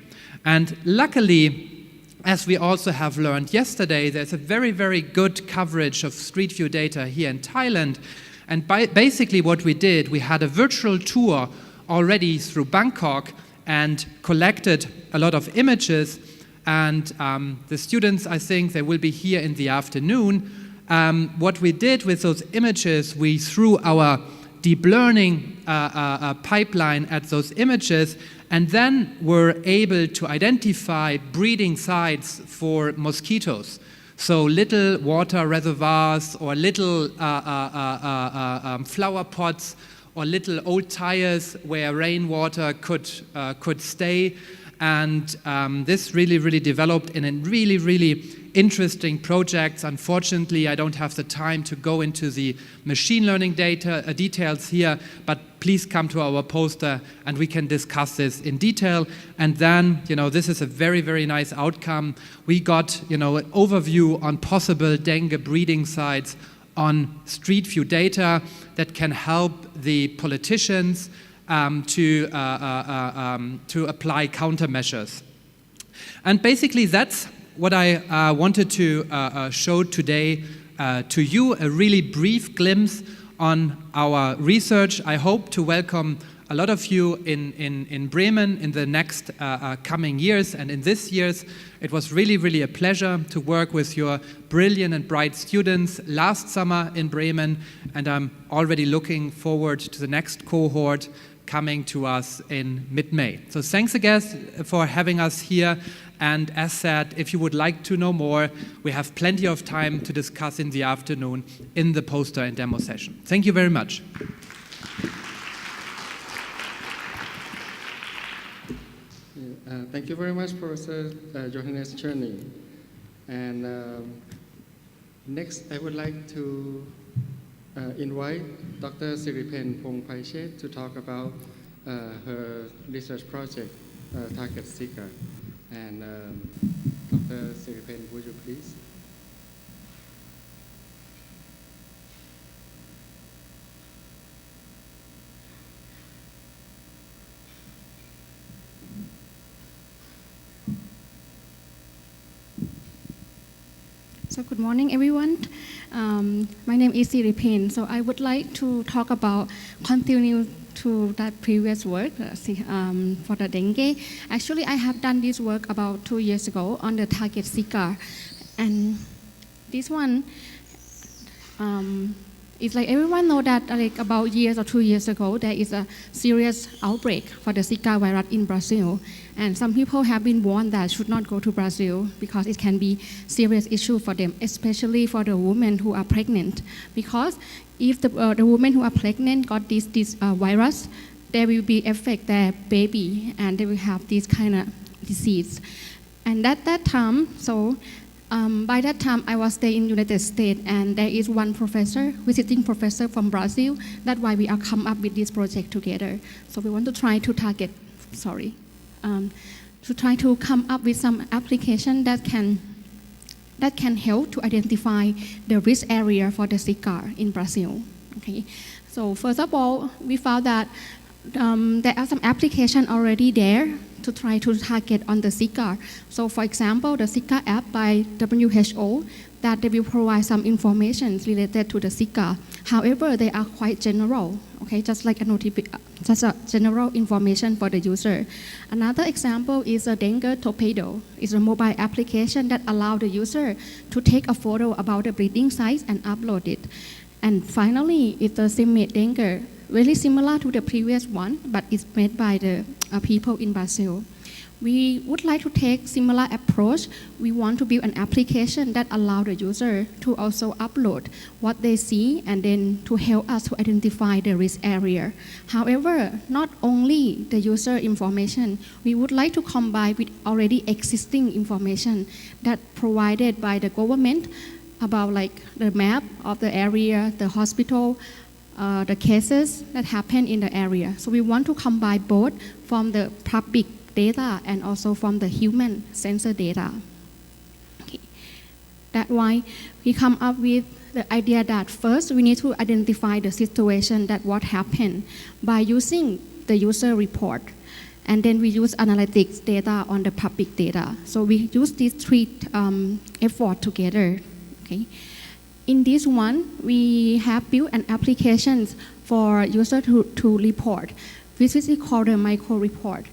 And luckily, as we also have learned yesterday, there's a very, very good coverage of Street View data here in Thailand. And basically what we did, we had a virtual tour already through Bangkok and collected a lot of images. And the students, I think, they will be here in the afternoon. What we did with those images, we threw our deep learning pipeline at those images, and then were able to identify breeding sites for mosquitoes. So little water reservoirs or little flower pots or little old tires where rainwater could stay. And this really developed in a really interesting project. Unfortunately, I don't have the time to go into the machine learning details here, but please come to our poster and we can discuss this in detail. And then, this is a very nice outcome. We got, an overview on possible dengue breeding sites on Street View data that can help the politicians to apply countermeasures. And basically that's what I wanted to show today to you, a really brief glimpse on our research. I hope to welcome a lot of you in Bremen in the next coming years, and in this year's. It was really a pleasure to work with your brilliant and bright students last summer in Bremen, and I'm already looking forward to the next cohort coming to us in mid-May. So thanks again for having us here. And as said, if you would like to know more, we have plenty of time to discuss in the afternoon in the poster and demo session. Thank you very much. Thank you very much, Professor Johannes Cherny. And next, I would like to invite Dr. Siripen Pongpaichet to talk about her research project, Target Zika. And Dr. Siripen, would you please? So good morning, everyone. My name is Siripen. So I would like to talk about continue to that previous work for the dengue. Actually, I have done this work about 2 years ago on the target Zika. And this one is like everyone know that like about years or 2 years ago, there is a serious outbreak for the Zika virus in Brazil. And some people have been warned that should not go to Brazil because it can be serious issue for them, especially for the women who are pregnant. Because if the women who are pregnant got this virus, they will be affect their baby and they will have this kind of disease. And at that time, so By that time, I was staying in United States, and there is one professor, visiting professor from Brazil. That's why we are come up with this project together. So we want to try to target, to try to come up with some application that can help to identify the risk area for the Zika in Brazil. Okay. So first of all, we found that there are some applications already there to try to target on the Zika. So for example, the Zika app by WHO, that they will provide some information related to the Zika. However, they are quite general, okay, just like just a general information for the user. Another example is a dengue torpedo. It's a mobile application that allows the user to take a photo about the breeding sites and upload it. And finally, it's a simulate dengue, very similar to the previous one, but it's made by the people in Brazil. We would like to take similar approach. We want to build an application that allows the user to also upload what they see and then to help us to identify the risk area. However, not only the user information, we would like to combine with already existing information that provided by the government about like the map of the area, the hospital, the cases that happen in the area. So we want to combine both from the public data and also from the human sensor data. Okay. That's why we come up with the idea that first we need to identify the situation that what happened by using the user report. And then we use analytics data on the public data. So we use these three efforts together. Okay. In this one, we have built an application for user to report, which is called a micro report.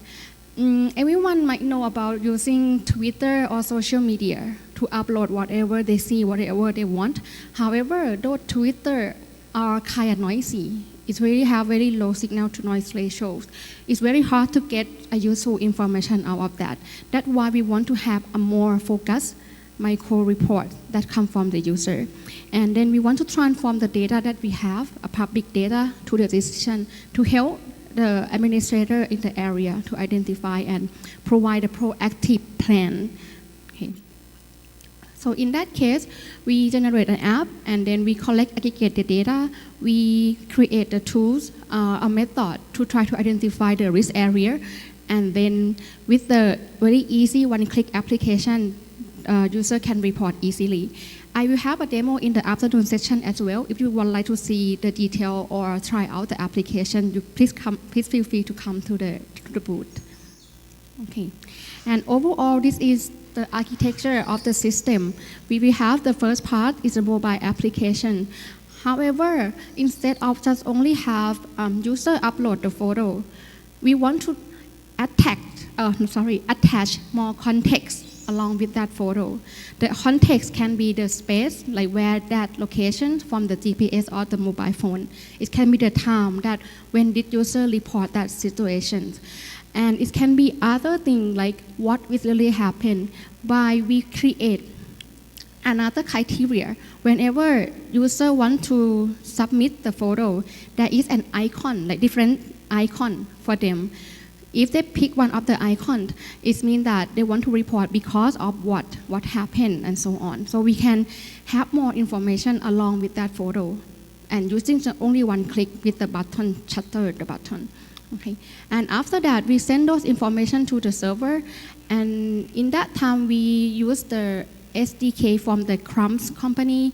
Everyone might know about using Twitter or social media to upload whatever they see, whatever they want. However, those Twitter are kind of noisy. It's have very low signal to noise ratios. It's very hard to get a useful information out of that. That's why we want to have a more focused micro report that come from the user. And then we want to transform the data that we have, a public data, to the decision to help the administrator in the area to identify and provide a proactive plan. Okay. So in that case, we generate an app and then we aggregate the data. We create the tools, a method to try to identify the risk area. And then with the very easy one-click application, user can report easily. I will have a demo in the afternoon session as well. If you would like to see the detail or try out the application, you please feel free to come to the booth. Okay. And overall, this is the architecture of the system. We will have the first part is a mobile application. However, instead of just only have user upload the photo, we want to attach more context along with that photo. The context can be the space, like where that location from the GPS or the mobile phone. It can be the time that when did user report that situation. And it can be other things like what will really happen by we create another criteria. Whenever user want to submit the photo, there is an icon, like different icon for them. If they pick one of the icons, it means that they want to report because of what happened and so on. So we can have more information along with that photo and using only one click with the button, shutter the button. Okay. And after that, we send those information to the server. And in that time, we use the SDK from the Crumbs company.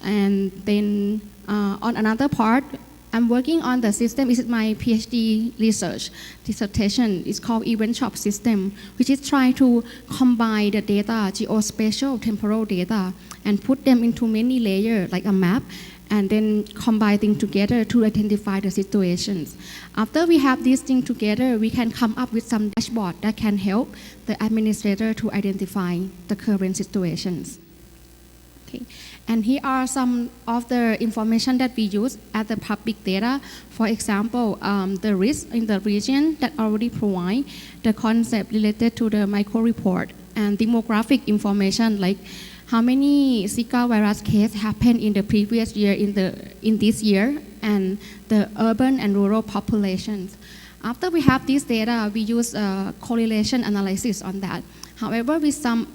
And then on another part, I'm working on the system. This is my PhD research dissertation. It's called Event Shop System, which is trying to combine the data, geospatial, temporal data, and put them into many layers, like a map, and then combine things together to identify the situations. After we have these things together, we can come up with some dashboard that can help the administrator to identify the current situations. Okay. And here are some of the information that we use as the public data. For example, the risk in the region that already provide the concept related to the micro report and demographic information like how many Zika virus cases happened in the previous year in this year and the urban and rural populations. After we have this data, we use correlation analysis on that. However, we found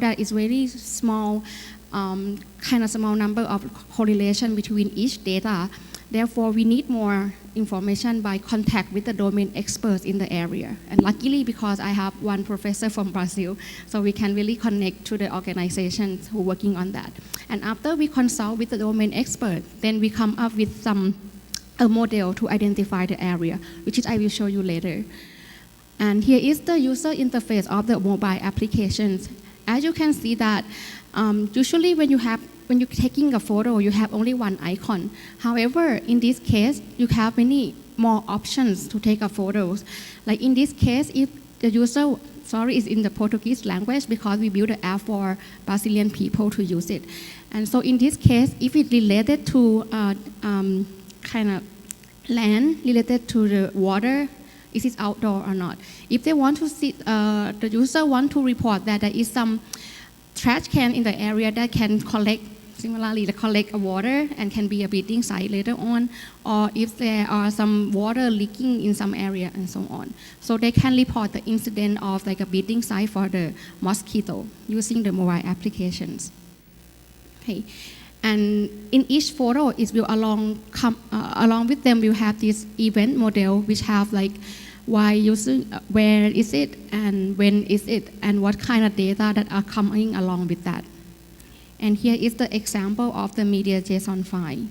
that it's very small, kind of small number of correlation between each data. Therefore, we need more information by contact with the domain experts in the area. And luckily, because I have one professor from Brazil, so we can really connect to the organizations who are working on that. And after we consult with the domain expert, then we come up with a model to identify the area, which I will show you later. And here is the user interface of the mobile applications. As you can see that, usually when you're taking a photo, you have only one icon. However, in this case, you have many more options to take a photos. Like in this case, if the user, is in the Portuguese language because we built an app for Brazilian people to use it. And so in this case, if it's related to kind of land, related to the water, is it outdoor or not? If they want to see, the user want to report that there is some trash can in the area that can collect water and can be a breeding site later on, or if there are some water leaking in some area and so on. So they can report the incident of like a breeding site for the mosquito using the mobile applications. Okay. And in each photo, it will along with them, we'll have this event model which have like why using, where is it, and when is it, and what kind of data that are coming along with that. And here is the example of the media JSON file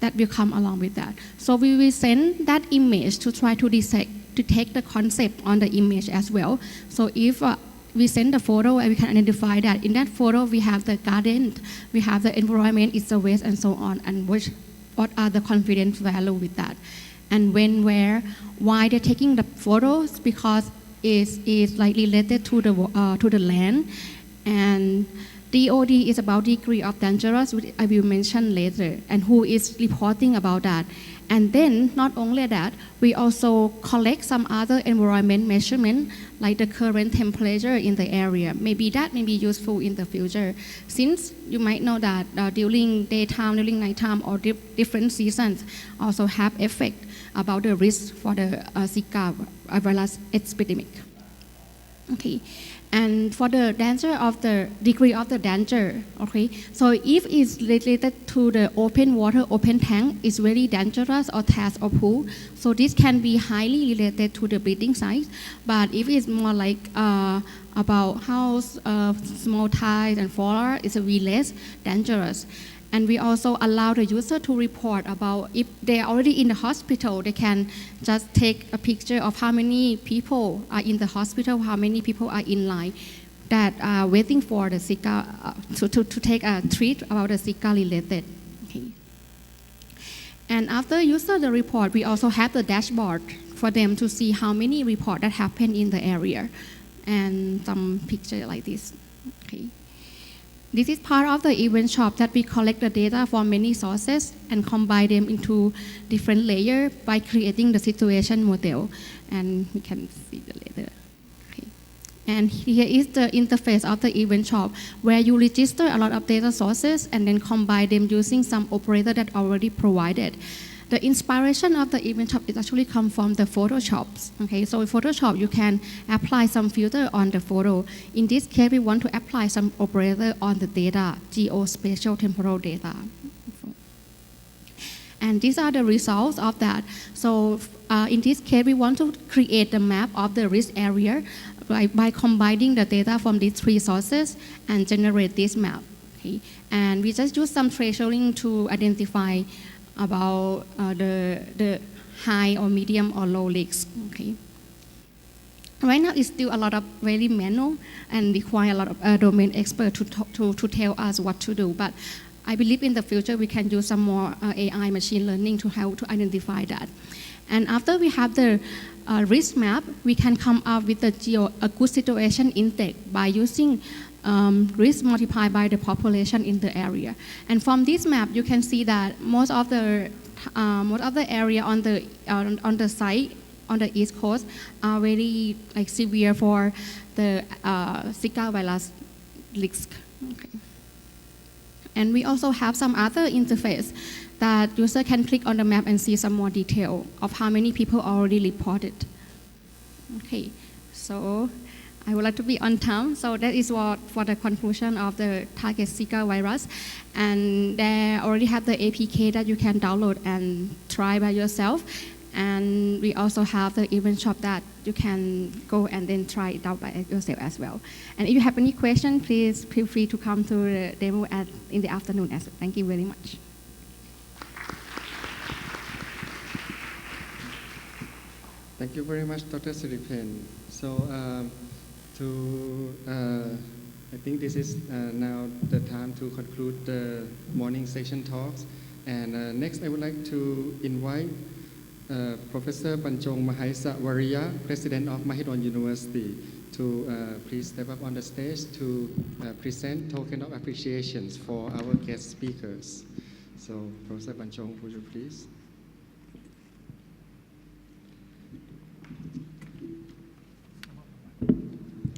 that will come along with that. So we will send that image to try to detect the concept on the image as well. So if we send the photo and we can identify that in that photo we have the garden, we have the environment, it's a waste and so on, and what are the confidence value with that. And when, where, why they're taking the photos, because it's like related to the land. And DOD is about degree of dangerous, which I will mention later, and who is reporting about that. And then, not only that, we also collect some other environment measurement, like the current temperature in the area. Maybe that may be useful in the future, since you might know that during daytime, during nighttime, or different seasons also have effect about the risk for the Zika virus epidemic. Okay. And for the danger of the degree of the danger, okay, so if it's related to the open water, open tank, it's very dangerous, or test or pool, so this can be highly related to the breeding site. But if it's more like about house, small tides and flora, it's a really less dangerous. And we also allow the user to report about if they are already in the hospital, they can just take a picture of how many people are in the hospital, how many people are in line that are waiting for the Zika, to take a treat about the Zika related. Okay. And after user the report, we also have the dashboard for them to see how many reports that happen in the area, and some picture like this. Okay. This is part of the event shop that we collect the data from many sources and combine them into different layers by creating the situation model. And we can see that later. Okay. And here is the interface of the event shop, where you register a lot of data sources and then combine them using some operator that already provided. The inspiration of the event shop is actually come from the Photoshops. Okay, so in Photoshop you can apply some filter on the photo. In this case, we want to apply some operator on the data, geospatial temporal data. And these are the results of that. So in this case, we want to create the map of the risk area by combining the data from these three sources and generate this map. Okay, and we just use some thresholding to identify about the high or medium or low risks. Okay. Right now, it's still a lot of very manual and require a lot of domain experts to tell us what to do. But I believe in the future we can use some more AI machine learning to help to identify that. And after we have the risk map, we can come up with a good situation index by using risk multiplied by the population in the area. And from this map, you can see that most of the area on the site on the East Coast are very severe for the Zika virus risk. Okay. And we also have some other interface that user can click on the map and see some more detail of how many people already reported. Okay. So I would like to be on time. So that is what for the conclusion of the target Zika virus. And they already have the APK that you can download and try by yourself. And we also have the event shop that you can go and then try it out by yourself as well. And if you have any question, please feel free to come to the demo in the afternoon as well. Thank you very much. Thank you very much, Dr. Siripen. So I think this is now the time to conclude the morning session talks. And next I would like to invite Professor Panchong Mahaisawaria, President of Mahidol University, to please step up on the stage to present token of appreciations for our guest speakers. So Professor Panchong, would you please?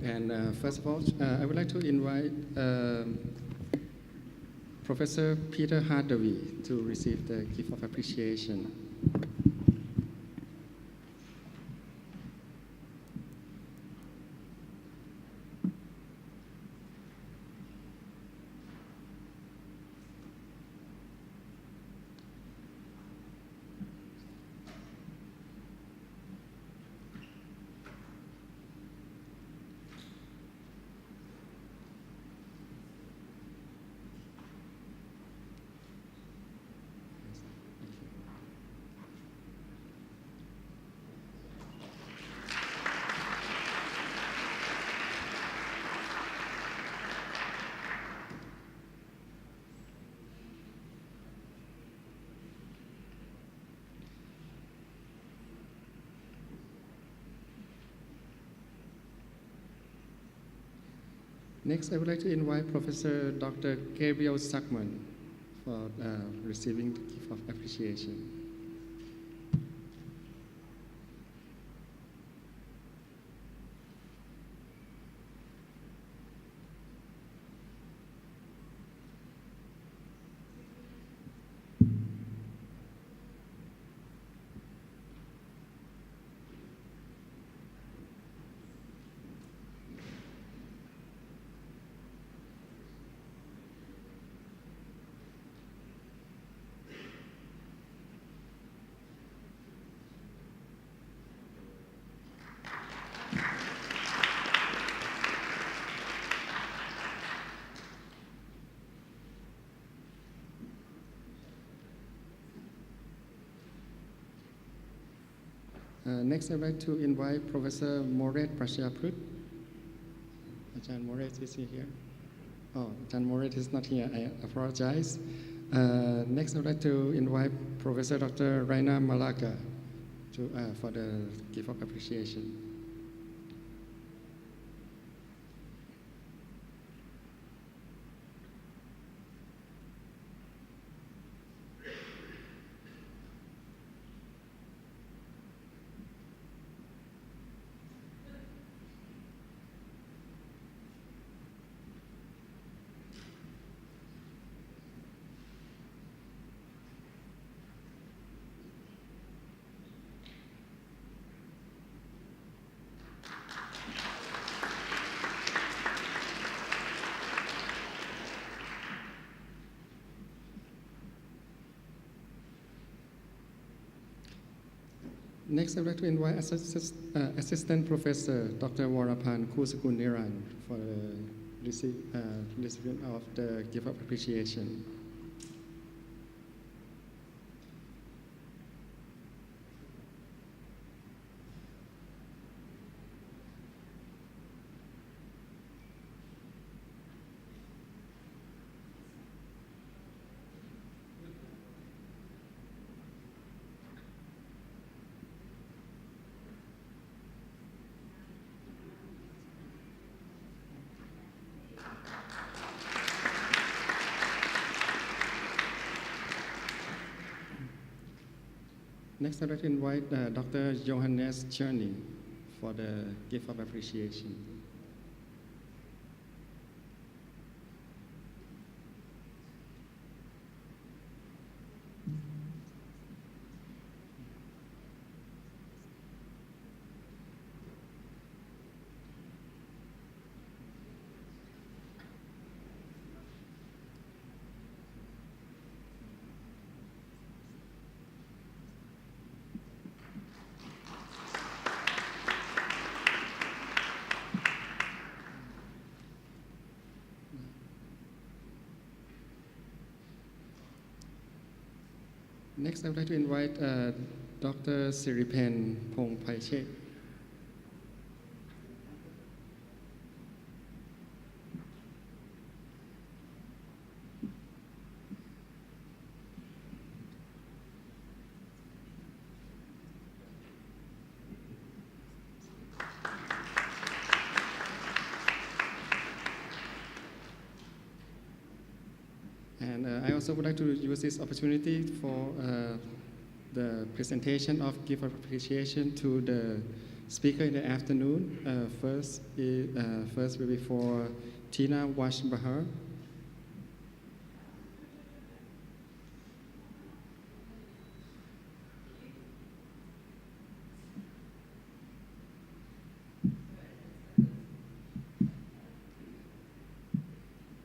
And first of all, I would like to invite Professor Peter Hathaway to receive the gift of appreciation. Next, I would like to invite Professor Dr. Gabriel Sackman for receiving the gift of appreciation. Next, I'd like to invite Professor Moret Prashaprut. Ajahn Moret, is he here? Oh, Ajahn Moret is not here. I apologize. Next, I'd like to invite Professor Dr. Raina Malaka for the gift of appreciation. Next, I'd like to invite Assistant Professor Dr. Warapan Kusakul Niran for the recipient of the gift of appreciation. Next, I'd like to invite Dr. Johannes Cherny for the gift of appreciation. Next, I would like to invite Dr. Siripen Pongpaiche. And I also would like to use this opportunity for the presentation of gift of appreciation to the speaker in the afternoon. First will be for Tina Washbahar.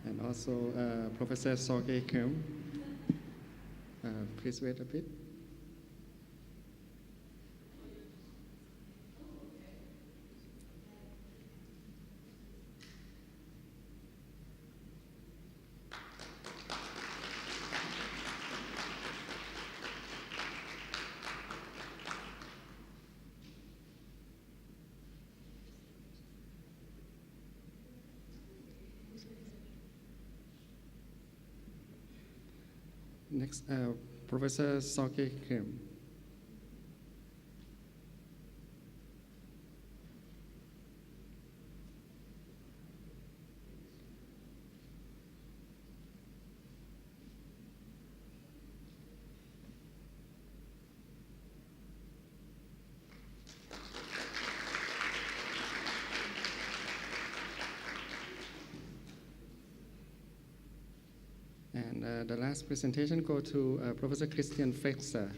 And also Professor Sorge Kerm. Please wait a bit. Next, Professor Sorge Kerm. And the last presentation go to Professor Christian Flexer,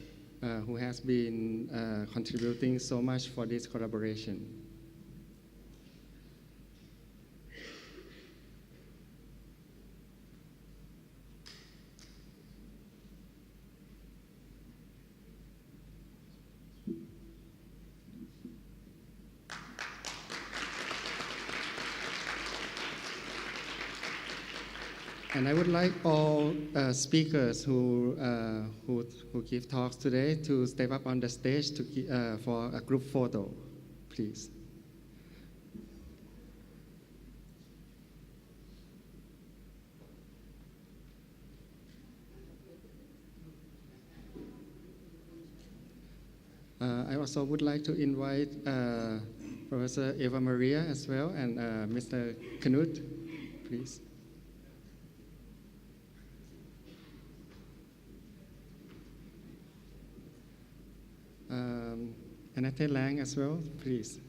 who has been contributing so much for this collaboration. And I would like all speakers who give talks today to step up on the stage to for a group photo, please. I also would like to invite Professor Eva Maria as well and Mr. Knut, please. Annette Lang as well, please.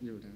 You there.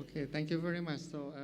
Okay, thank you very much. So.